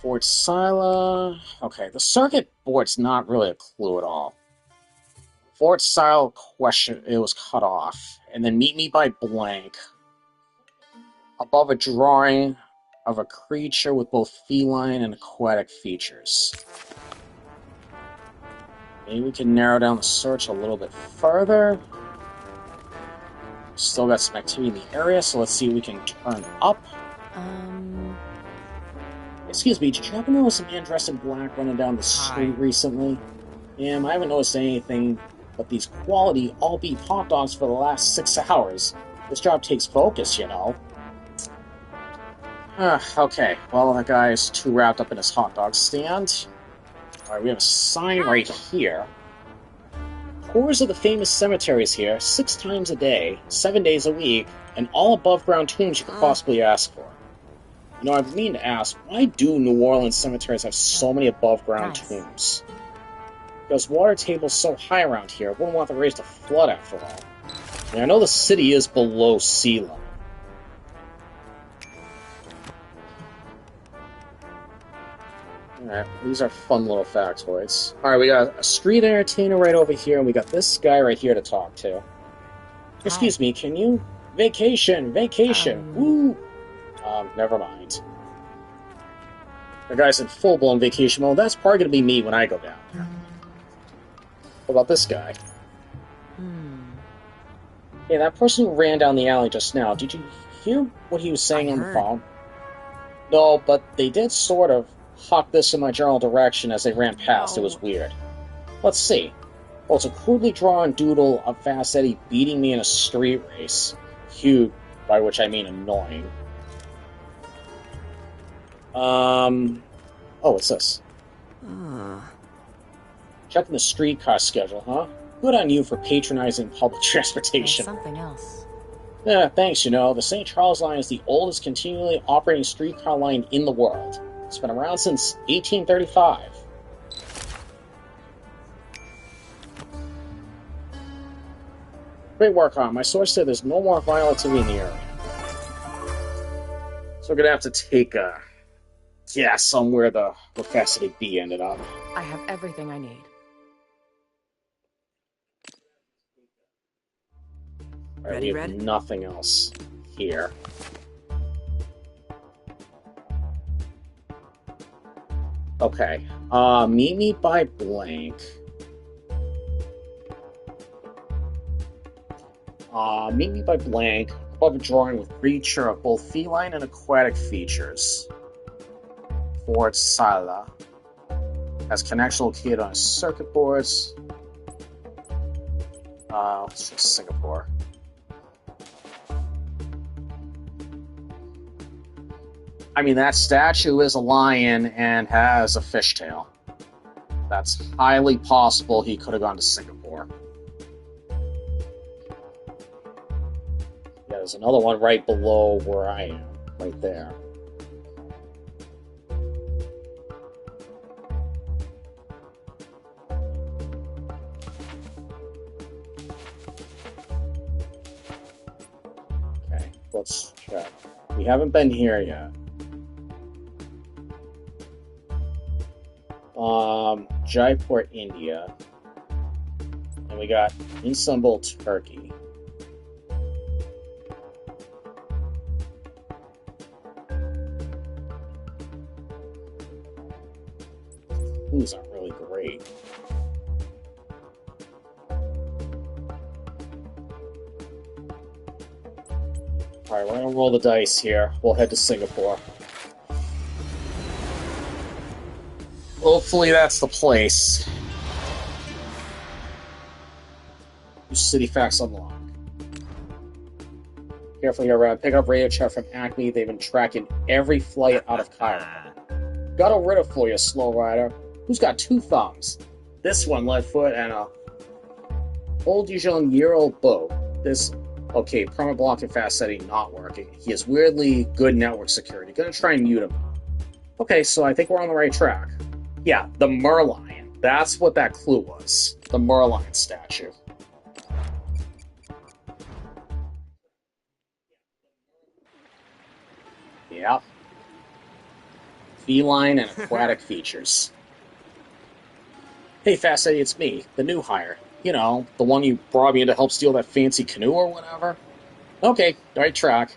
Fort Sila. Okay, the circuit board's not really a clue at all. Fort Sila question, it was cut off. And then meet me by blank. Above a drawing of a creature with both feline and aquatic features. Maybe we can narrow down the search a little bit further. Still got some activity in the area, so let's see if we can turn up. Excuse me, did you happen to notice a man dressed in black running down the street recently? I haven't noticed anything but these quality all-beef hot dogs for the last 6 hours. This job takes focus, you know. Okay, well, that guy's too wrapped up in his hot dog stand. Alright, we have a sign right here. Tours of the famous cemeteries here, 6 times a day, 7 days a week, and all above-ground tombs you could possibly ask for. You know, I mean to ask, why do New Orleans cemeteries have so many above-ground tombs? Because water table's so high around here, I wouldn't want the raise to flood after all. I know the city is below sea level. Alright, these are fun little factoids. Alright, we got a street entertainer right over here, and we got this guy right here to talk to. Excuse me, can you? Vacation! Woo! Never mind. The guy's in full-blown vacation mode. That's probably gonna be me when I go down there. What about this guy? Hey, that person who ran down the alley just now, did you hear what he was saying on the phone? No, but they did sort of huck this in my general direction as they ran past. It was weird. Let's see. Well, it's a crudely drawn doodle of Fast Eddie beating me in a street race. Cute, by which I mean annoying. Oh, what's this? Checking the streetcar schedule, huh? Good on you for patronizing public And transportation. something else. Yeah, thanks, you know. The St. Charles Line is the oldest continually operating streetcar line in the world. It's been around since 1835. Great work, Hon. My source said there's no more violent activity in the area. So we're gonna have to take a guess on where the Facility B ended up. I have everything I need. Right, Ready, we have Red? nothing else here. Okay. Meet me by blank. Meet me by blank. Above a drawing with creature of both feline and aquatic features. Fort Sala. Has connection located on circuit boards. Let's just Singapore. I mean, that statue is a lion and has a fishtail. That's highly possible he could have gone to Singapore. Yeah, there's another one right below where I am, right there. Okay, let's check. We haven't been here yet. Jaipur, India. And we got Istanbul, Turkey. These aren't really great. Alright, we're gonna roll the dice here. We'll head to Singapore. Hopefully that's the place. City facts unlocked. Carefully here, Red. Pick up radio chat from Acme. They've been tracking every flight out of Cairo. Got a riddle for you, slow rider. Who's got two thumbs? This one, Leadfoot, and a old year-old boat. This, okay, permanent block and fast setting not working. He has weirdly good network security. Gonna try and mute him. Okay, so I think we're on the right track. Yeah, the Merlion. That's what that clue was. The Merlion statue. Yep. Feline and aquatic features. Hey, Fast Eddie, it's me, the new hire. You know, the one you brought me in to help steal that fancy canoe or whatever. Okay, right track.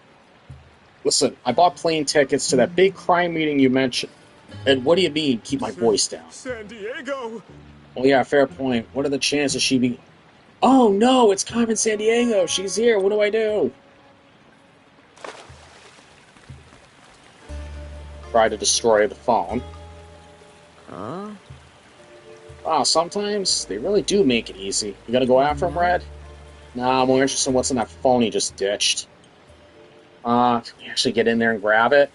Listen, I bought plane tickets to that big crime meeting you mentioned. And what do you mean, keep my voice down? Sandiego! Oh yeah, fair point. What are the chances she be... Oh no, it's Carmen Sandiego! She's here, what do I do? Try to destroy the phone. Huh? Wow, sometimes they really do make it easy. You gonna go after him, Red? Nah, I'm more interested in what's in that phone he just ditched. Can we actually get in there and grab it?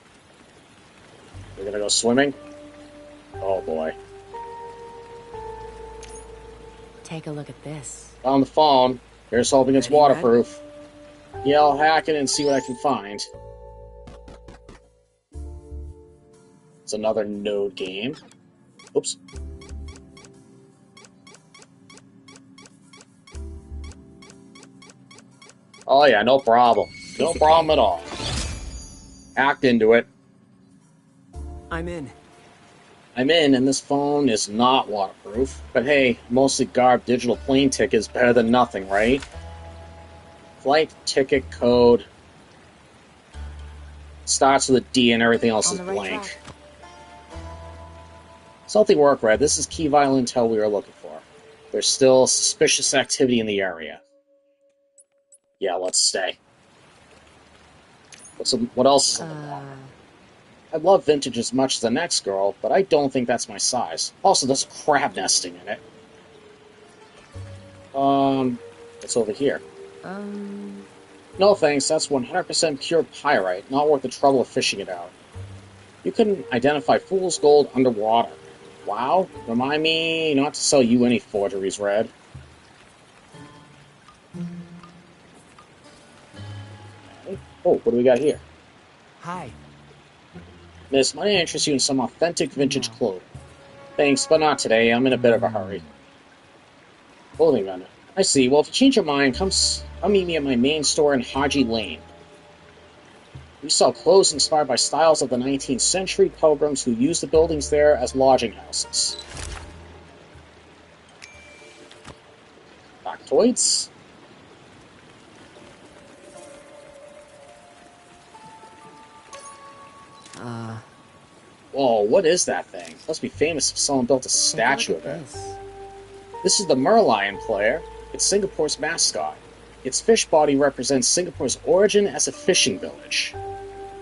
We're gonna go swimming? Oh boy. Take a look at this. Found the phone. Here's hoping it's Ready, Red? waterproof. Yeah, I'll hack it and see what I can find. It's another node game. Oops. Oh yeah, no problem. No problem at all. Hacked into it. I'm in. I'm in, and this phone is not waterproof. But hey, mostly garbed digital plane ticket is better than nothing, right? Flight ticket code starts with a D and everything else On is the right blank. track. Something worked, Red. This is key vital intel we were looking for. There's still suspicious activity in the area. Yeah, let's stay. What else is in the log? I love vintage as much as the next girl, but I don't think that's my size. Also, there's crab nesting in it. What's over here? No thanks, that's 100% pure pyrite, not worth the trouble of fishing it out. You can identify fool's gold underwater. Wow, remind me not to sell you any forgeries, Red. Oh, what do we got here? Hi. Miss, might I interest you in some authentic vintage clothing? Thanks, but not today. I'm in a bit of a hurry. Clothing vendor. I see. Well, if you change your mind, come meet me at my main store in Haji Lane. We sell clothes inspired by styles of the 19th century pilgrims who used the buildings there as lodging houses. Factoids? Whoa, what is that thing? Must be famous if someone built a statue of it. This is the Merlion player. It's Singapore's mascot. Its fish body represents Singapore's origin as a fishing village.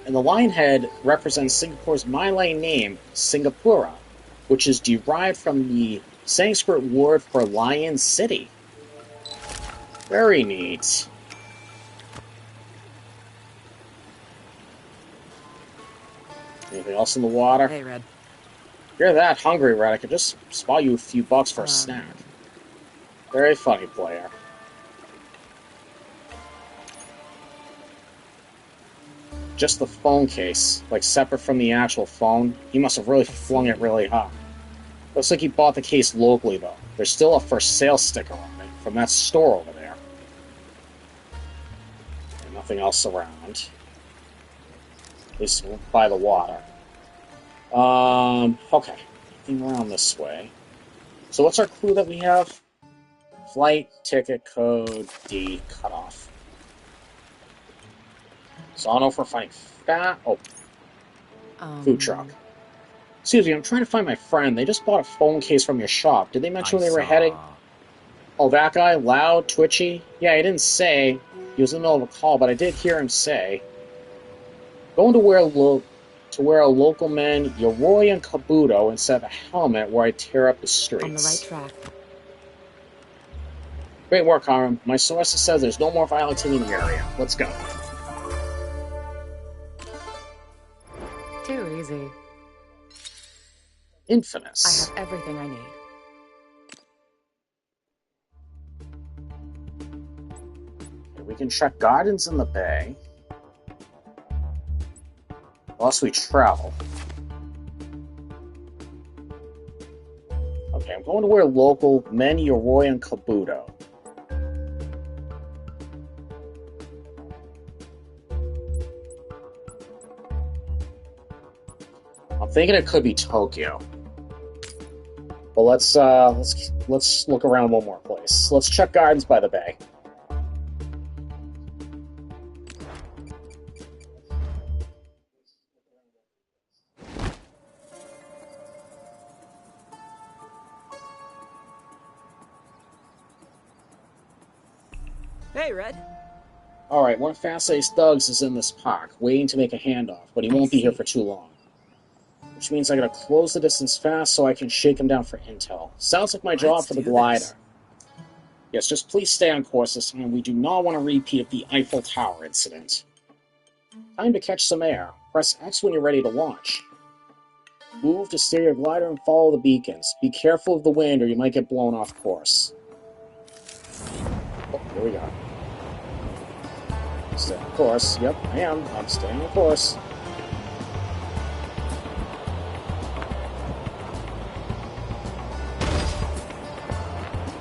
And the lion head represents Singapore's Malay name, Singapura, which is derived from the Sanskrit word for lion city. Very neat. Anything else in the water? Hey, Red. If you're that hungry, Red, I could just spot you a few bucks for a snack. Very funny, player. Just the phone case, like separate from the actual phone. He must have really flung it really high. Looks like he bought the case locally, though. There's still a for sale sticker on it from that store over there. And nothing else around. At least by the water. Okay. Nothing around this way. So what's our clue that we have? Flight, ticket, code, D, cutoff. So I don't know if we're finding fat. Oh. Food truck. Excuse me, I'm trying to find my friend. They just bought a phone case from your shop. Did they mention where they were heading? Oh, that guy? Loud? Twitchy? Yeah, he didn't say. He was in the middle of a call, but I did hear him say. Going to wear a local man Yoroi and Kabuto instead of a helmet where I tear up the streets. On the right track. Great work, Carmen. My sources says there's no more violence in the area. Let's go. Too easy. Infamous. I have everything I need. We can check gardens in the bay. Whilst we travel. Okay, I'm going to where local men Yoroi and Kabuto. I'm thinking it could be Tokyo. But let's look around one more place. Let's check gardens by the bay. Hey, Red. Alright, one of Fast-Ace Doug's is in this park, waiting to make a handoff, but he won't be here for too long. Which means I gotta close the distance fast so I can shake him down for intel. Sounds like my job for the glider. Yes, just please stay on course this time. We do not want a repeat of the Eiffel Tower incident. Time to catch some air. Press X when you're ready to launch. Move to steer your glider and follow the beacons. Be careful of the wind or you might get blown off course. Oh, here we go. Stay on course. Yep, I am. I'm staying on course.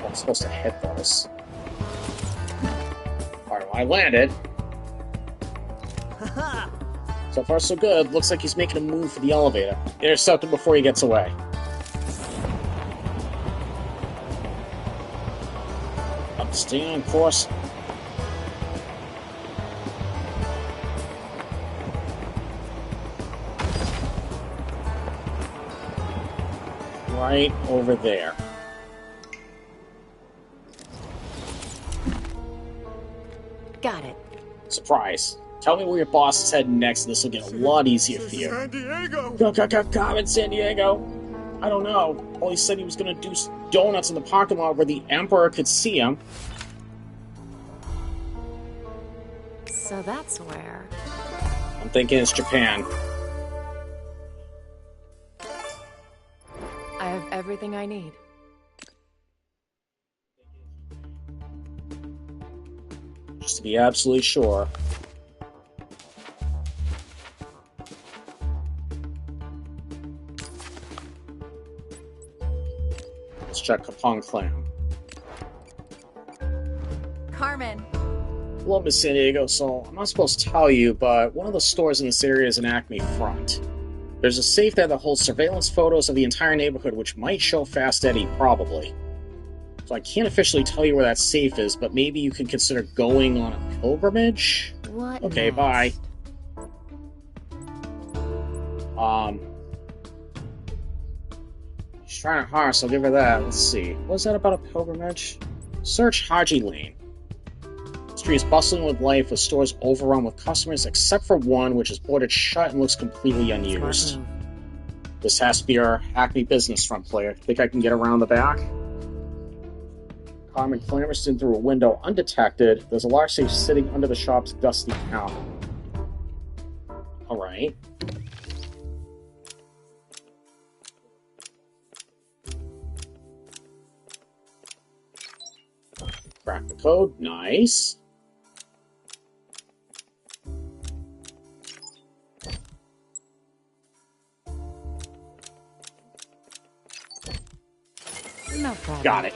I'm supposed to hit those. Alright, well, I landed. So far, so good. Looks like he's making a move for the elevator. Intercept him before he gets away. I'm staying on course. Right over there. Got it. Surprise. Tell me where your boss is heading next, and this will get a lot easier for you. Sandiego! Carmen Sandiego! I don't know. All he said he was going to do donuts in the parking lot where the Emperor could see him. So that's where... I'm thinking it's Japan. I have everything I need. Just to be absolutely sure. Let's check Capon Clam. Carmen. Hello, Miss Sandiego. So, I'm not supposed to tell you, but one of the stores in this area is an Acme front. There's a safe there that holds surveillance photos of the entire neighborhood, which might show Fast Eddie, probably. So I can't officially tell you where that safe is, but maybe you could consider going on a pilgrimage? What Okay, next? bye. She's trying to harm, so I'll give her that. Let's see. What's that about a pilgrimage? Search Haji Lane. The street is bustling with life, with stores overrun with customers, except for one, which is boarded shut and looks completely unused. Smart move. This has to be our Acme business front player. Think I can get around the back? Carmen clambers in through a window undetected. There's a large safe sitting under the shop's dusty counter. Alright. Crack the code. Nice. No problem. Got it.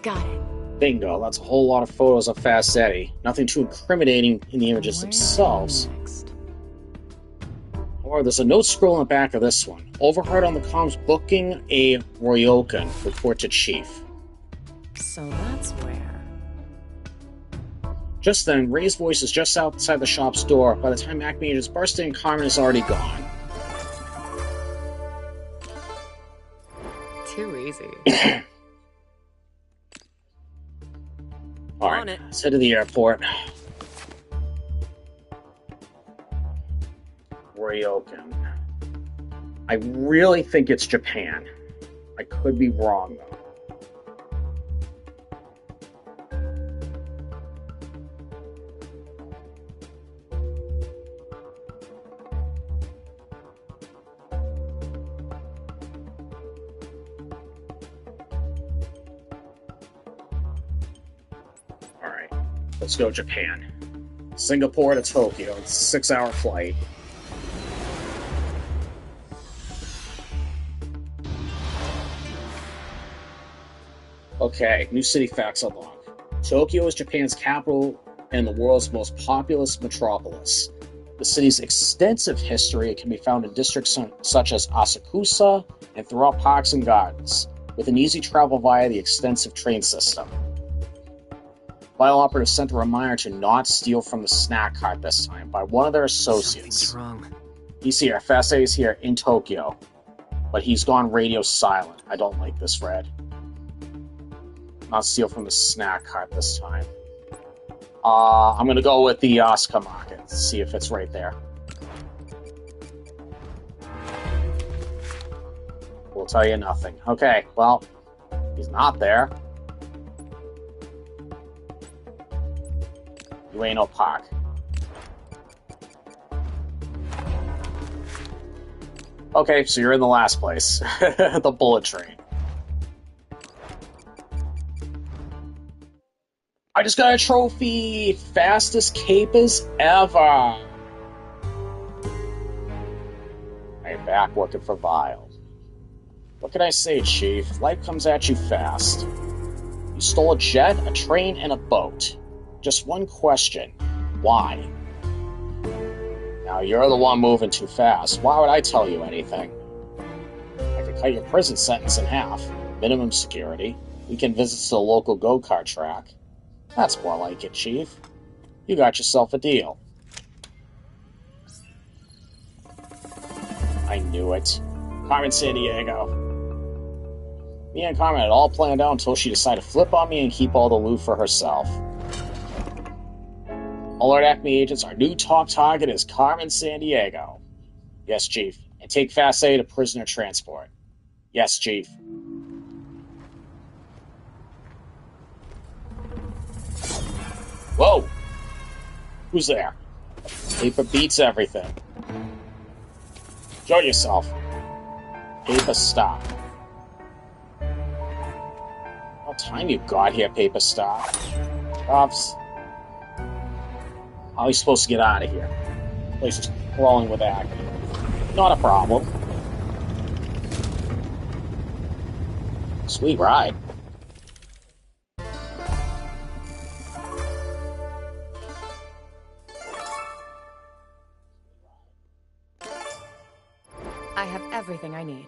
Got it. Bingo. That's a whole lot of photos of Fast Eddie. Nothing too incriminating in the images Where themselves. next? However, there's a note scroll on the back of this one. Overheard on the comms booking a Ryokan. Report to Chief. So that's where. Just then, Ray's voice is just outside the shop's door. By the time Acme agents burst in, Carmen is already gone. Too easy. Alright, On it. let's head to the airport. Ryokan. I really think it's Japan. I could be wrong, though. Alright, let's go Japan. Singapore to Tokyo. It's a 6-hour flight. Okay, new city facts unlocked. Tokyo is Japan's capital and the world's most populous metropolis. The city's extensive history can be found in districts such as Asakusa and throughout parks and gardens, with an easy travel via the extensive train system. Vital operatives sent a reminder to not steal from the snack cart this time by one of their associates. Something's wrong. He's here. Fast Eddie's here in Tokyo, but he's gone radio silent. I don't like this, Red. Not steal from the snack cart this time. I'm gonna go with the Oscar Market. See if it's right there. We'll tell you nothing. Okay, well, he's not there. Ueno Park. Okay, so you're in the last place. The bullet train. I just got a trophy! Fastest capers ever! I am back working for Vile. What can I say, Chief? Life comes at you fast. You stole a jet, a train, and a boat. Just one question. Why? Now, you're the one moving too fast. Why would I tell you anything? I could cut your prison sentence in half. Minimum security. Weekend visits to the local go-kart track. That's more like it, Chief. You got yourself a deal. I knew it. Carmen Sandiego. Me and Carmen had all planned out until she decided to flip on me and keep all the loot for herself. Alert Acme agents, our new top target is Carmen Sandiego. Yes, Chief. And take Fast A to prisoner transport. Yes, Chief. Whoa! Who's there? Paper beats everything. Show yourself. Paper stop. What time you got here, Paper stop? Cops. How are you supposed to get out of here? The place is crawling with acne. Not a problem. Sweet ride. I have everything I need.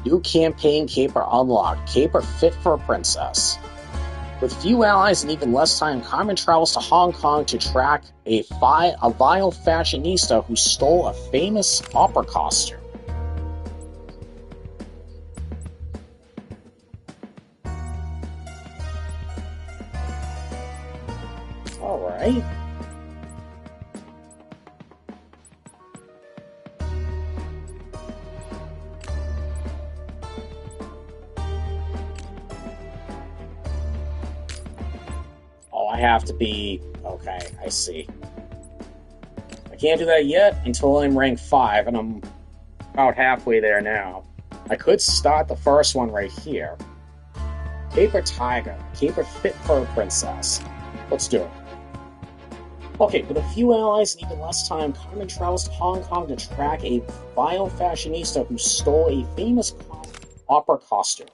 New campaign caper unlocked. Caper fit for a princess. With few allies and even less time, Carmen travels to Hong Kong to track a vile fashionista who stole a famous opera costume. Alright. I have to be... Okay, I see. I can't do that yet until I'm rank 5, and I'm about halfway there now. I could start the first one right here. Caper Tiger. Caper fit for a princess. Let's do it. Okay, with a few allies and even less time, Carmen travels to Hong Kong to track a vile fashionista who stole a famous opera costume.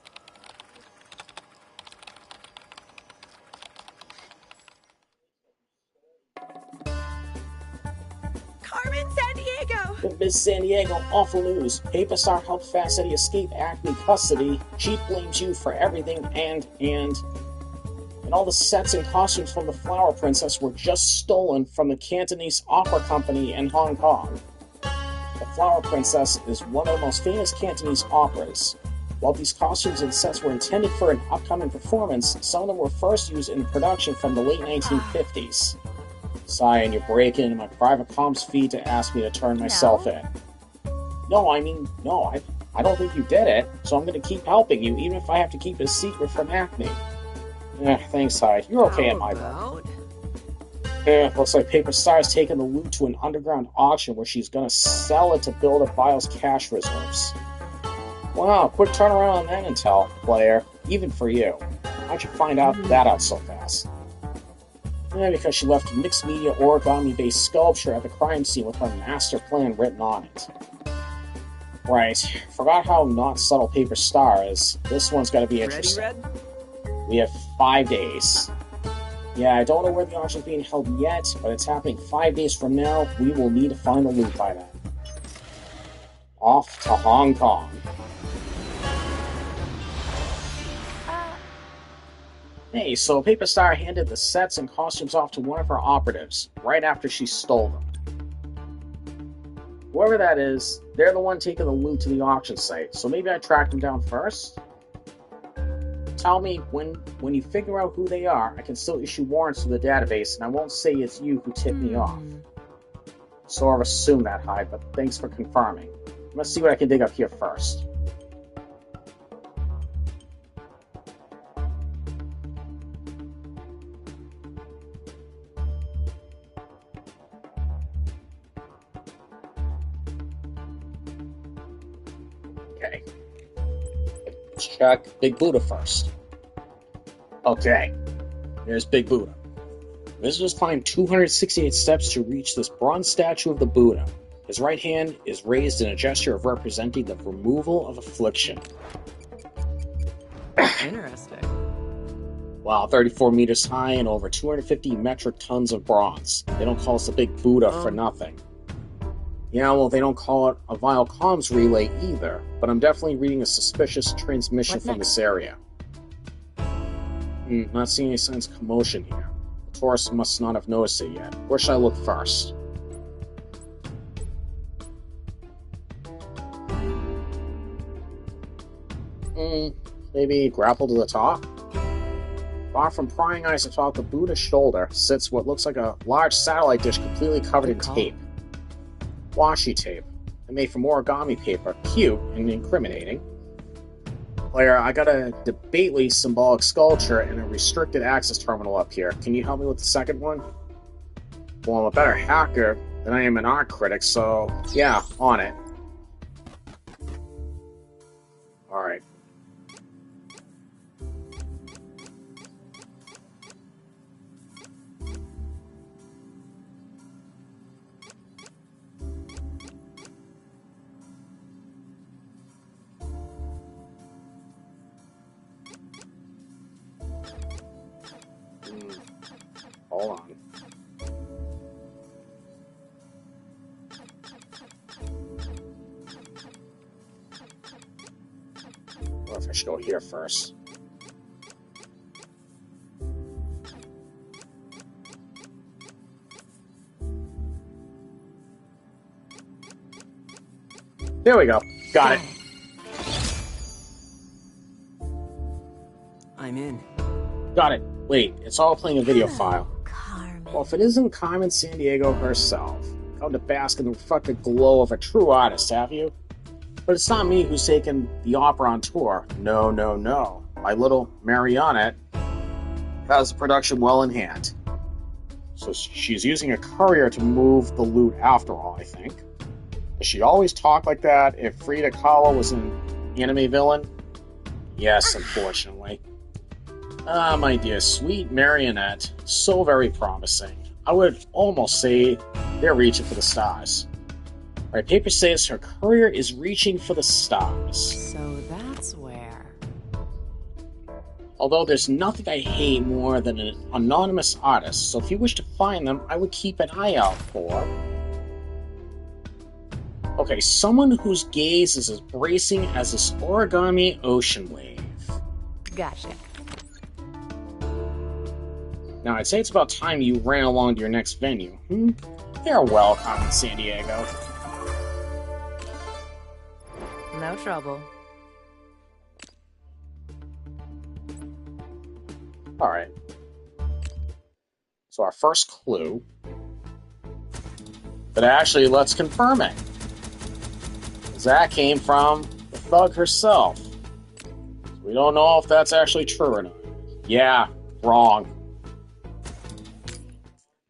Carmen Sandiego! With Miss Sandiego, awful news. Paper Star helped Fast Eddie escape Acme custody. She blames you for everything, and all the sets and costumes from the Flower Princess were just stolen from the Cantonese Opera Company in Hong Kong. The Flower Princess is one of the most famous Cantonese operas. While these costumes and sets were intended for an upcoming performance, some of them were first used in production from the late 1950s. Cyan, you're breaking into my private comms feed to ask me to turn myself in. No, I don't think you did it, so I'm going to keep helping you, even if I have to keep it a secret from Acme. Thanks, Hyde. You're okay at my book. Looks like Paper Star's taking the loot to an underground auction where she's going to sell it to build up Vile's cash reserves. Wow, quick turnaround on that intel, player. Even for you. How'd you find that out so fast? Because she left mixed media origami-based sculpture at the crime scene with her master plan written on it. Right. Forgot how not subtle Paper Star is. This one's gotta be interesting. Ready, Red? We have 5 days. Yeah, I don't know where the auction's being held yet, but it's happening 5 days from now. We will need to find the loot by then. Off to Hong Kong. Hey, so Paper Star handed the sets and costumes off to one of her operatives, right after she stole them. Whoever that is, they're the one taking the loot to the auction site, so maybe I tracked them down first? Tell me, when you figure out who they are, I can still issue warrants to the database, and I won't say it's you who tipped me off. Sort of assumed that, Hyde, but thanks for confirming. Let's see what I can dig up here first. Okay. Let's check Big Buddha first. Okay. There's Big Buddha. Visitors climb 268 steps to reach this bronze statue of the Buddha. His right hand is raised in a gesture of representing the removal of affliction. Interesting. Wow, 34 meters high and over 250 metric tons of bronze. They don't call us the Big Buddha for nothing. Yeah, well, they don't call it a Vile comms relay either, but I'm definitely reading a suspicious transmission from this area. Not seeing any signs of commotion here. The tourists must not have noticed it yet. Where should I look first? Maybe grapple to the top? Far from prying eyes atop the Buddha's shoulder sits what looks like a large satellite dish completely covered in tape. Washi tape. And made from origami paper. Cute and incriminating. Player, I got a debately symbolic sculpture and a restricted access terminal up here. Can you help me with the second one? Well, I'm a better hacker than I am an art critic, so yeah, on it. Alright. Hold on. Or if I should go here first. There we go. Got it. I'm in. Got it. Wait, it's all playing a video file. Carmen. Well, if it isn't Carmen Sandiego herself, come to bask in the fucking glow of a true artist, have you? But it's not me who's taken the opera on tour. No, no, no. My little Marionette has the production well in hand. So she's using a courier to move the loot after all, I think. Does she always talk like that if Frida Kahlo was an anime villain? Yes, unfortunately. Ah, my dear, sweet Marionette. So very promising. I would almost say they're reaching for the stars. Right, paper says her courier is reaching for the stars. So that's where. Although there's nothing I hate more than an anonymous artist, so if you wish to find them, I would keep an eye out for... Okay, someone whose gaze is as bracing as this origami ocean wave. Gotcha. Now, I'd say it's about time you ran along to your next venue. Farewell, Carmen Sandiego. No trouble. Alright. So our first clue. But actually, let's confirm it. That came from the thug herself. We don't know if that's actually true or not. Yeah, wrong.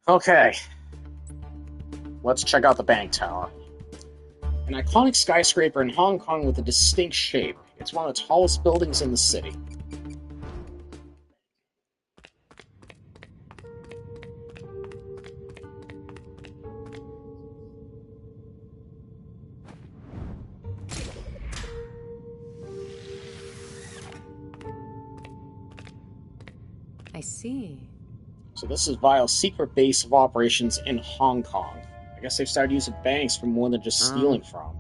Okay. Let's check out the bank tower. An iconic skyscraper in Hong Kong with a distinct shape. It's one of the tallest buildings in the city. I see. So this is Vile's secret base of operations in Hong Kong. I guess they've started using banks for more than just stealing from.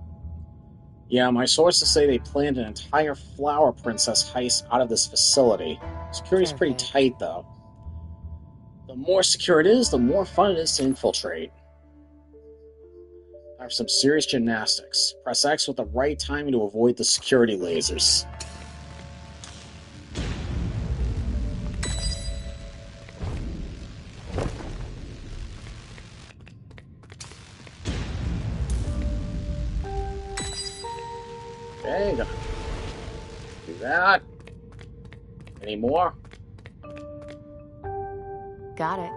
Yeah, my sources say they planned an entire Flower Princess heist out of this facility. Security's pretty tight, though. The more secure it is, the more fun it is to infiltrate. I have some serious gymnastics. Press X with the right timing to avoid the security lasers. Okay, gonna do that. Any more? Got it.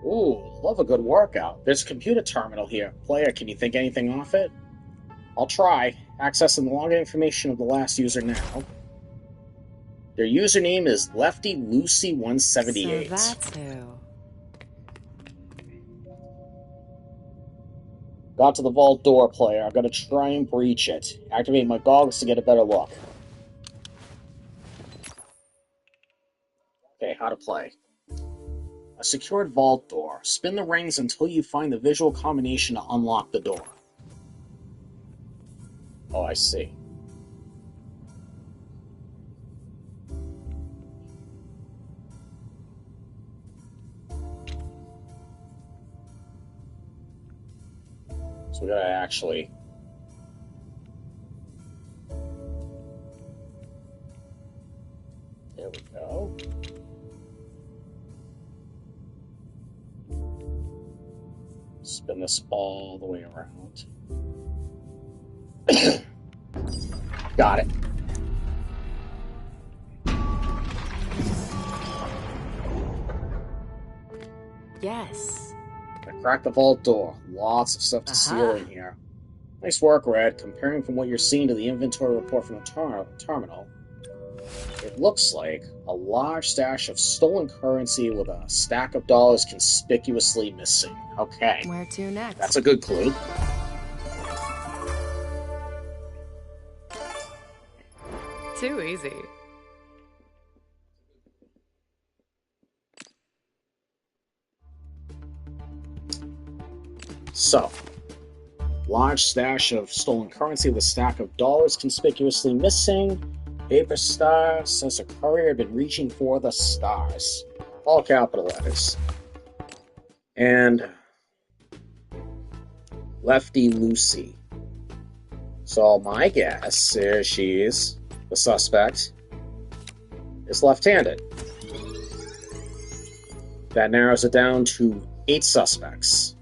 Ooh, love a good workout. There's a computer terminal here. Player, can you think anything off it? I'll try. Accessing the login information of the last user now. Their username is LeftyLucy178. So that's who. Got to the vault door, player. I'm gonna try and breach it. Activate my goggles to get a better look. Okay, how to play. A secured vault door. Spin the rings until you find the visual combination to unlock the door. Oh, I see. So we gotta actually... There we go. Spin this all the way around. Got it. Yes. I cracked the vault door. Lots of stuff to steal in here. Nice work, Red. Comparing from what you're seeing to the inventory report from the terminal, it looks like a large stash of stolen currency with a stack of dollars conspicuously missing. Okay. Where to next? That's a good clue. Too easy. So, large stash of stolen currency with a stack of dollars conspicuously missing. Paper Star says a courier had been reaching for the stars. All capital letters. And Lefty Lucy. So my guess is she's the suspect is left-handed. That narrows it down to 8 suspects.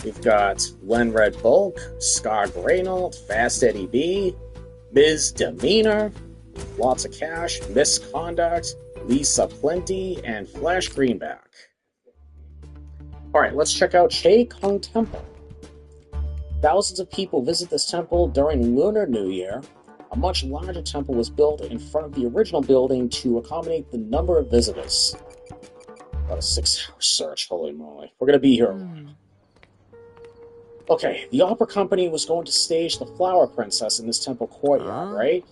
We've got Len Red Bulk, Scar Greynold, Fast Eddie B, Ms. Demeanor, Lots of Cash, Misconduct, Lisa Plenty, and Flash Greenback. Alright, let's check out Che Kung Temple. Thousands of people visit this temple during Lunar New Year. A much larger temple was built in front of the original building to accommodate the number of visitors. About a 6-hour search, holy moly. We're going to be here a while. Okay, the opera company was going to stage the Flower Princess in this temple courtyard, right?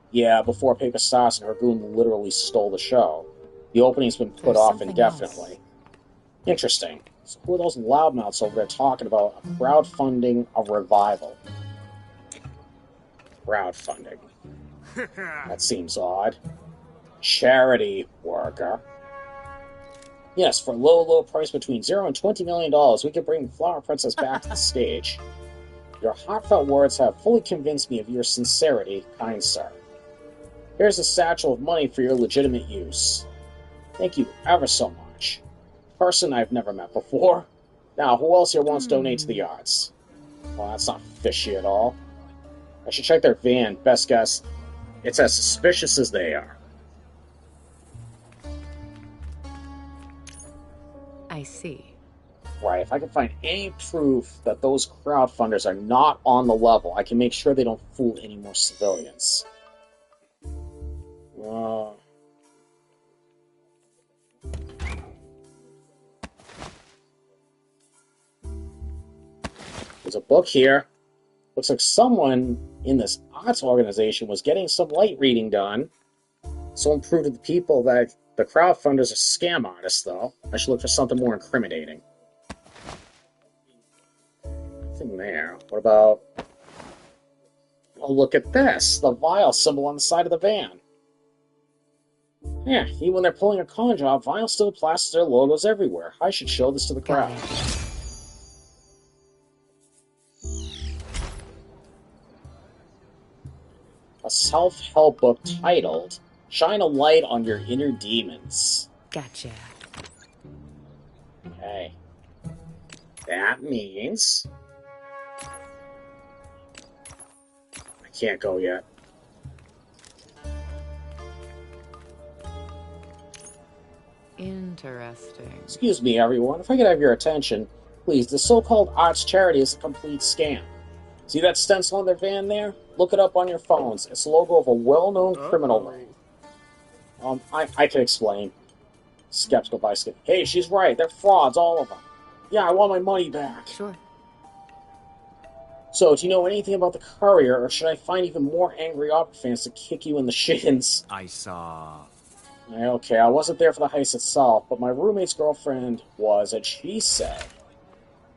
Yeah, before Paper Stars and her goon literally stole the show. The opening's been put off indefinitely. Interesting. So who are those loudmouths over there talking about crowdfunding a revival? Crowdfunding. That seems odd. Charity worker. Yes, for a low price between $0 and $20 million, we can bring the Flower Princess back to the stage. Your heartfelt words have fully convinced me of your sincerity, kind sir. Here's a satchel of money for your legitimate use. Thank you ever so much. Person I've never met before. Now, who else here wants to donate to the arts? Well, that's not fishy at all. I should check their van. Best guess, it's as suspicious as they are. I see. Right, if I can find any proof that those crowdfunders are not on the level, I can make sure they don't fool any more civilians. There's a book here. Looks like someone in this arts organization was getting some light reading done. Someone proved to the people that the crowdfunders are scam artists, though. I should look for something more incriminating. Nothing there. What about... Oh, look at this. The vial symbol on the side of the van. Yeah, even when they're pulling a con job, Vial still plasters their logos everywhere. I should show this to the crowd. A self-help book titled, Shine a Light on Your Inner Demons. Gotcha. Okay. That means... I can't go yet. Interesting. Excuse me, everyone. If I could have your attention, please. The so-called arts charity is a complete scam. See that stencil on their van there? Look it up on your phones. It's the logo of a well-known criminal ring. I can explain. Skeptical by skip. Hey, she's right. They're frauds, all of them. Yeah, I want my money back. Sure. So, do you know anything about the courier, or should I find even more angry opera fans to kick you in the shins? I saw... Okay, I wasn't there for the heist itself, but my roommate's girlfriend was, and she said...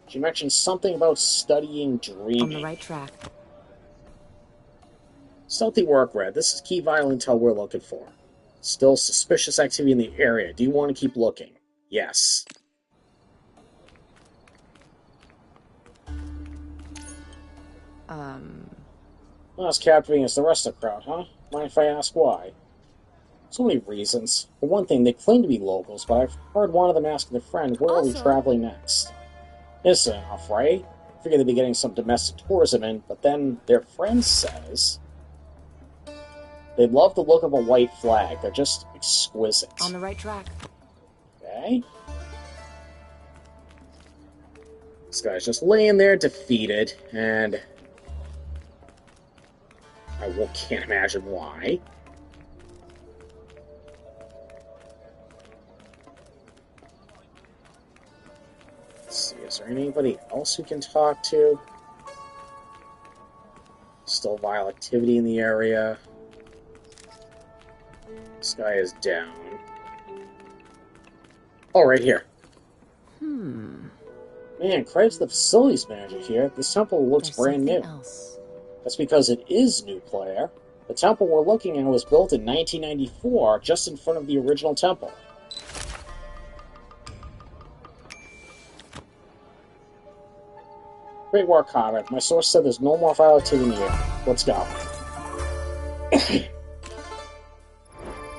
She mentioned something about studying dreaming. On the right track. Stealthy work, Red. This is key vital intel we're looking for. Still suspicious activity in the area. Do you want to keep looking? Yes. Not as captivating as the rest of the crowd, huh? Mind if I ask why? So many reasons. For one thing, they claim to be locals, but I've heard one of them ask their friend, where are we traveling next? Innocent enough, right? Figure they'd be getting some domestic tourism in, but then their friend says... They love the look of a white flag. They're just exquisite. On the right track. Okay. This guy's just laying there defeated, and... I can't imagine why. Let's see, is there anybody else we can talk to? Still vile activity in the area. This guy is down. Oh, right here. Man, credit to the facilities manager here. This temple looks There's brand new. something else. That's because it is new, player. The temple we're looking at was built in 1994, just in front of the original temple. Great work, Carmen. My source said there's no more violent activity in the air. Let's go.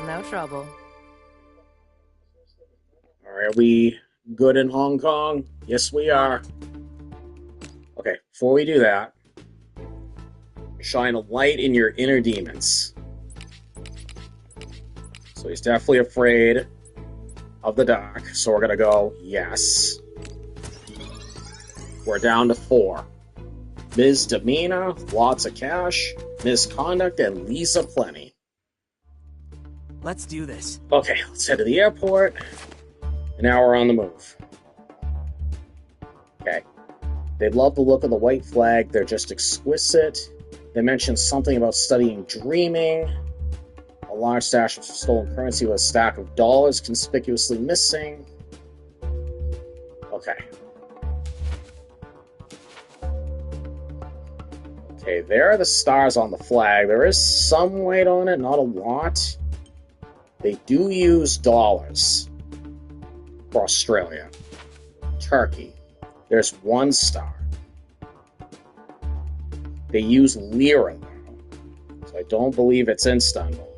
No trouble. Alright, are we good in Hong Kong? Yes, we are. Okay, before we do that, shine a light in your inner demons. So he's definitely afraid of the dark, so we're gonna go yes. We're down to 4. Misdemeanor, lots of cash, misconduct, and Lisa plenty. Let's do this. Okay, let's head to the airport. And now we're on the move. Okay. They love the look of the white flag. They're just exquisite. They mentioned something about studying dreaming. A large stash of stolen currency with a stack of dollars conspicuously missing. Okay. Okay, there are the stars on the flag. There is some weight on it, not a lot. They do use dollars for Australia. Turkey, there's 1 star. They use lira, though, so I don't believe it's in Istanbul.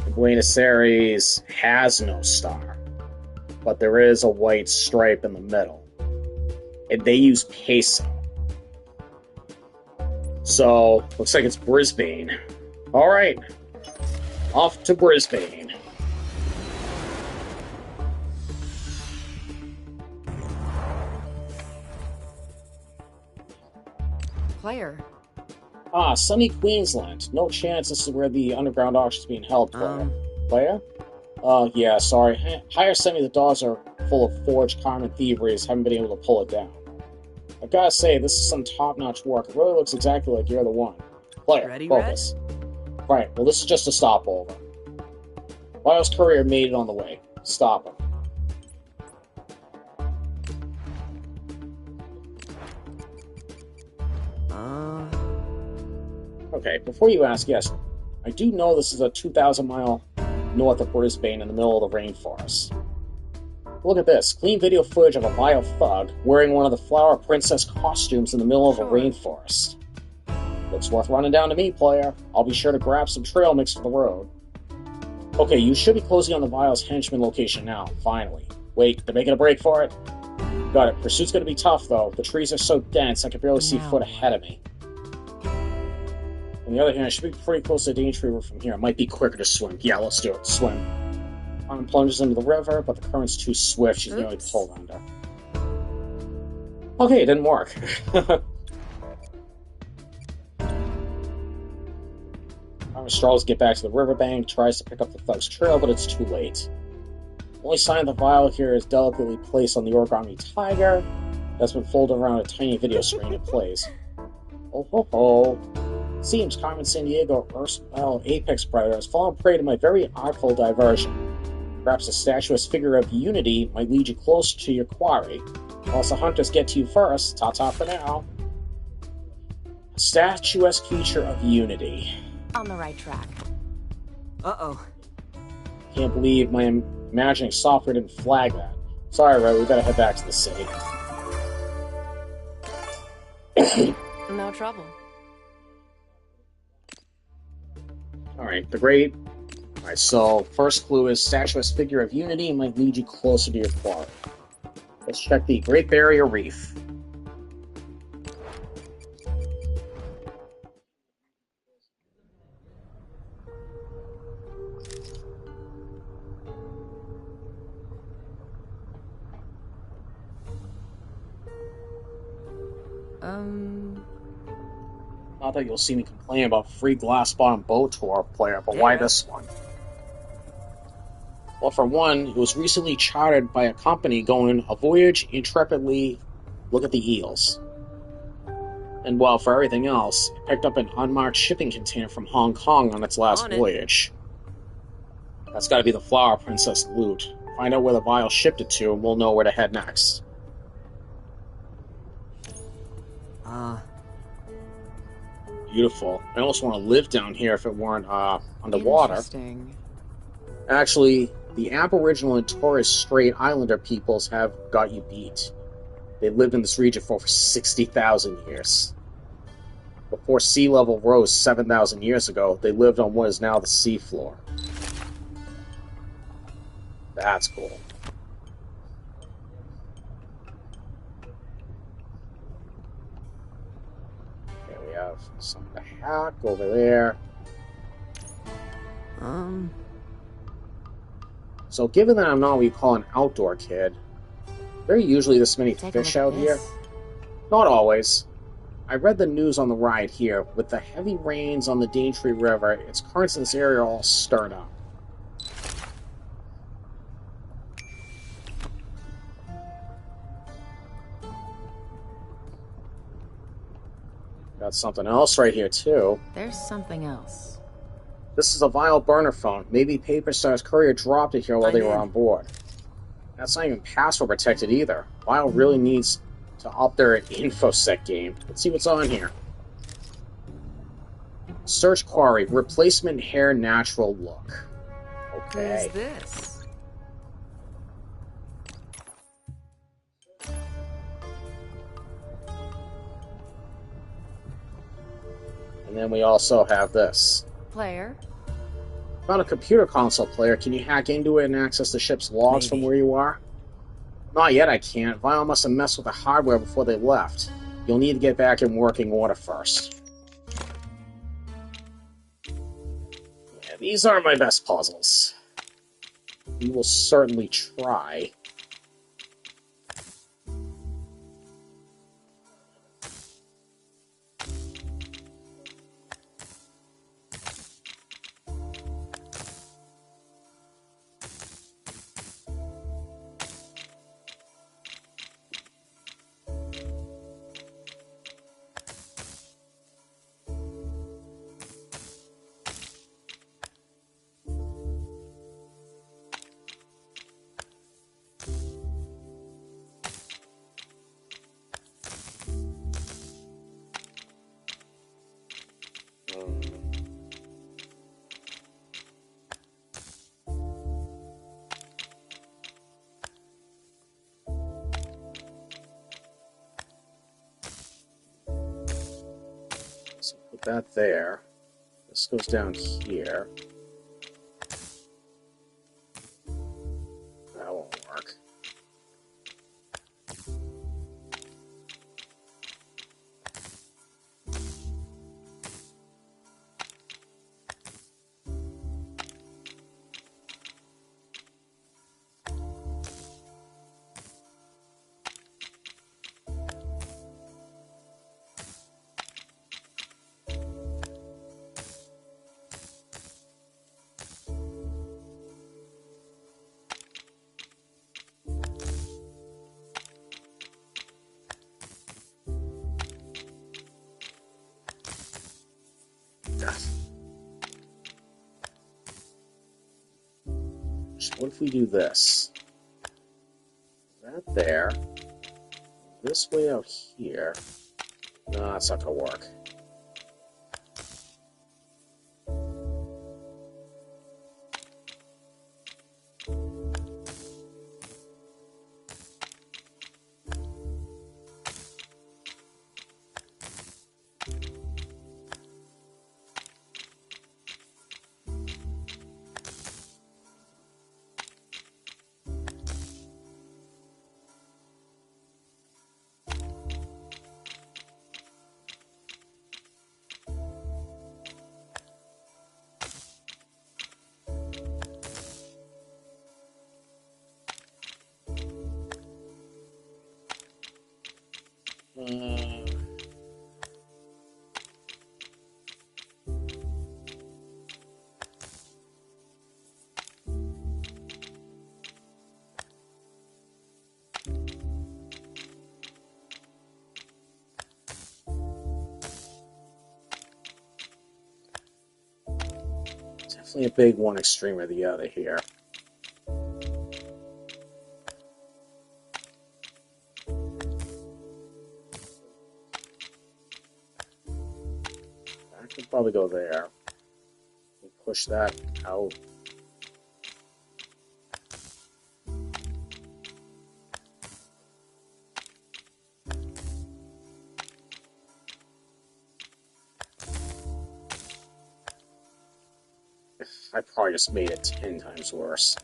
And Buenos Aires has no star, but there is a white stripe in the middle. And they use peso. So, looks like it's Brisbane. Alright, off to Brisbane. Player. Ah, sunny Queensland. No chance this is where the underground auction's being held, player. Player? Yeah, sorry. Hire sent me the dogs are full of forged Carmen thieveries, haven't been able to pull it down. I gotta say, this is some top-notch work. It really looks exactly like you're the one. Player, Ready, focus. Right, well this is just a stopover. Lyle's courier made it on the way. Stop him. Okay, before you ask, yes, I do know this is a 2,000 mile north of Brisbane in the middle of the rainforest. Look at this, clean video footage of a vile thug wearing one of the Flower Princess costumes in the middle of a rainforest. Looks worth running down to me, player. I'll be sure to grab some trail mix for the road. Okay, you should be closing on the Vile's henchman location now, finally. Wait, they're making a break for it? Got it. Pursuit's gonna be tough, though. The trees are so dense I can barely see a foot ahead of me. On the other hand, I should be pretty close to the danger river from here. It might be quicker to swim. Yeah, let's do it. Swim. Carmen plunges into the river, but the current's too swift. She's nearly pulled under. Okay, it didn't work. Carmen struggles to get back to the riverbank, tries to pick up the thug's trail, but it's too late. The only sign of the vial here is delicately placed on the origami tiger that's been folded around a tiny video screen it plays. Oh ho ho. Seems Carmen Sandiego, erstwhile apex predator, has fallen prey to my very artful diversion. Perhaps a statuesque figure of unity might lead you closer to your quarry. Unless the hunters get to you first, ta-ta for now. A statuesque feature of unity. On the right track. Uh-oh. Can't believe my imagining software didn't flag that. Sorry, Ray, we better head back to the city. No trouble. Alright, the great... Alright, so first clue is statuesque figure of unity might lead you closer to your quarry. Let's check the Great Barrier Reef. Not that you'll see me complain about free glass bottom boat tour player, but why this one? Well, for one, it was recently chartered by a company going a voyage intrepidly look at the eels. And well, for everything else, it picked up an unmarked shipping container from Hong Kong on its last voyage. That's gotta be the Flower Princess loot. Find out where the vial shipped it to, and we'll know where to head next. Beautiful. I almost want to live down here if it weren't underwater. Interesting. Actually, the Aboriginal and Torres Strait Islander peoples have got you beat. They lived in this region for over 60,000 years. Before sea level rose 7,000 years ago, they lived on what is now the seafloor. That's cool. Okay, we have some of the hack over there. So given that I'm not what you call an outdoor kid, there are usually this many fish out here. Not always. I read the news on the ride here. With the heavy rains on the Daintree River, its currents in this area are all stirred up. Got something else right here, too. There's something else. This is a Vile burner phone. Maybe Paper Star's courier dropped it here while they were on board. That's not even password protected either. Vile really needs to up their InfoSec game. Let's see what's on here. Search query, replacement hair natural look. Okay. Who's this? And then we also have this. Player? Found a computer console player. Can you hack into it and access the ship's logs from where you are? Not yet, I can't. Vile must have messed with the hardware before they left. You'll need to get back in working order first. Yeah, these aren't my best puzzles. We will certainly try. So put that there. This goes down here. That won't work. What if we do this? That there. This way out here. No, that's not gonna work. Definitely a big one extreme or the other here. probably go there. Push that out. I probably just made it 10 times worse.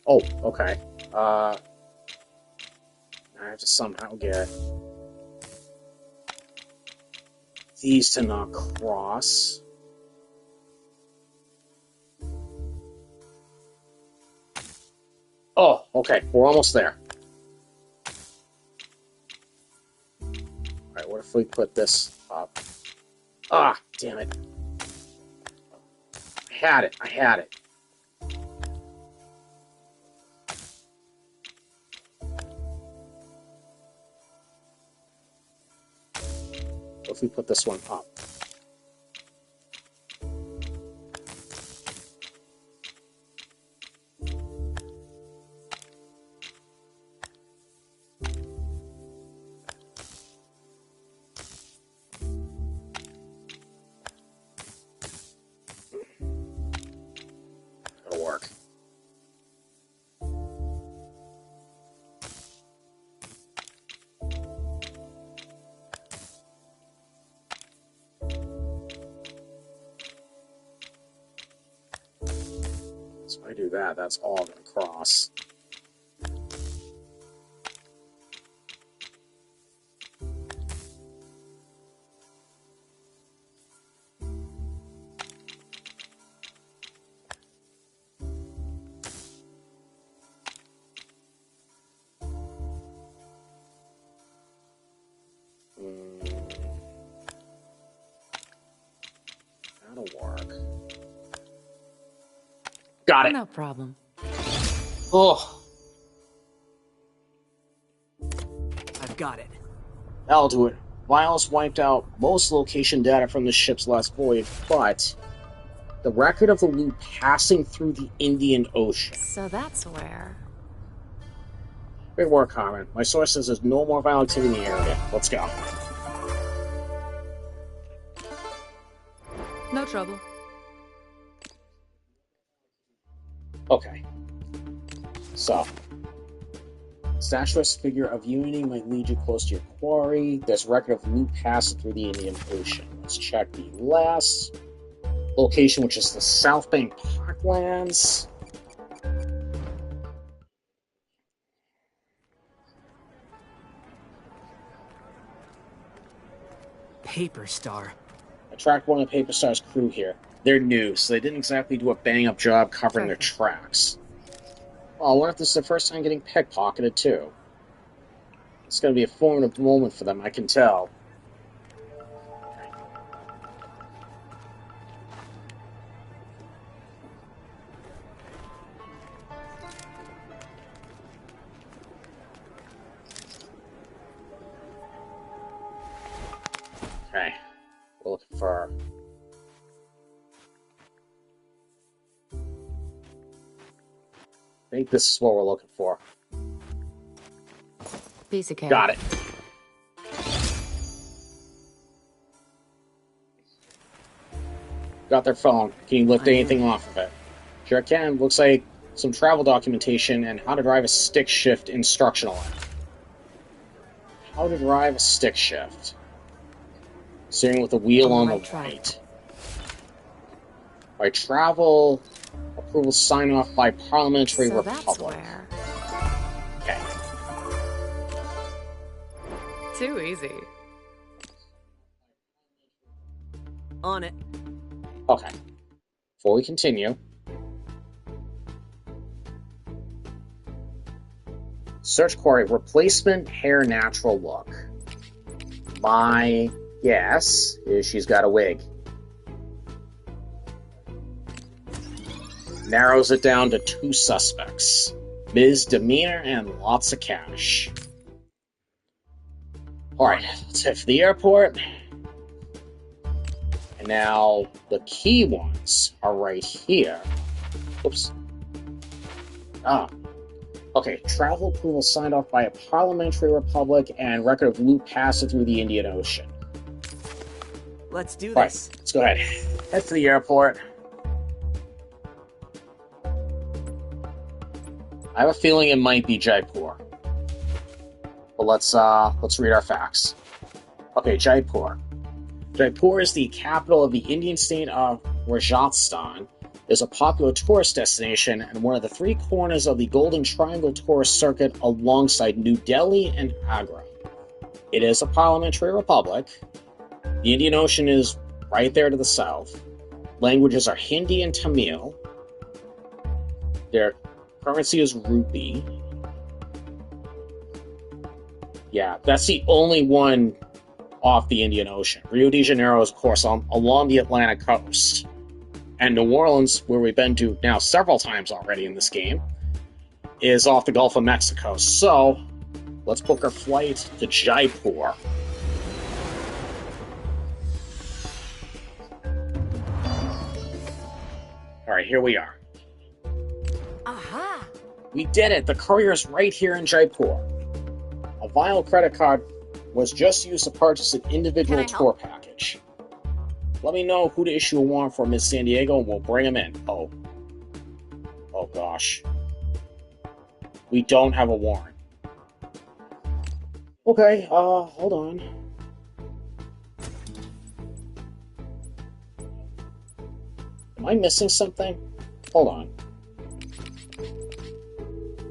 Oh, okay. I have to somehow get these to not cross. Oh, okay. We're almost there. Alright, what if we put this up? Ah, damn it. I had it. What if we put this one up? That'll work. So if I do that, that's all going to cross. That'll work. Got it. No problem. Oh, I've got it. that'll do it. Vials wiped out most location data from the ship's last voyage, but the record of the loot passing through the Indian Ocean. So that's where... Great work, Carmen. My source says there's no more violent activity in the area. Let's go. No trouble. Okay. So, statuesque figure of unity might lead you close to your quarry. There's record of loot passing through the Indian Ocean. Let's check the last location, which is the South Bank Parklands. Paper Star. I tracked one of the Paper Star's crew here. They're new, so they didn't exactly do a bang-up job covering their tracks. Well, I wonder if this is their first time getting pickpocketed, too. It's going to be a formative moment for them, I can tell. Okay. We're looking for... I think this is what we're looking for. Piece of cake. Got it. Got their phone. Can you lift anything off of it? Sure can. Looks like some travel documentation and how to drive a stick shift instructional. How to drive a stick shift. Steering with the wheel on the right. By travel, approval sign off by Parliamentary So Republic. that's where... Okay. Too easy. On it. Okay. Before we continue, search query replacement hair natural look. My guess is she's got a wig. Narrows it down to 2 suspects. Misdemeanor and lots of cash. Alright, let's head for the airport. And now, the key ones are right here. Oops. Okay, travel approval signed off by a parliamentary republic and record of loot passing through the Indian Ocean. Let's do Right, this. let's go ahead. Head for the airport. I have a feeling it might be Jaipur. But let's read our facts. Okay, Jaipur. Jaipur is the capital of the Indian state of Rajasthan. It is a popular tourist destination and one of the 3 corners of the Golden Triangle tourist circuit alongside New Delhi and Agra. It is a parliamentary republic. The Indian Ocean is right there to the south. Languages are Hindi and Tamil. Their currency is rupee. Yeah, that's the only one off the Indian Ocean. Rio de Janeiro is, of course, along the Atlantic coast. And New Orleans, where we've been to now several times already in this game, is off the Gulf of Mexico. So, let's book our flight to Jaipur. Alright, here we are. Aha! We did it! The courier's right here in Jaipur. A vial credit card was just used to purchase an individual Can I tour help? package. Let me know who to issue a warrant for, Miss Sandiego, and we'll bring him in. Oh. Oh, gosh. We don't have a warrant. Okay, hold on. Am I missing something? Hold on.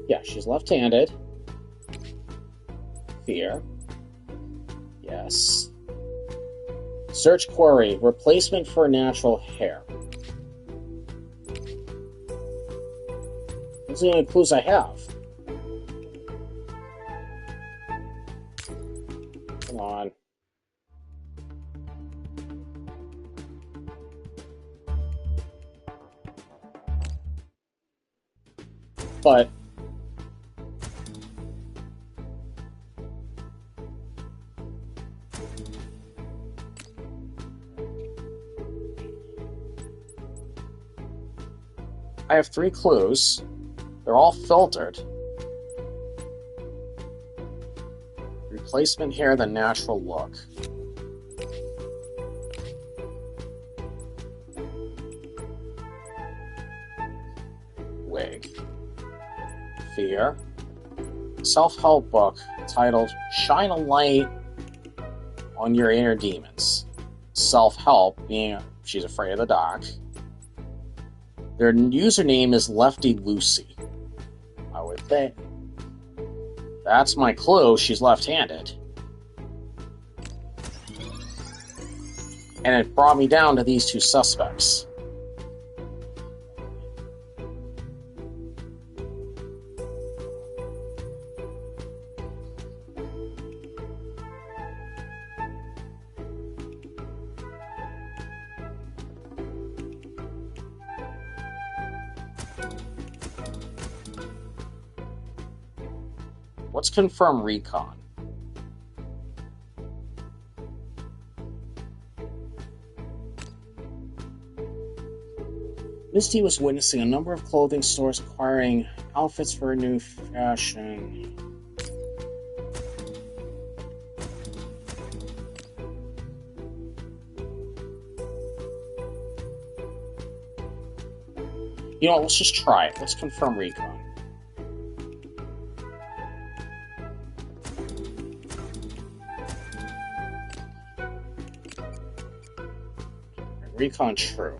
Yeah, she's left-handed. Fear. Yes. Search query. Replacement for natural hair. Those are the only clues I have. Come on. But I have 3 clues. They're all filtered. Replacement hair, the natural look. Wig. Fear. Self-help book titled Shine a Light on Your Inner Demons. Self-help being she's afraid of the dark. Their username is Lefty Lucy. I would think. That's my clue. She's left-handed. And it brought me down to these 2 suspects. Let's confirm recon. Misty was witnessing a number of clothing stores acquiring outfits for a new fashion. You know what, let's just try it. Let's confirm recon. Recon true.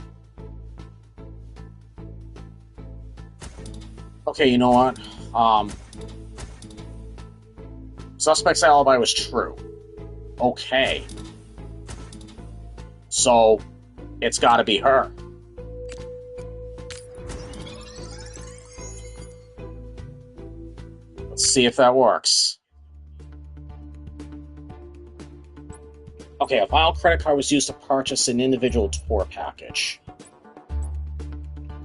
Okay, you know what? Suspect's alibi was true. Okay. So, it's gotta be her. Let's see if that works. Okay, a vial credit card was used to purchase an individual tour package.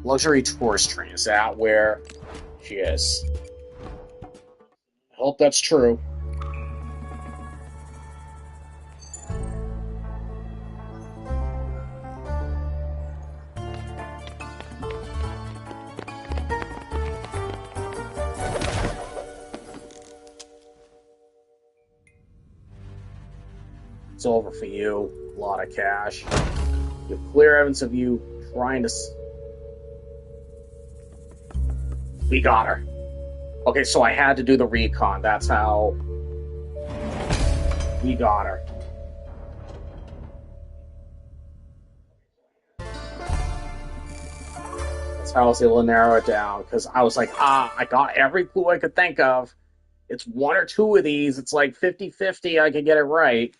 Luxury tourist train. Is that where she is? I hope that's true. It's over for you. A lot of cash. You have clear evidence of you trying to... We got her. Okay, so I had to do the recon. That's how... We got her. That's how I was able to narrow it down. Because I was like, I got every clue I could think of. It's one or two of these. It's like 50-50 I could get it right.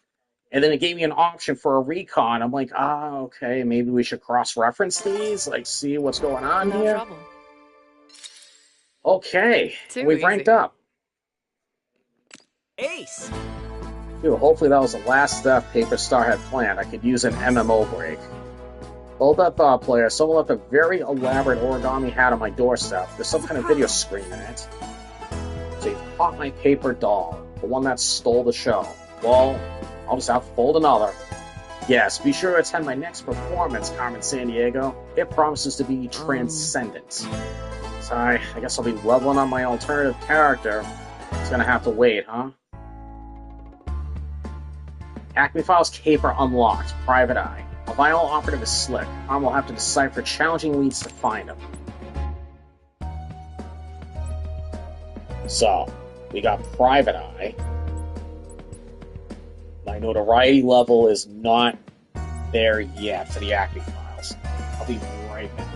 And then it gave me an option for a recon. I'm like, okay, maybe we should cross-reference these, like see what's going on No here. trouble. Okay, Too we've easy. ranked up. Ace! Dude, hopefully that was the last step Paper Star had planned. I could use an MMO break. Hold that thought, player. Someone left a very elaborate origami hat on my doorstep. There's some kind of video screen in it. So you caught my paper doll, the one that stole the show. Well, I'll just have to fold another. Yes, be sure to attend my next performance, Carmen Sandiego. It promises to be transcendent. So I guess I'll be leveling on my alternative character. It's gonna have to wait, huh? Acme Files Caper unlocked. Private Eye. A vinyl operative is slick. Arm will have to decipher challenging leads to find him. So, we got Private Eye. My notoriety level is not there yet for the Acme Files. I'll be right back.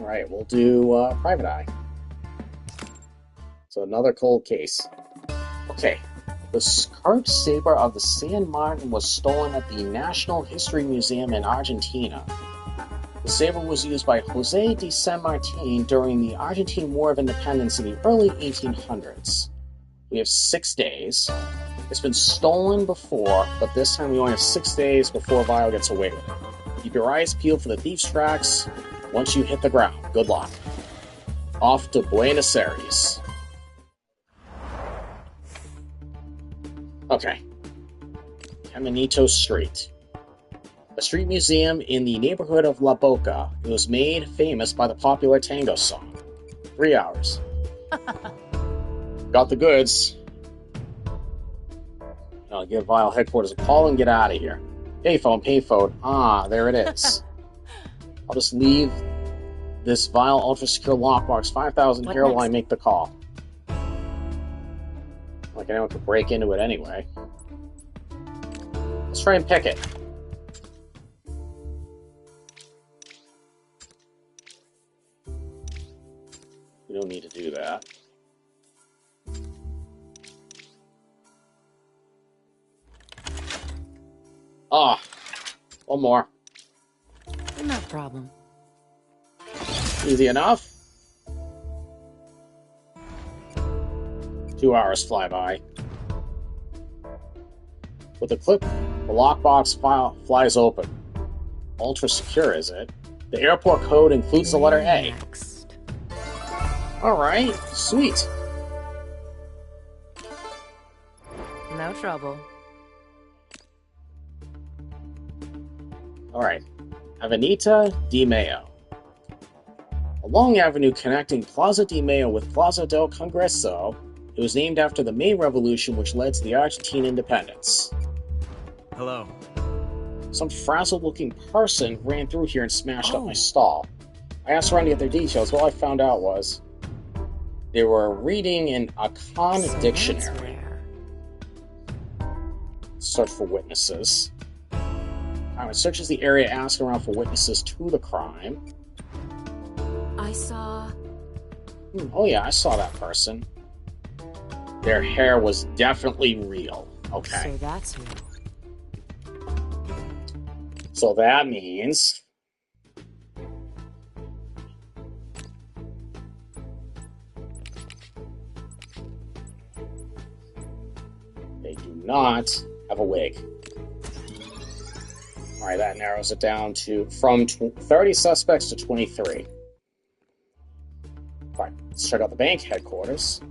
Alright, we'll do Private Eye. So another cold case. Okay. The curved saber of the San Martin was stolen at the National History Museum in Argentina. The saber was used by José de San Martin during the Argentine War of Independence in the early 1800s. We have 6 days. It's been stolen before, but this time we only have 6 days before Vile gets away with it. Keep your eyes peeled for the thief's tracks once you hit the ground. Good luck. Off to Buenos Aires. Okay. Caminito Street. A street museum in the neighborhood of La Boca. It was made famous by the popular tango song. 3 hours. Got the goods. I'll give Vile headquarters a call and get out of here. Payphone, payphone. Ah, there it is. I'll just leave this Vile ultra-secure lockbox 5,000 here while I make the call. Like anyone could break into it anyway. Let's try and pick it. We don't need to do that. Ah, one more. No problem. Easy enough. 2 hours fly by. With a click, the lockbox file flies open. Ultra secure, is it? The airport code includes the letter A. Next. Alright, sweet. No trouble. Alright. Avenida Di Mayo. A long avenue connecting Plaza Di Mayo with Plaza del Congreso. It was named after the May Revolution, which led to the Argentine independence. Hello. Some frazzled-looking person ran through here and smashed up my stall. I asked around to get their details. All I found out was they were reading an Akan dictionary. Search for witnesses. It searches the area, asking around for witnesses to the crime. I saw... Oh yeah, I saw that person. Their hair was definitely real. Okay. So that's who. So that means... they do not have a wig. Alright, that narrows it down to from 30 suspects to 23. Alright, let's check out the bank headquarters.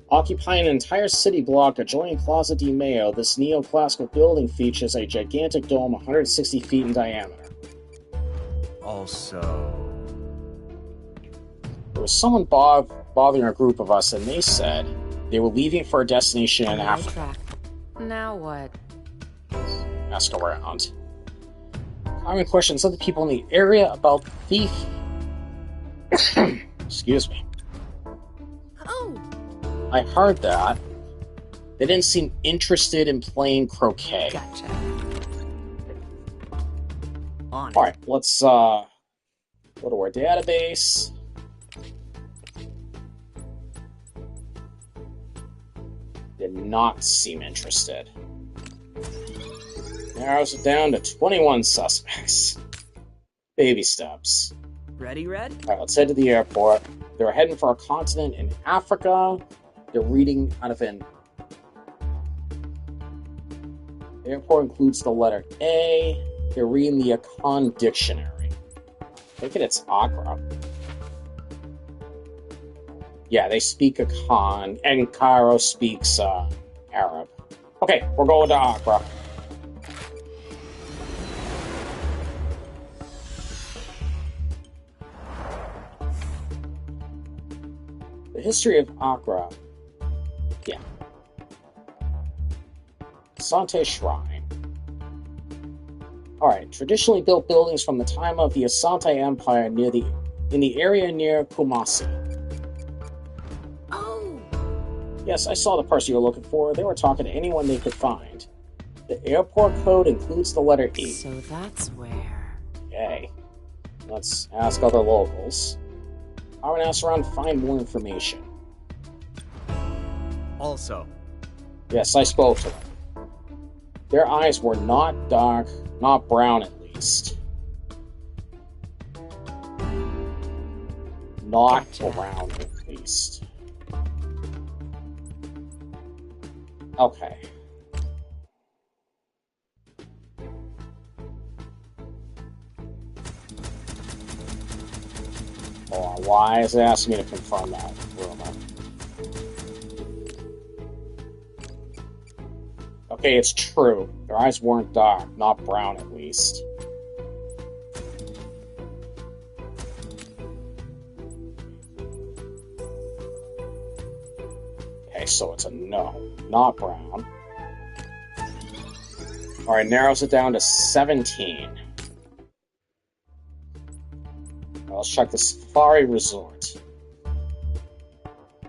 Occupying an entire city block adjoining Plaza Di Mayo, this neoclassical building features a gigantic dome 160 feet in diameter. Also... there was someone bothering a group of us, and they said they were leaving for a destination in Africa. Now what? Ask around. Common questions other people in the area about the thief. Excuse me. Oh! I heard that. They didn't seem interested in playing croquet. Gotcha. Alright, let's go to our database. Did not seem interested. Narrows it down to 21 suspects. Baby steps. Ready, Red? Alright, let's head to the airport. They're heading for a continent in Africa. They're reading out of an... the airport includes the letter A. They're reading the Akan dictionary. I think it's Accra. Yeah, they speak Akan, and Cairo speaks Arab. Okay, we're going to Accra. The history of Accra. Yeah. Asante Shrine. Alright, traditionally built buildings from the time of the Asante Empire in the area near Kumasi. Oh! Yes, I saw the person you were looking for. They were talking to anyone they could find. The airport code includes the letter E. So that's where... Okay. Let's ask other locals. I'm gonna ask around to find more information. Also, Yes, I spoke to them. Their eyes were not dark, not brown at least. Not Gotcha. brown at least. Okay. Hold on, why is it asking me to confirm that rumor? Okay, it's true. Their eyes weren't dark, not brown at least. Okay, so it's a no, not brown. Alright, narrows it down to 17. Let's check the Safari Resort.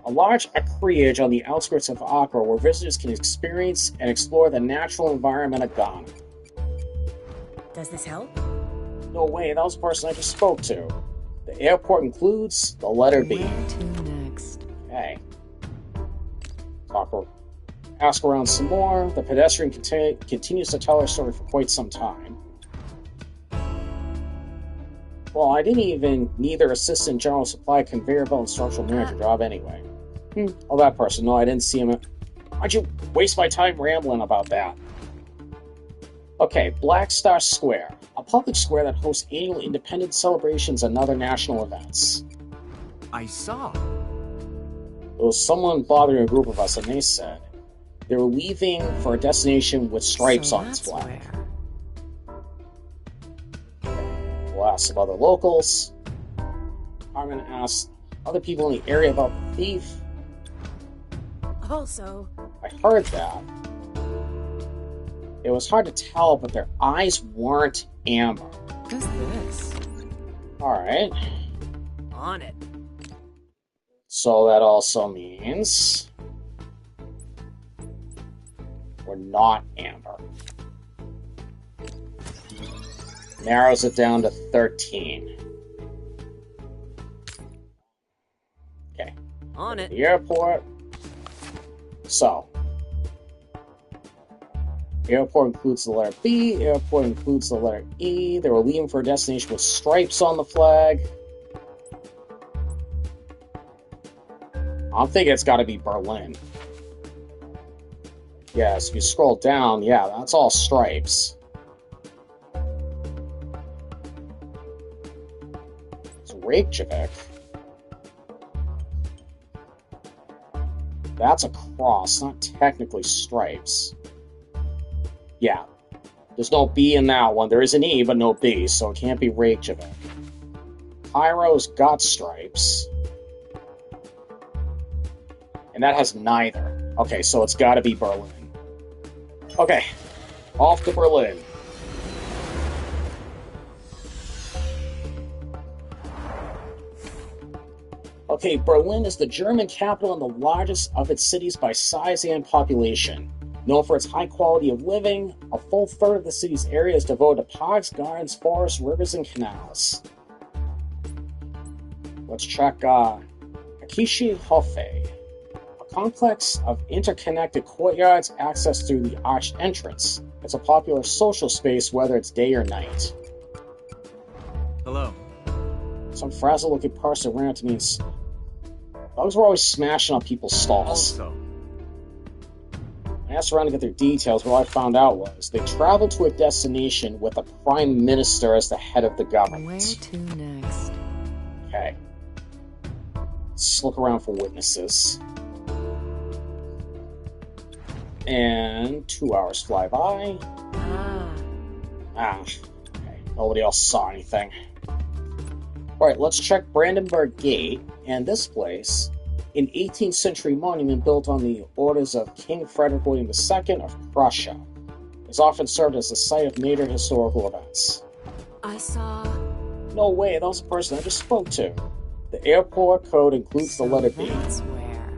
A large acreage on the outskirts of Accra where visitors can experience and explore the natural environment of Ghana. Does this help? No way, that was the person I just spoke to. The airport includes the letter B. Where to next? Okay. Ask around some more. The pedestrian continues to tell her story for quite some time. Well, I didn't even need their assistant general supply conveyor belt and structural manager job anyway. Oh, that person. No, I didn't see him. Why'd you waste my time rambling about that? Okay, Black Star Square. A public square that hosts annual independence celebrations and other national events. I saw. There was someone bothering a group of us, and they said they were leaving for a destination with stripes on its that's flag. where. We'll ask some other locals. I'm going to ask other people in the area about the thief. Also, I heard that. It was hard to tell, but their eyes weren't amber. Who's this? Alright. On it. So that also means we're not amber. Narrows it down to 13. Okay. On it. The airport. So, airport includes the letter B, airport includes the letter E. They were leaving for a destination with stripes on the flag. I'm thinking it's got to be Berlin. Yes, if you scroll down, yeah, that's all stripes. It's Reykjavik. That's a cross, not technically stripes. Yeah. There's no B in that one. There is an E, but no B, so it can't be Reykjavik. Cairo's got stripes. And that has neither. Okay, so it's gotta be Berlin. Okay. Off to Berlin. Okay, Berlin is the German capital and the largest of its cities by size and population. Known for its high quality of living, a full third of the city's area is devoted to parks, gardens, forests, rivers, and canals. Let's check Akishi Hofe, a complex of interconnected courtyards accessed through the arched entrance. It's a popular social space whether it's day or night. Hello. Some frazzled-looking person ran up to me and said, "Bugs were always smashing on people's stalls." Also, I asked around to get their details, but what I found out was they traveled to a destination with a prime minister as the head of the government. Where to next? Okay. Let's look around for witnesses. And 2 hours fly by. Okay. Nobody else saw anything. Alright, let's check Brandenburg Gate, and this place, an 18th century monument built on the orders of King Frederick William II of Prussia, is often served as the site of major historical events. I saw. No way, that was the person I just spoke to. The airport code includes the letter B. That's where.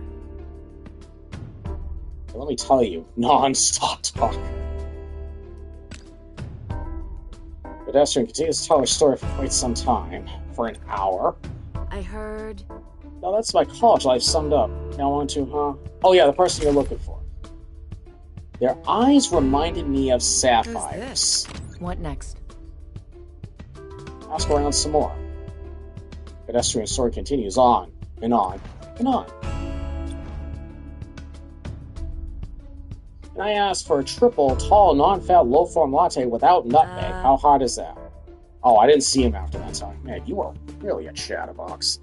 Let me tell you, non-stop talk. Pedestrian continues to tell her story for quite some time. For an hour. I heard. Now that's my college life summed up. Now on to, Oh yeah, the person you're looking for. Their eyes reminded me of sapphires. What next? Ask around some more. Pedestrian story continues on, and on, and on. And I asked for a triple, tall, non-fat, low-form latte without nutmeg. How hard is that? Oh, I didn't see him after that time. Man, you are really a chatterbox.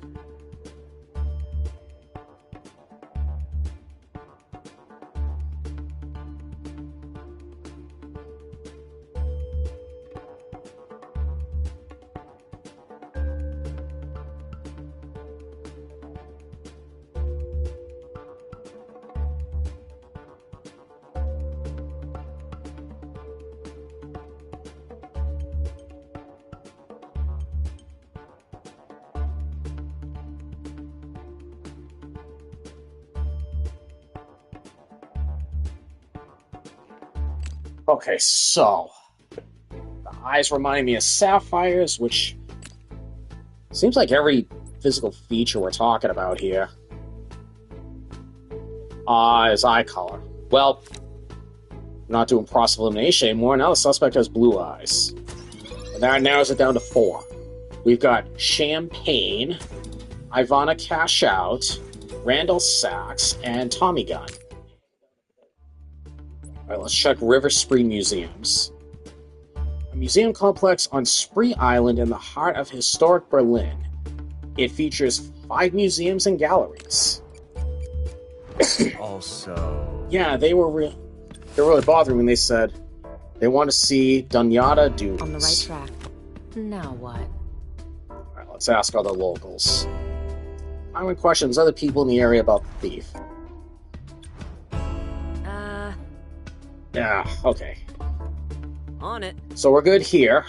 Okay, so the eyes remind me of sapphires, which seems like every physical feature we're talking about here is eye color. Well, we're not doing cross elimination anymore. Now the suspect has blue eyes. And that narrows it down to 4. We've got Champagne, Ivana Cash Out, Randall Sachs, and Tommy Gunn. Alright, let's check River Spree Museums. A museum complex on Spree Island in the heart of historic Berlin. It features 5 museums and galleries. Also... Yeah, they were really bothering when they said they want to see Dunyata Dunes. On the right track. Now what? Alright, let's ask other locals. Common questions other people in the area about the thief. Yeah, okay. On it. So we're good here.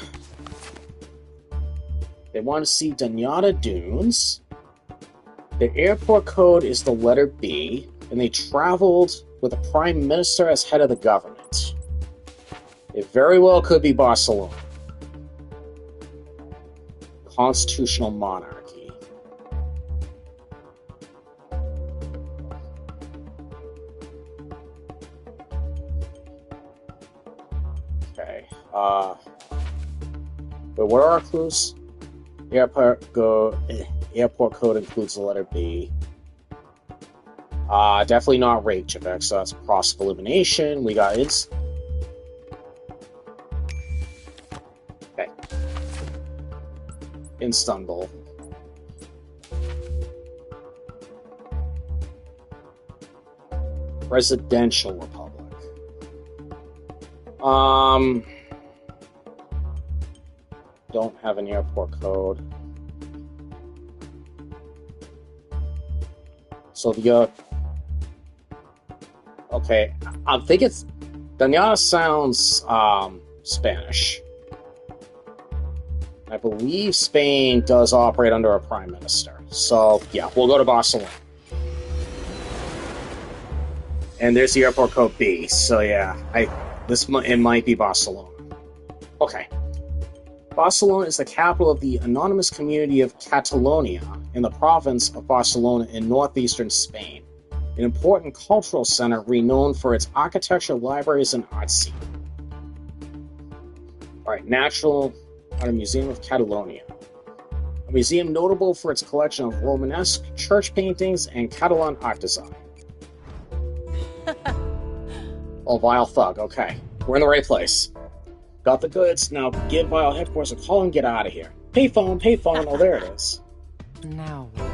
They want to see Dunyata Dunes. The airport code is the letter B, and they traveled with the Prime Minister as head of the government. It very well could be Barcelona. Constitutional monarchy. Okay. But what are our clues? Airport code includes the letter B. Definitely not Reykjavik, so that's process of elimination. We got its. Okay. Istanbul. Presidential Republic. Don't have an airport code. So the okay, I think it's Danyana sounds Spanish. I believe Spain does operate under a prime minister. So yeah, we'll go to Barcelona. And there's the airport code B. So yeah, it might be Barcelona. Okay. Barcelona is the capital of the anonymous community of Catalonia in the province of Barcelona in northeastern Spain, an important cultural center renowned for its architecture, libraries, and art scene. Alright, National Art Museum of Catalonia. A museum notable for its collection of Romanesque church paintings and Catalan art design. Oh, Vile Thug, okay. We're in the right place. Got the goods, now give Vile headquarters a call and get out of here. Payphone, payphone, oh there it is. Now what?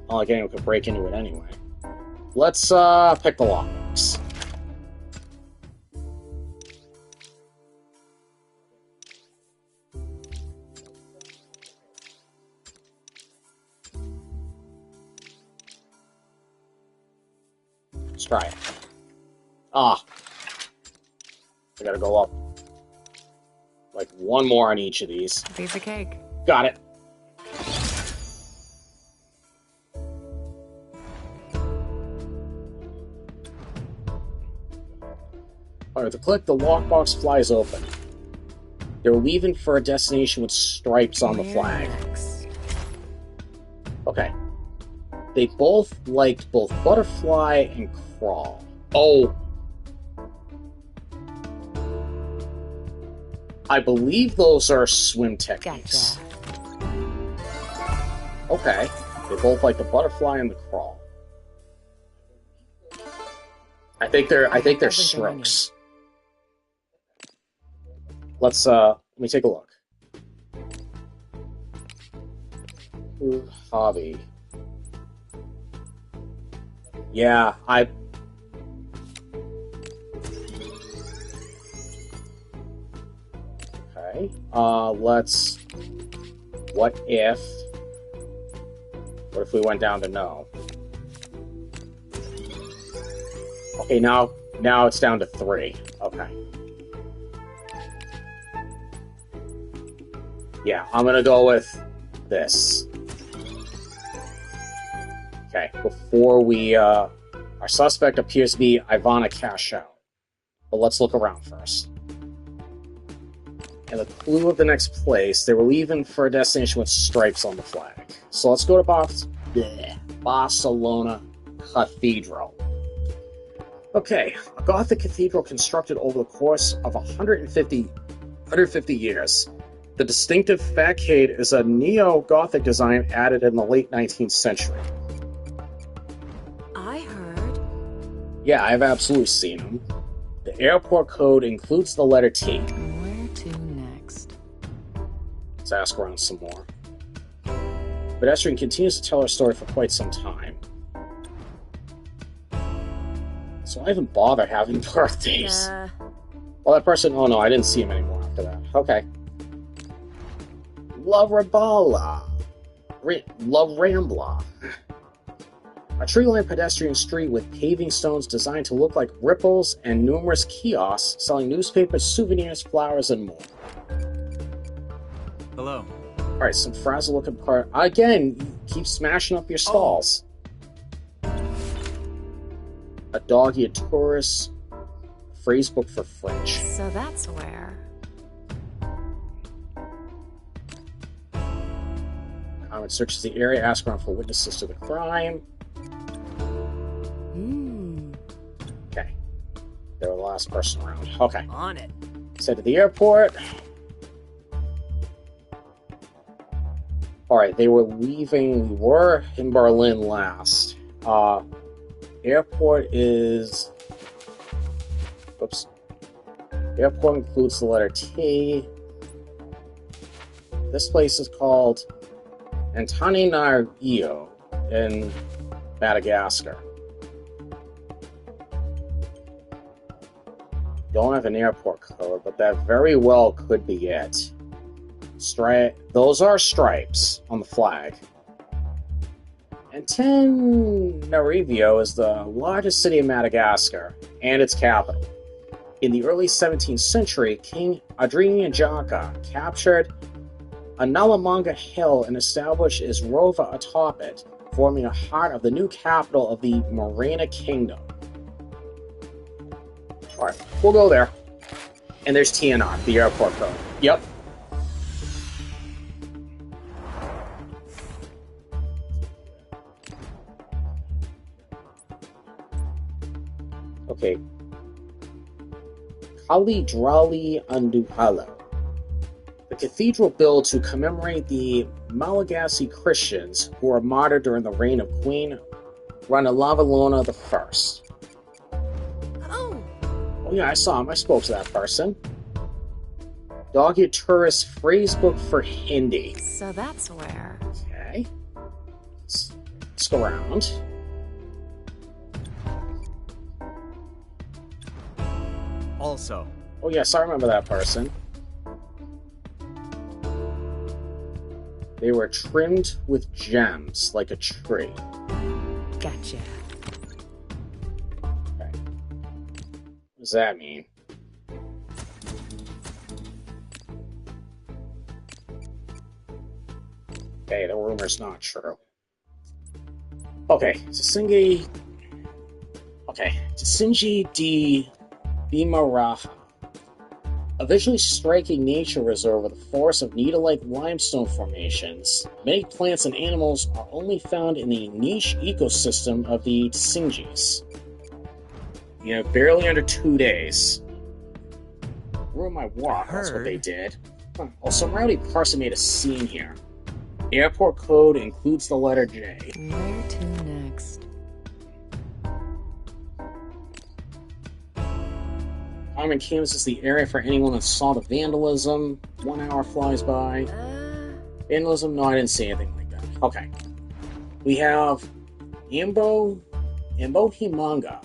Well, again, we could break into it anyway. Let's, pick the lockbox. Let's try it. I gotta go up. Like, one more on each of these. Piece of cake. Got it. Alright, to click, the lockbox flies open. They're leaving for a destination with stripes on the flag. Next. Okay. They both liked both butterfly and crawl. Oh. I believe those are swim techniques. Gotcha. Okay. They both like the butterfly and the crawl. I think they're strokes. Let me take a look. Ooh, hobby. Yeah, okay. Let's... What if we went down to no? Okay, now it's down to 3. Okay. Yeah, I'm gonna go with this. Okay, before we, our suspect appears to be Ivana Casho. But let's look around first. And the clue of the next place, they were leaving for a destination with stripes on the flag. So let's go to Barcelona Cathedral. Okay, a Gothic cathedral constructed over the course of 150 years. The distinctive facade is a neo-Gothic design added in the late 19th century. I heard. Yeah, I've absolutely seen them. The airport code includes the letter T. Where to next? Let's ask around some more. Pedestrian continues to tell her story for quite some time. So I haven't bothered having birthdays. Well, that person... Oh no, I didn't see him anymore after that. Okay. La Rambla. A tree-lined pedestrian street with paving stones designed to look like ripples and numerous kiosks selling newspapers, souvenirs, flowers, and more. Hello. Alright, some frazzle-looking part. Again, keep smashing up your stalls. A dog-eared tourist. Phrase book for French. So that's where. It searches the area, asks around for witnesses to the crime. Okay. They were the last person around. Okay. On it. Head to the airport. Alright, they were leaving. We were in Berlin last. Airport is... Oops. Airport includes the letter T. This place is called Antananarivo in Madagascar. Don't have an airport code, but that very well could be it. Those are stripes on the flag. Antananarivo is the largest city in Madagascar, and its capital. In the early 17th century, King Adrian Jaka captured Analamanga Hill and established his rova atop it, forming a heart of the new capital of the Morena Kingdom. Alright, we'll go there. And there's TNR, the airport code. Yep. Okay. Kalidrali Anduhala. The cathedral built to commemorate the Malagasy Christians who were martyred during the reign of Queen Ranavalona I. Oh yeah, I saw him. I spoke to that person. Dog-eared tourist phrase book for Hindi. So that's where. Okay. Let's go around. Also. Oh yes, I remember that person. They were trimmed with gems, like a tree. Gotcha. Okay. What does that mean? Okay, the rumor's not true. Okay, Tsingy di Bimaraha. A visually striking nature reserve with a forest of needle-like limestone formations, many plants and animals are only found in the niche ecosystem of the Tsingys. You know, barely under 2 days. Ruin my walk, that's what they did. Huh. Oh, some rowdy person made a scene here. Airport code includes the letter J. Where to next? Carmen canvasses the area for anyone that saw the vandalism. 1 hour flies by. Vandalism? No, I didn't see anything like that. Okay. We have Ambo Himanga,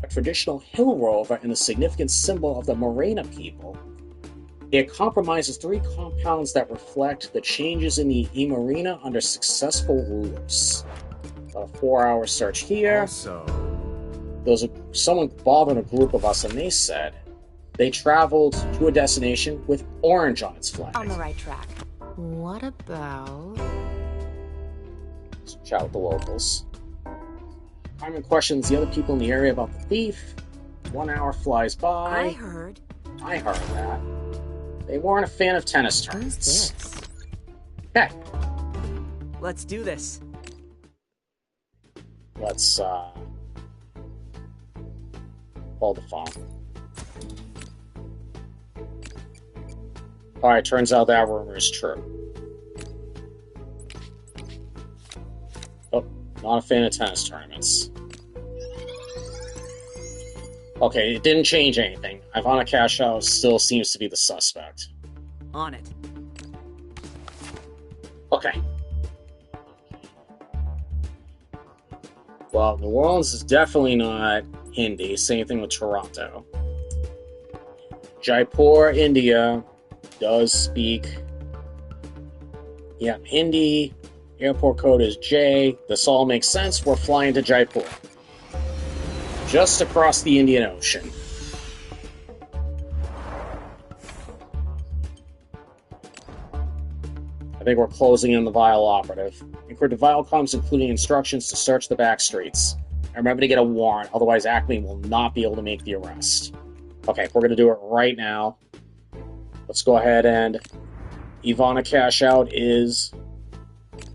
a traditional hill rover and a significant symbol of the Morena people. It compromises 3 compounds that reflect the changes in the Emarina under successful rulers. A 4-hour search here. Also, There was someone involved in a group of us, and they said they traveled to a destination with orange on its flag. On the right track. What about... So chat with the locals. Carmen questions the other people in the area about the thief. 1 hour flies by. I heard. I heard that. They weren't a fan of tennis Who's tournaments. this? Okay, Let's do this. let's hold the phone. Alright, turns out that rumor is true. Oh, not a fan of tennis tournaments. Okay, it didn't change anything. Ivana Cashow still seems to be the suspect. On it. Okay. Well, New Orleans is definitely not Hindi. Same thing with Toronto. Jaipur, India, does speak. Yeah, Hindi. Airport code is J. This all makes sense. We're flying to Jaipur. Just across the Indian Ocean. I think we're closing in the Vial operative. Encrypt the Vial comms, including instructions to search the back streets. And remember to get a warrant, otherwise Acme will not be able to make the arrest. Okay, we're going to do it right now. Let's go ahead and... Ivana Cashout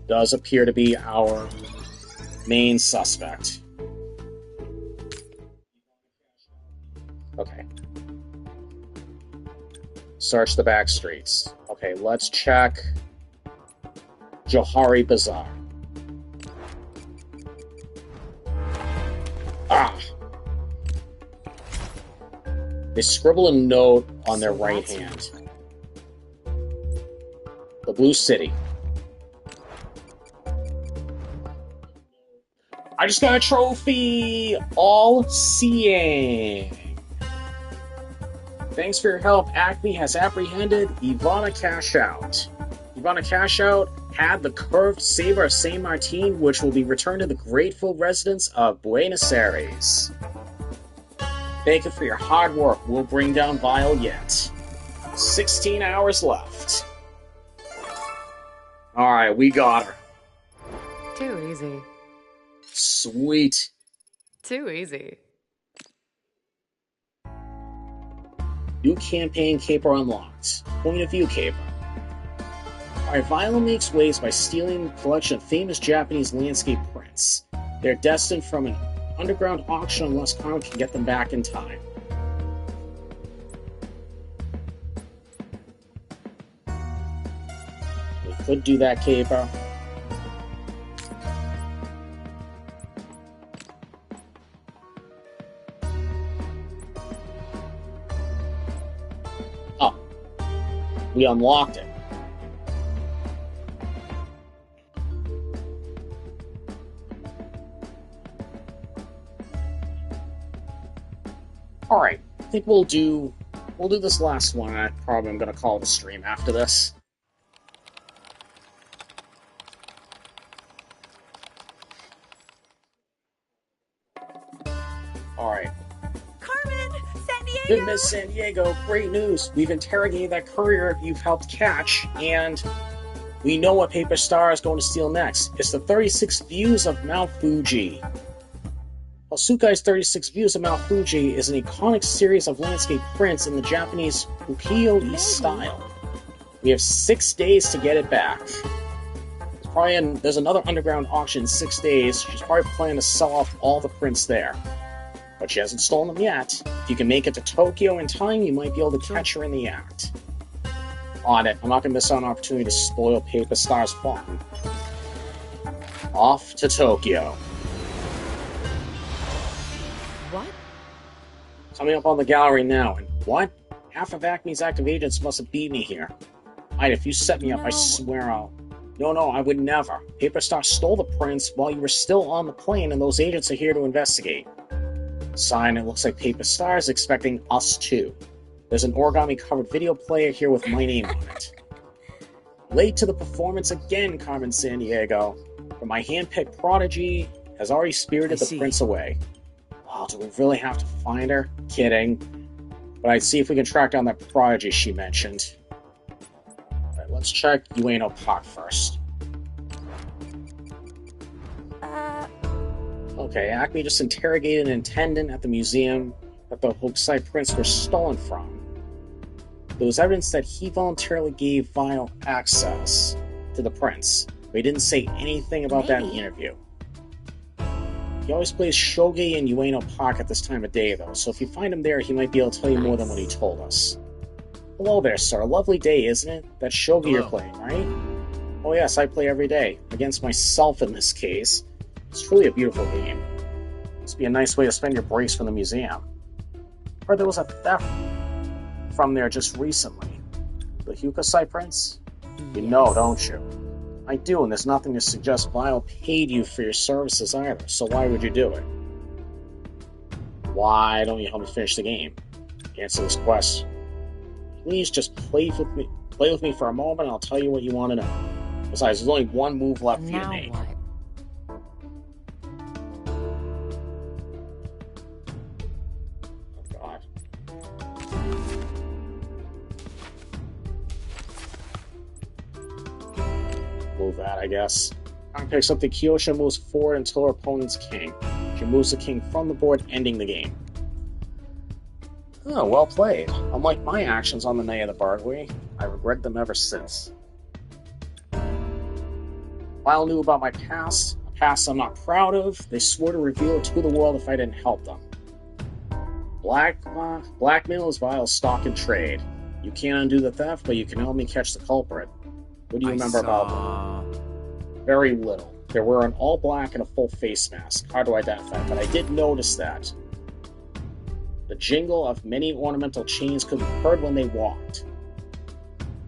does appear to be our main suspect. Okay. Search the back streets. Okay, let's check Johari Bazaar. Ah! They scribble a note on their right hand. The Blue City. I just got a trophy! All seeing! Thanks for your help. Acme has apprehended Ivana Cashout. Ivana Cashout had the curved saber of Saint Martin, which will be returned to the grateful residents of Buenos Aires. Thank you for your hard work. We'll bring down Vile yet. 16 hours left. Alright, we got her. Too easy. Sweet. Too easy. New campaign caper unlocked. Point of view caper. Alright, Viola makes waves by stealing a collection of famous Japanese landscape prints. They're destined from an underground auction unless Carmen can get them back in time. We could do that caper. Oh. We unlocked it. Alright, I think we'll do this last one. I probably am gonna call it a stream after this. Alright. Carmen Sandiego. Good Miss Sandiego, great news. We've interrogated that courier you've helped catch, and we know what Paper Star is going to steal next. It's the 36 views of Mount Fuji. Osukai's 36 Views of Mount Fuji is an iconic series of landscape prints in the Japanese ukiyo-e style. We have 6 days to get it back. There's another underground auction in 6 days. She's probably planning to sell off all the prints there. But she hasn't stolen them yet. If you can make it to Tokyo in time, you might be able to catch her in the act. On it. I'm not going to miss out on an opportunity to spoil Paper Star's fun. Off to Tokyo. What? Coming up on the gallery now, and what? Half of Acme's active agents must have beat me here. If you set me up, I swear I'll... No, I would never. Paper Star stole the prints while you were still on the plane, and those agents are here to investigate. Sign, it looks like Paper Star is expecting us too. There's an origami-covered video player here with my name on it. Late to the performance again, Carmen Sandiego. But my hand-picked prodigy has already spirited the prince away. Oh, do we really have to find her? Kidding. But I'd see if we can track down that prodigy she mentioned. Alright, let's check Ueno Park first. Okay, Acme just interrogated an attendant at the museum that the Hokusai prints were stolen from. There was evidence that he voluntarily gave Vile access to the prints, but he didn't say anything about that in the interview. He always plays shogi in Ueno Park at this time of day, though, so if you find him there, he might be able to tell you more than what he told us. Hello there, sir. Lovely day, isn't it? That's shogi you're playing, right? Oh yes, I play every day. Against myself in this case. It's truly a beautiful game. Must be a nice way to spend your breaks from the museum. Heard there was a theft from there just recently. The Hokusai prints? You know, don't you? I do, and there's nothing to suggest Vile paid you for your services either, so why would you do it? Why don't you help me finish the game? Answer this question. Please just play with me for a moment, and I'll tell you what you want to know. Besides, there's only one move left for you to make. What? Move that, I guess. Kong picks up the Kyosha, moves forward until her opponent's king. She moves the king from the board, ending the game. Oh, well played. Unlike my actions on the night of the burglary, I regret them ever since. Lyle knew about my past, a past I'm not proud of. They swore to reveal it to the world if I didn't help them. Blackmail is Vile's stock and trade. You can't undo the theft, but you can help me catch the culprit. What do you remember about them? Very little. They were in all black and a full face mask. Hard to identify, but I did notice that. The jingle of many ornamental chains could be heard when they walked.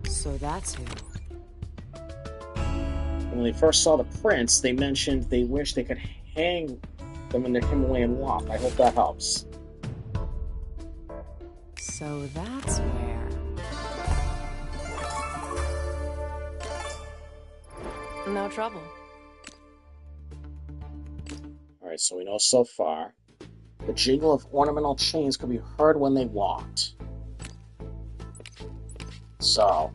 So that's who. When they first saw the prints, they mentioned they wished they could hang them in their Himalayan loft. I hope that helps. So that's where... No trouble. Alright, so we know so far. The jingle of ornamental chains could be heard when they walked. So...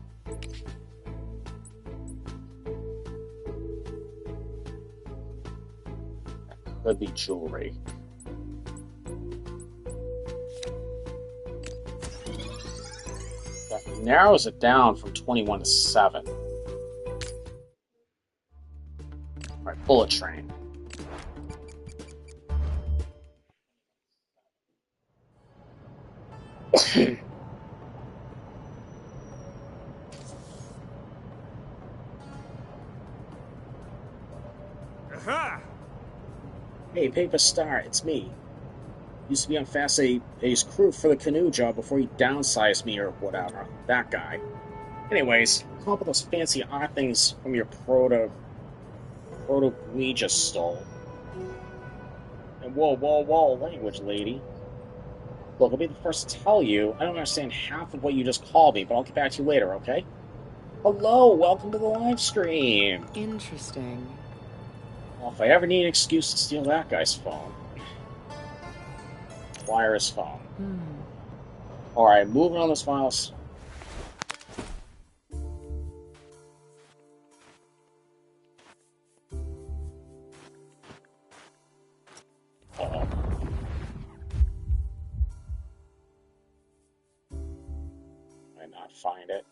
that could be jewelry. That narrows it down from 21 to 7. Alright, bullet train. Aha! Hey, Paper Star, it's me. Used to be on Fast A's crew for the canoe job before he downsized me or whatever. That guy. Anyways, come up with those fancy art things from your proto we just stole. And whoa, language, lady. Look, I'll be the first to tell you, I don't understand half of what you just called me, but I'll get back to you later, okay? Hello, welcome to the live stream. Interesting. Well, if I ever need an excuse to steal that guy's phone, wire his phone. Alright, moving on this files. not find it?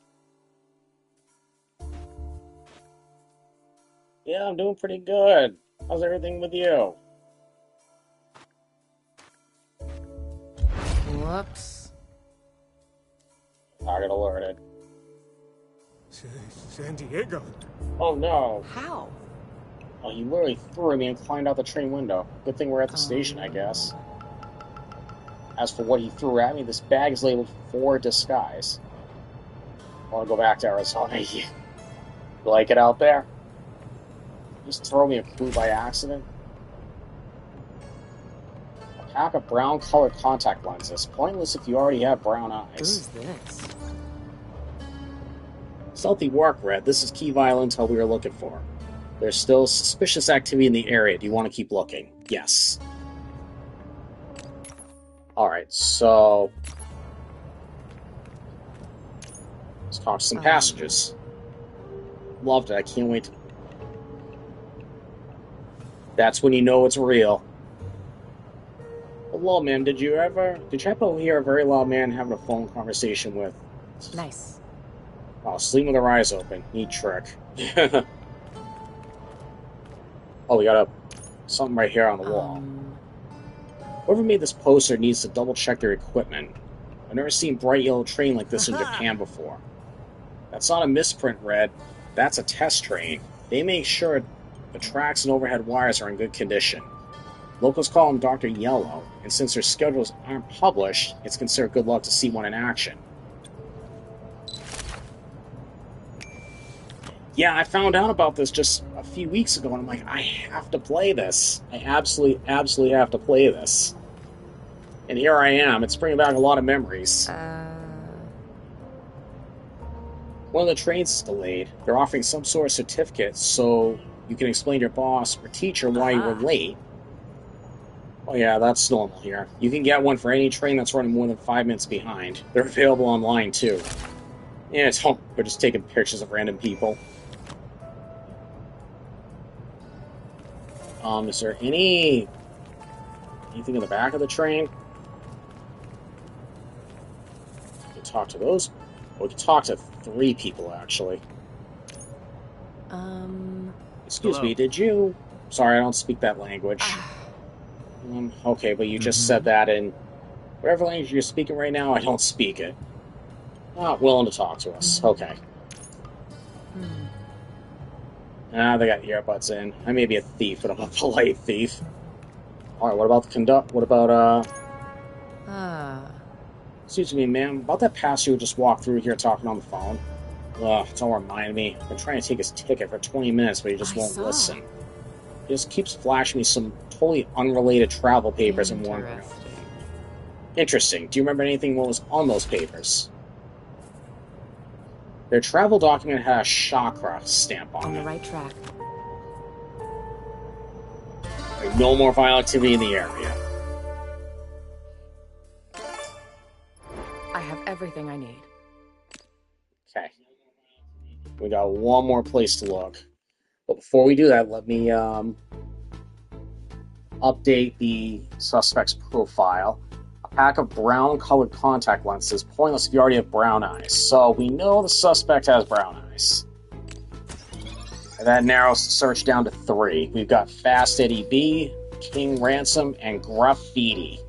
Yeah, I'm doing pretty good. How's everything with you? Whoops. I got alerted. Sandiego. Oh no. How? Oh, he literally threw me and climbed out the train window. Good thing we're at the station, I guess. As for what he threw at me, this bag is labeled for disguise. I want to go back to Arizona. You like it out there? Just throw me a clue by accident? A pack of brown-colored contact lenses. Pointless if you already have brown eyes. Who's this? Stealthy work, Red. This is key vital intel we were looking for. There's still suspicious activity in the area. Do you want to keep looking? Yes. Alright, so... let's talk to some passengers. Loved it. I can't wait to... That's when you know it's real. Hello, ma'am. Did you happen to hear a very loud man having a phone conversation with... Nice. Oh, sleep with our eyes open. Neat trick. Oh, we got something right here on the wall. Whoever made this poster needs to double-check their equipment. I've never seen bright yellow train like this in Japan before. That's not a misprint, Red. That's a test train. They make sure the tracks and overhead wires are in good condition. Locals call him Dr. Yellow, and since their schedules aren't published, it's considered good luck to see one in action. Yeah, I found out about this just a few weeks ago, and I'm like, I have to play this. I absolutely have to play this. And here I am. It's bringing back a lot of memories. One of the trains is delayed. They're offering some sort of certificate so you can explain to your boss or teacher why you were late. Oh yeah, that's normal here. You can get one for any train that's running more than 5 minutes behind. They're available online, too. Yeah, we're just taking pictures of random people. Is there anything in the back of the train? We can talk to those. We can talk to 3 people, actually. Excuse me, did you... Sorry, I don't speak that language. Okay, but you just said that in... whatever language you're speaking right now, I don't speak it. Not willing to talk to us. Okay. They got earbuds in. I may be a thief, but I'm a polite thief. Alright, what about the conduct? What about, Excuse me, ma'am. About that passenger who just walked through here talking on the phone. Don't remind me. I've been trying to take his ticket for 20 minutes, but he just won't listen. He just keeps flashing me some totally unrelated travel papers and wondering. Interesting. Do you remember anything what was on those papers? Their travel document had a chakra stamp on it. On the right track. No more violent activity in the area. I have everything I need. Okay. We got one more place to look. But before we do that, let me update the suspect's profile. A pack of brown-colored contact lenses, pointless if you already have brown eyes. So we know the suspect has brown eyes. And that narrows the search down to 3. We've got Fast Eddie B, King Ransom, and Graffiti.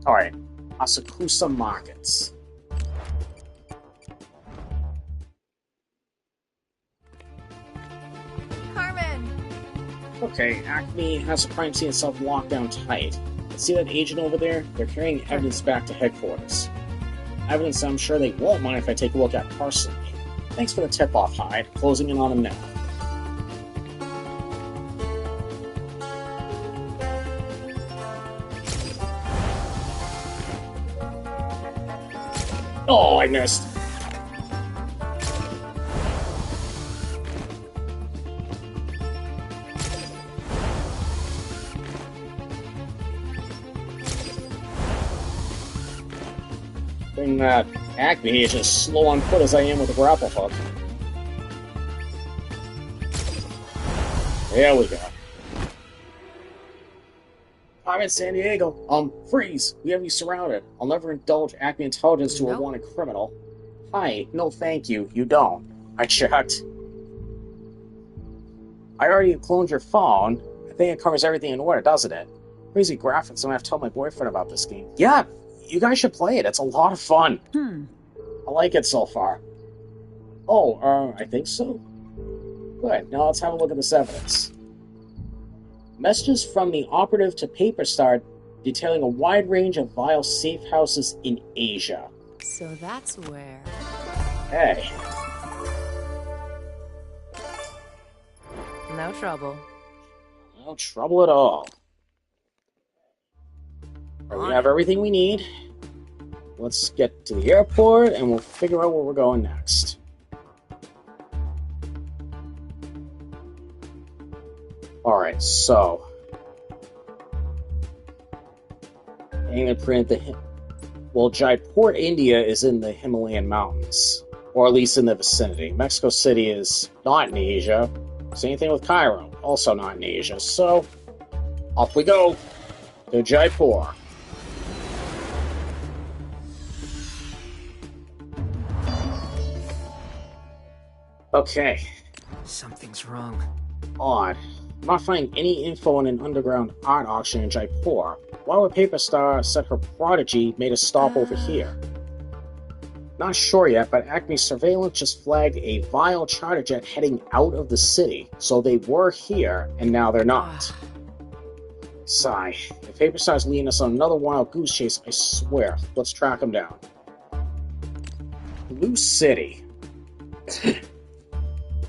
Alright, Asakusa Markets. Carmen! Okay, Acme has the crime scene itself locked down tight. See that agent over there? They're carrying evidence back to headquarters. Evidence I'm sure they won't mind if I take a look at personally. Thanks for the tip-off, Hyde. Closing in on him now. Oh, I missed. Thing that Acme is as slow on foot as I am with a grapple hook. There we go. Carmen Sandiego. Freeze! We have you surrounded. I'll never indulge Acme Intelligence to a Nope. wanted criminal. Hi, no thank you. You don't. I checked. I already cloned your phone. I think it covers everything in order, doesn't it? Crazy graphics, I'm gonna have to tell my boyfriend about this game. Yeah, you guys should play it. It's a lot of fun. I like it so far. Oh, I think so. Good. Now let's have a look at this evidence. Messages from the operative to Paperstar detailing a wide range of vile safe houses in Asia. So that's where... Hey. No trouble. No trouble at all. Alright, we have everything we need. Let's get to the airport and we'll figure out where we're going next. Alright, so... I'm gonna print the... Well, Jaipur, India is in the Himalayan mountains. Or at least in the vicinity. Mexico City is not in Asia. Same thing with Cairo. Also not in Asia. So, off we go to Jaipur. Okay. Something's wrong. Odd. I'm not finding any info on an underground art auction in Jaipur. Why would Paperstar said her prodigy made a stop over here? Not sure yet, but Acme's surveillance just flagged a vile charter jet heading out of the city. So they were here, and now they're not. Sigh. If Paperstar's leading us on another wild goose chase, I swear. Let's track him down. Blue City.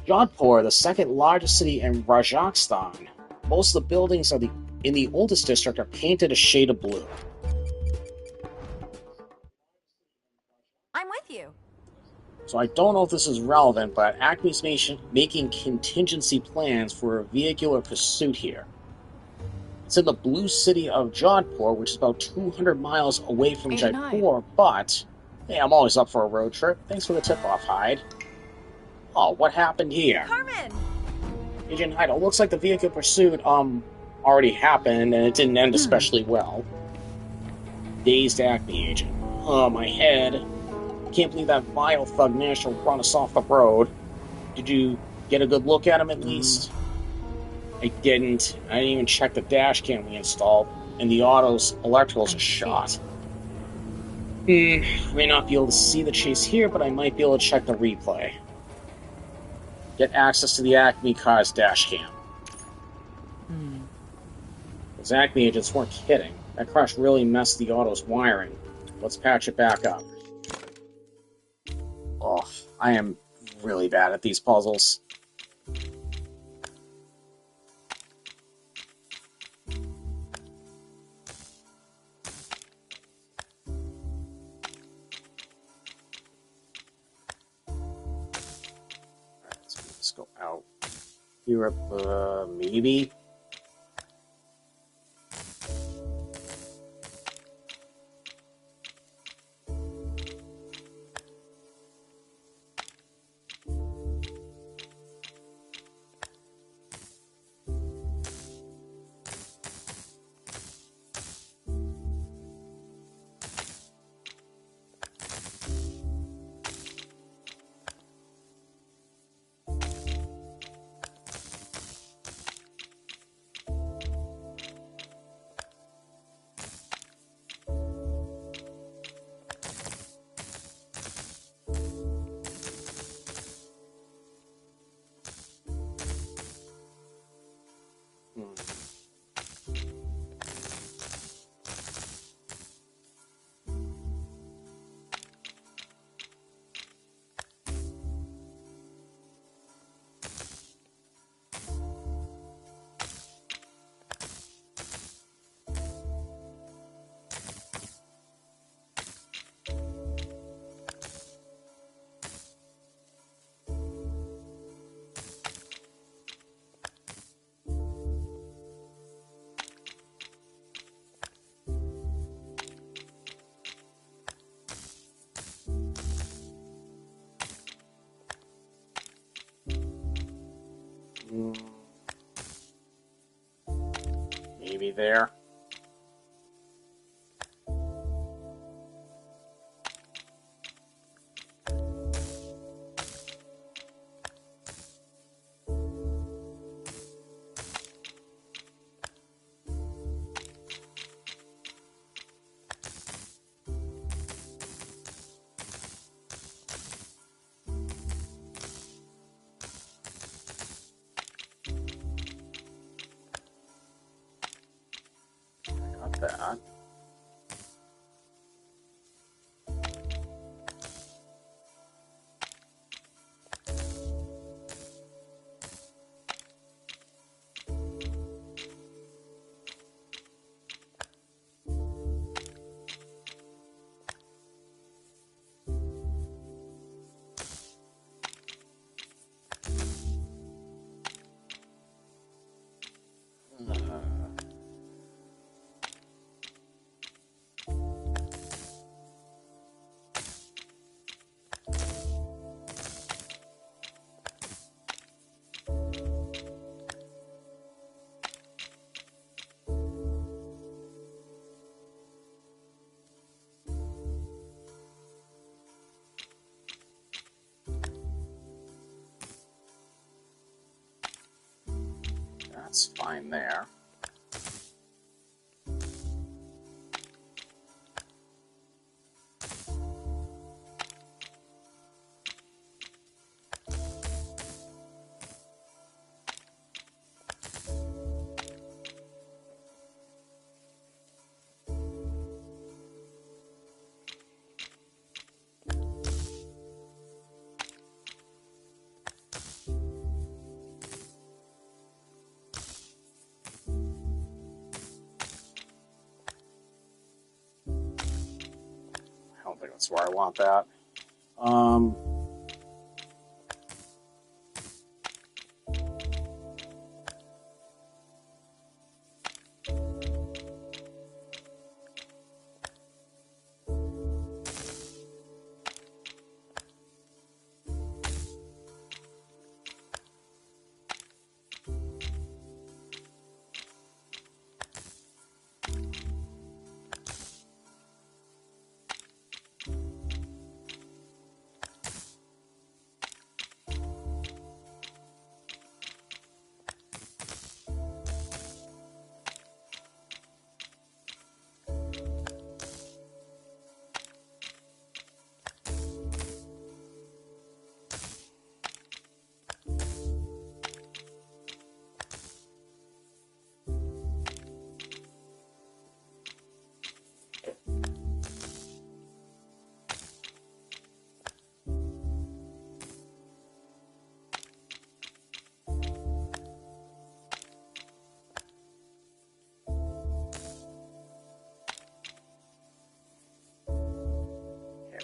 Jodhpur, the second largest city in Rajasthan. Most of the buildings in the oldest district are painted a shade of blue. I'm with you. So I don't know if this is relevant, but Acme's making contingency plans for a vehicular pursuit here. It's in the blue city of Jodhpur, which is about 200 miles away from Agent Jaipur, but... Hey, I'm always up for a road trip. Thanks for the tip-off, Hyde. Oh, what happened here? Carmen! Agent Hyde, it looks like the vehicle pursuit, already happened, and it didn't end especially well. Dazed Acme agent. Oh, my head. Can't believe that vile thug managed to run us off the road. Did you get a good look at him at least? I didn't. I didn't even check the dash cam we installed, and the auto's electricals are shot. I may not be able to see the chase here, but I might be able to check the replay. Get access to the Acme car's dash cam. Those Acme agents weren't kidding. That crash really messed the auto's wiring. Let's patch it back up. Oh, I am really bad at these puzzles. Let's go out. Europe, maybe? Maybe there. That's fine there. I don't think that's where I want that.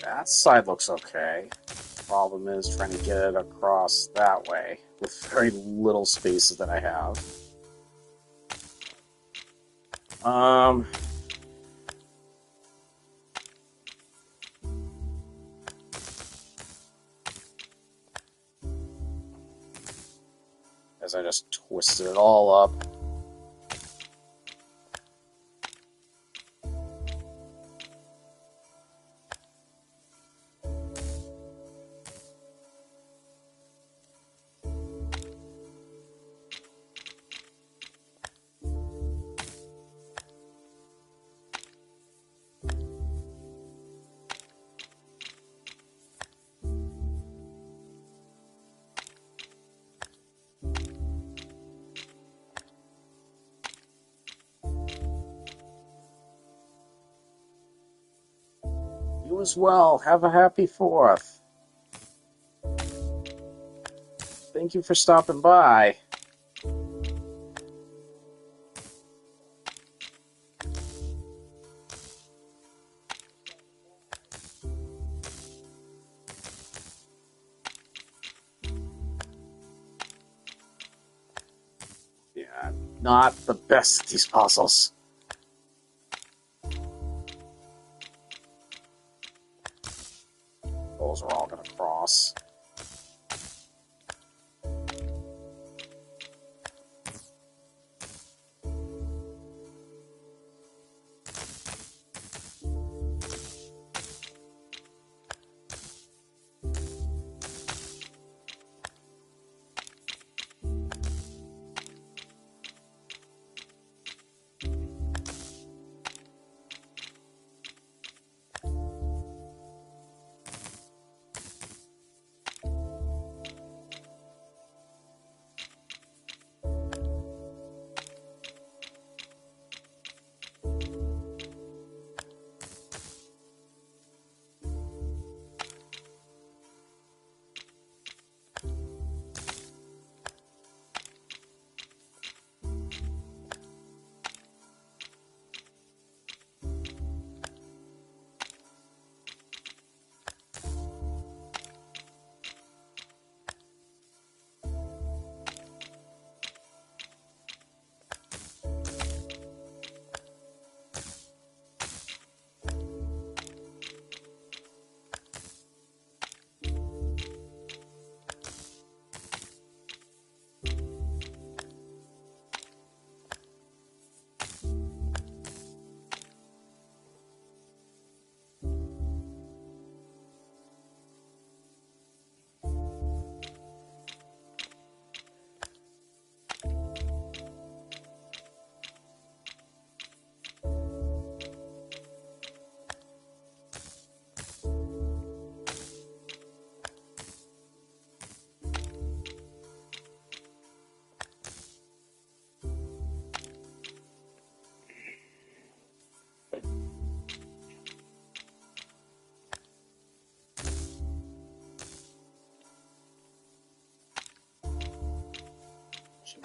That side looks okay. Problem is trying to get it across that way with very little spaces that I have. As I just twisted it all up. You as well. Have a happy 4th. Thank you for stopping by. Yeah, not the best at these puzzles. Those are all going to cross.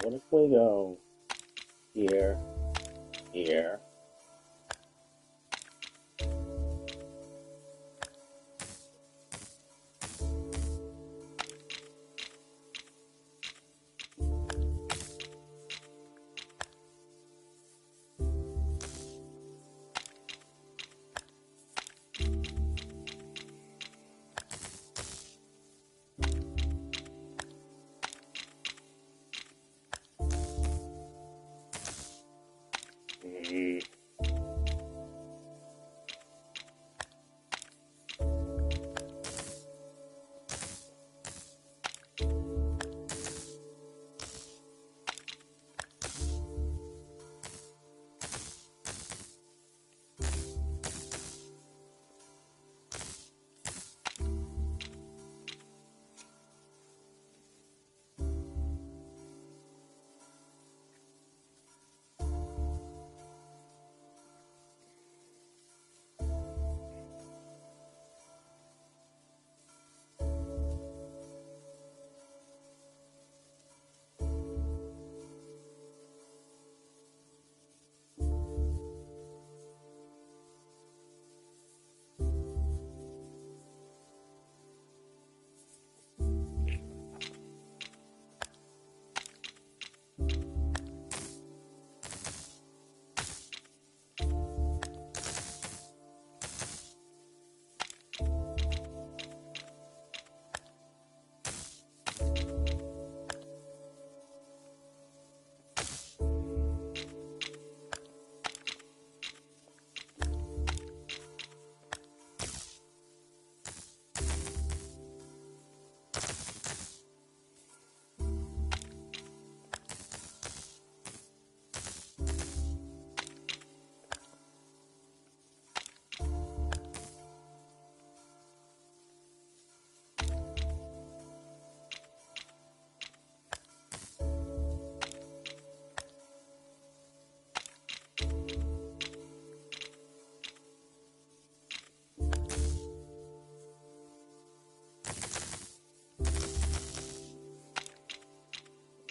What if we go here, here?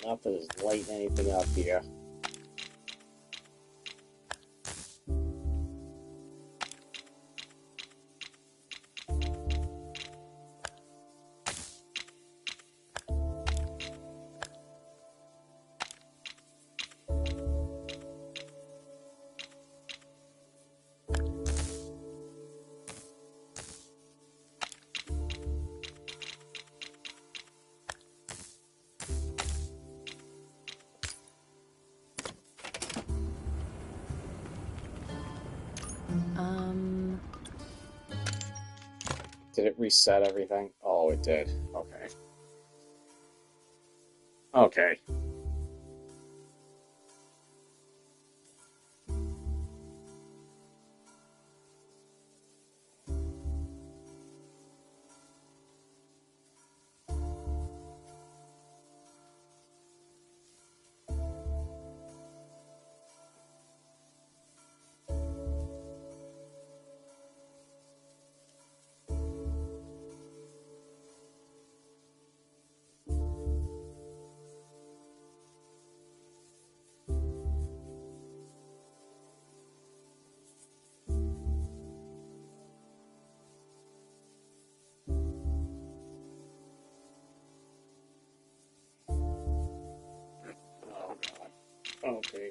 Nothing's lighting anything up here. Did it reset everything? Oh, it did. Okay. Okay. Oh, God. Okay.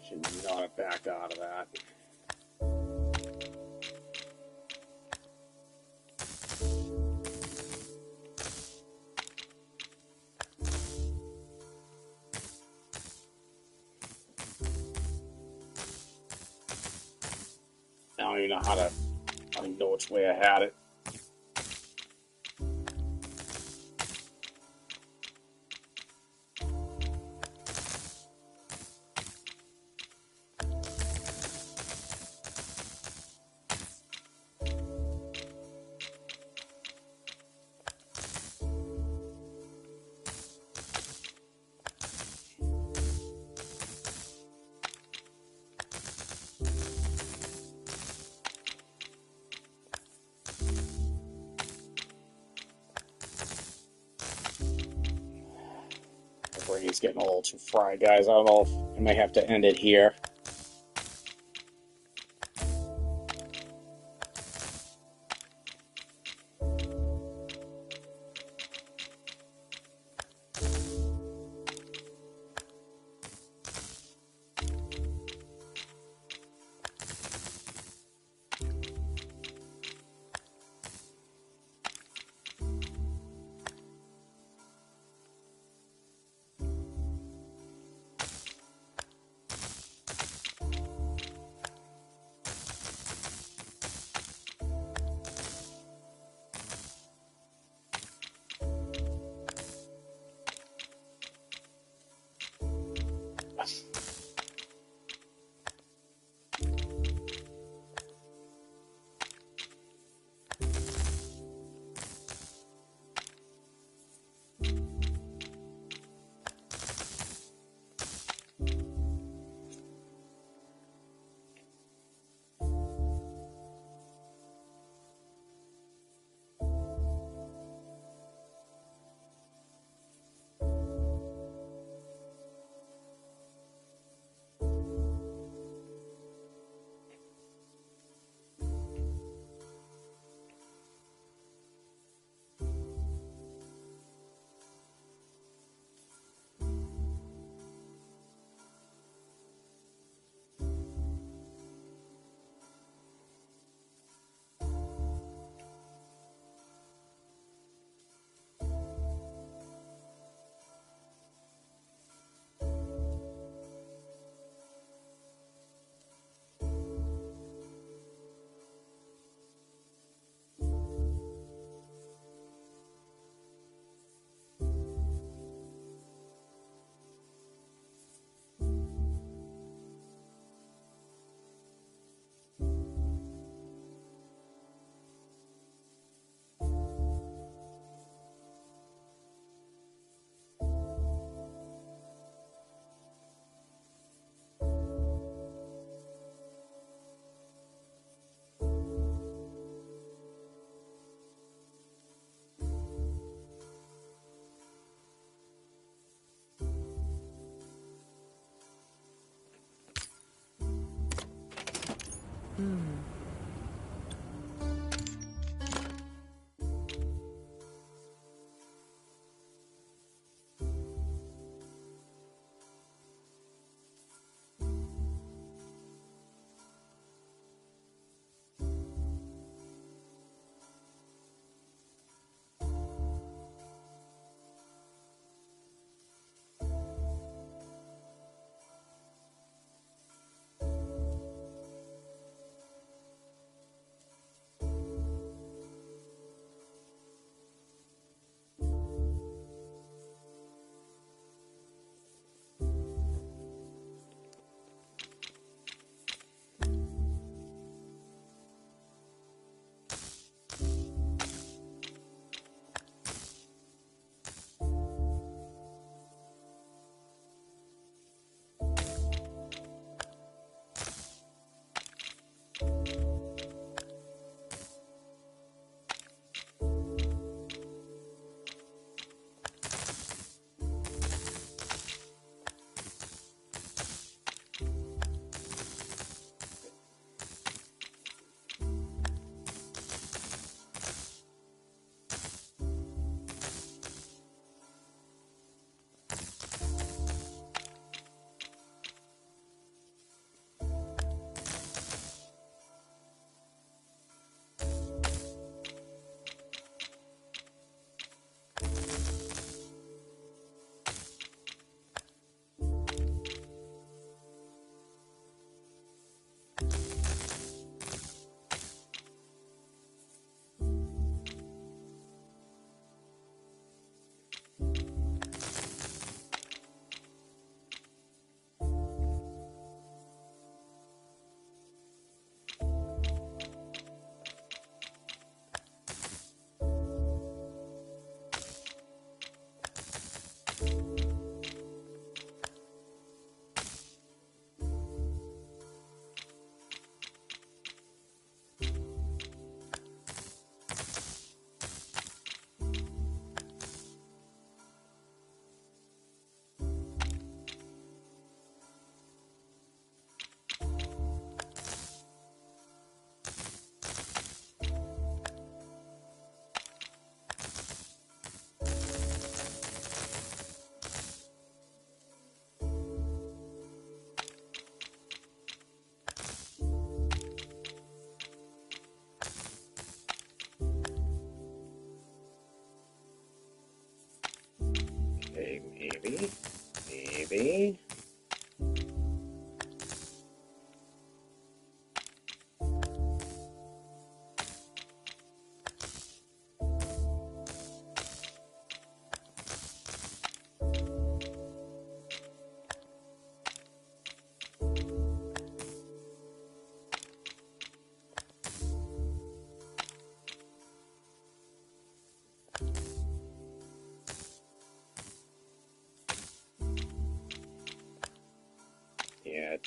Should not have backed out of that. I don't even know how to. I don't even know which way I had it. is getting a little too fried, guys. I don't know if I might have to end it here.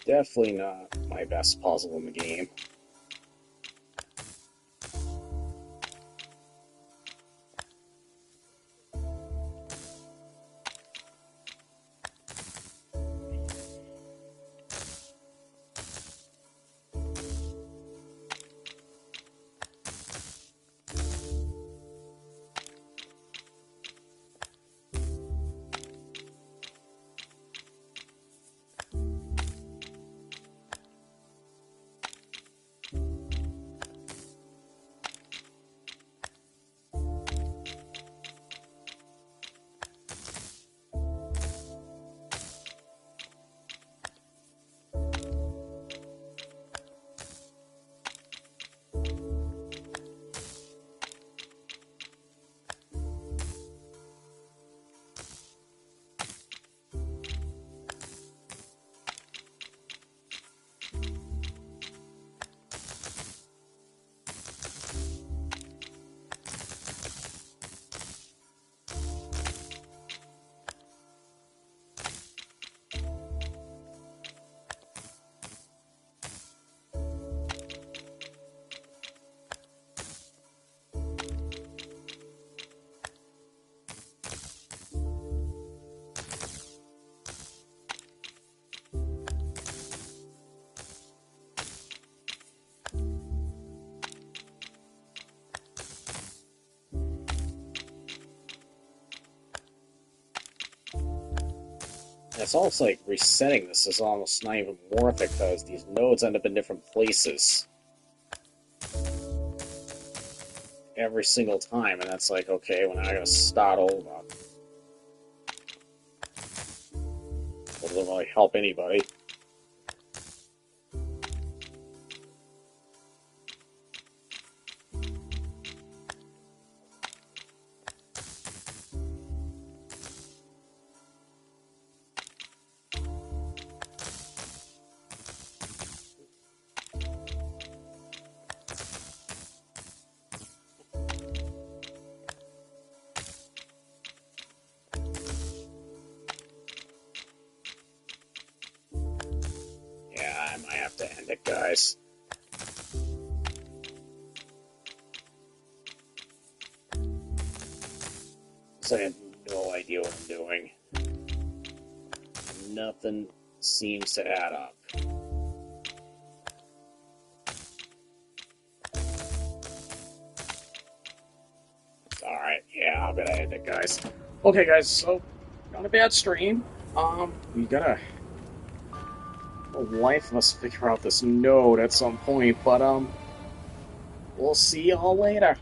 definitely not my best puzzle in the game. It's almost like resetting this is almost not even worth it because these nodes end up in different places every single time, and that's like, okay, well now I gotta start over. Doesn't really help anybody. I might have to end it, guys. So I have no idea what I'm doing. Nothing seems to add up. Alright, yeah, I'm gonna end it, guys. Okay, guys, so, not a bad stream. We gotta... Life must figure out this node at some point, but, we'll see y'all later.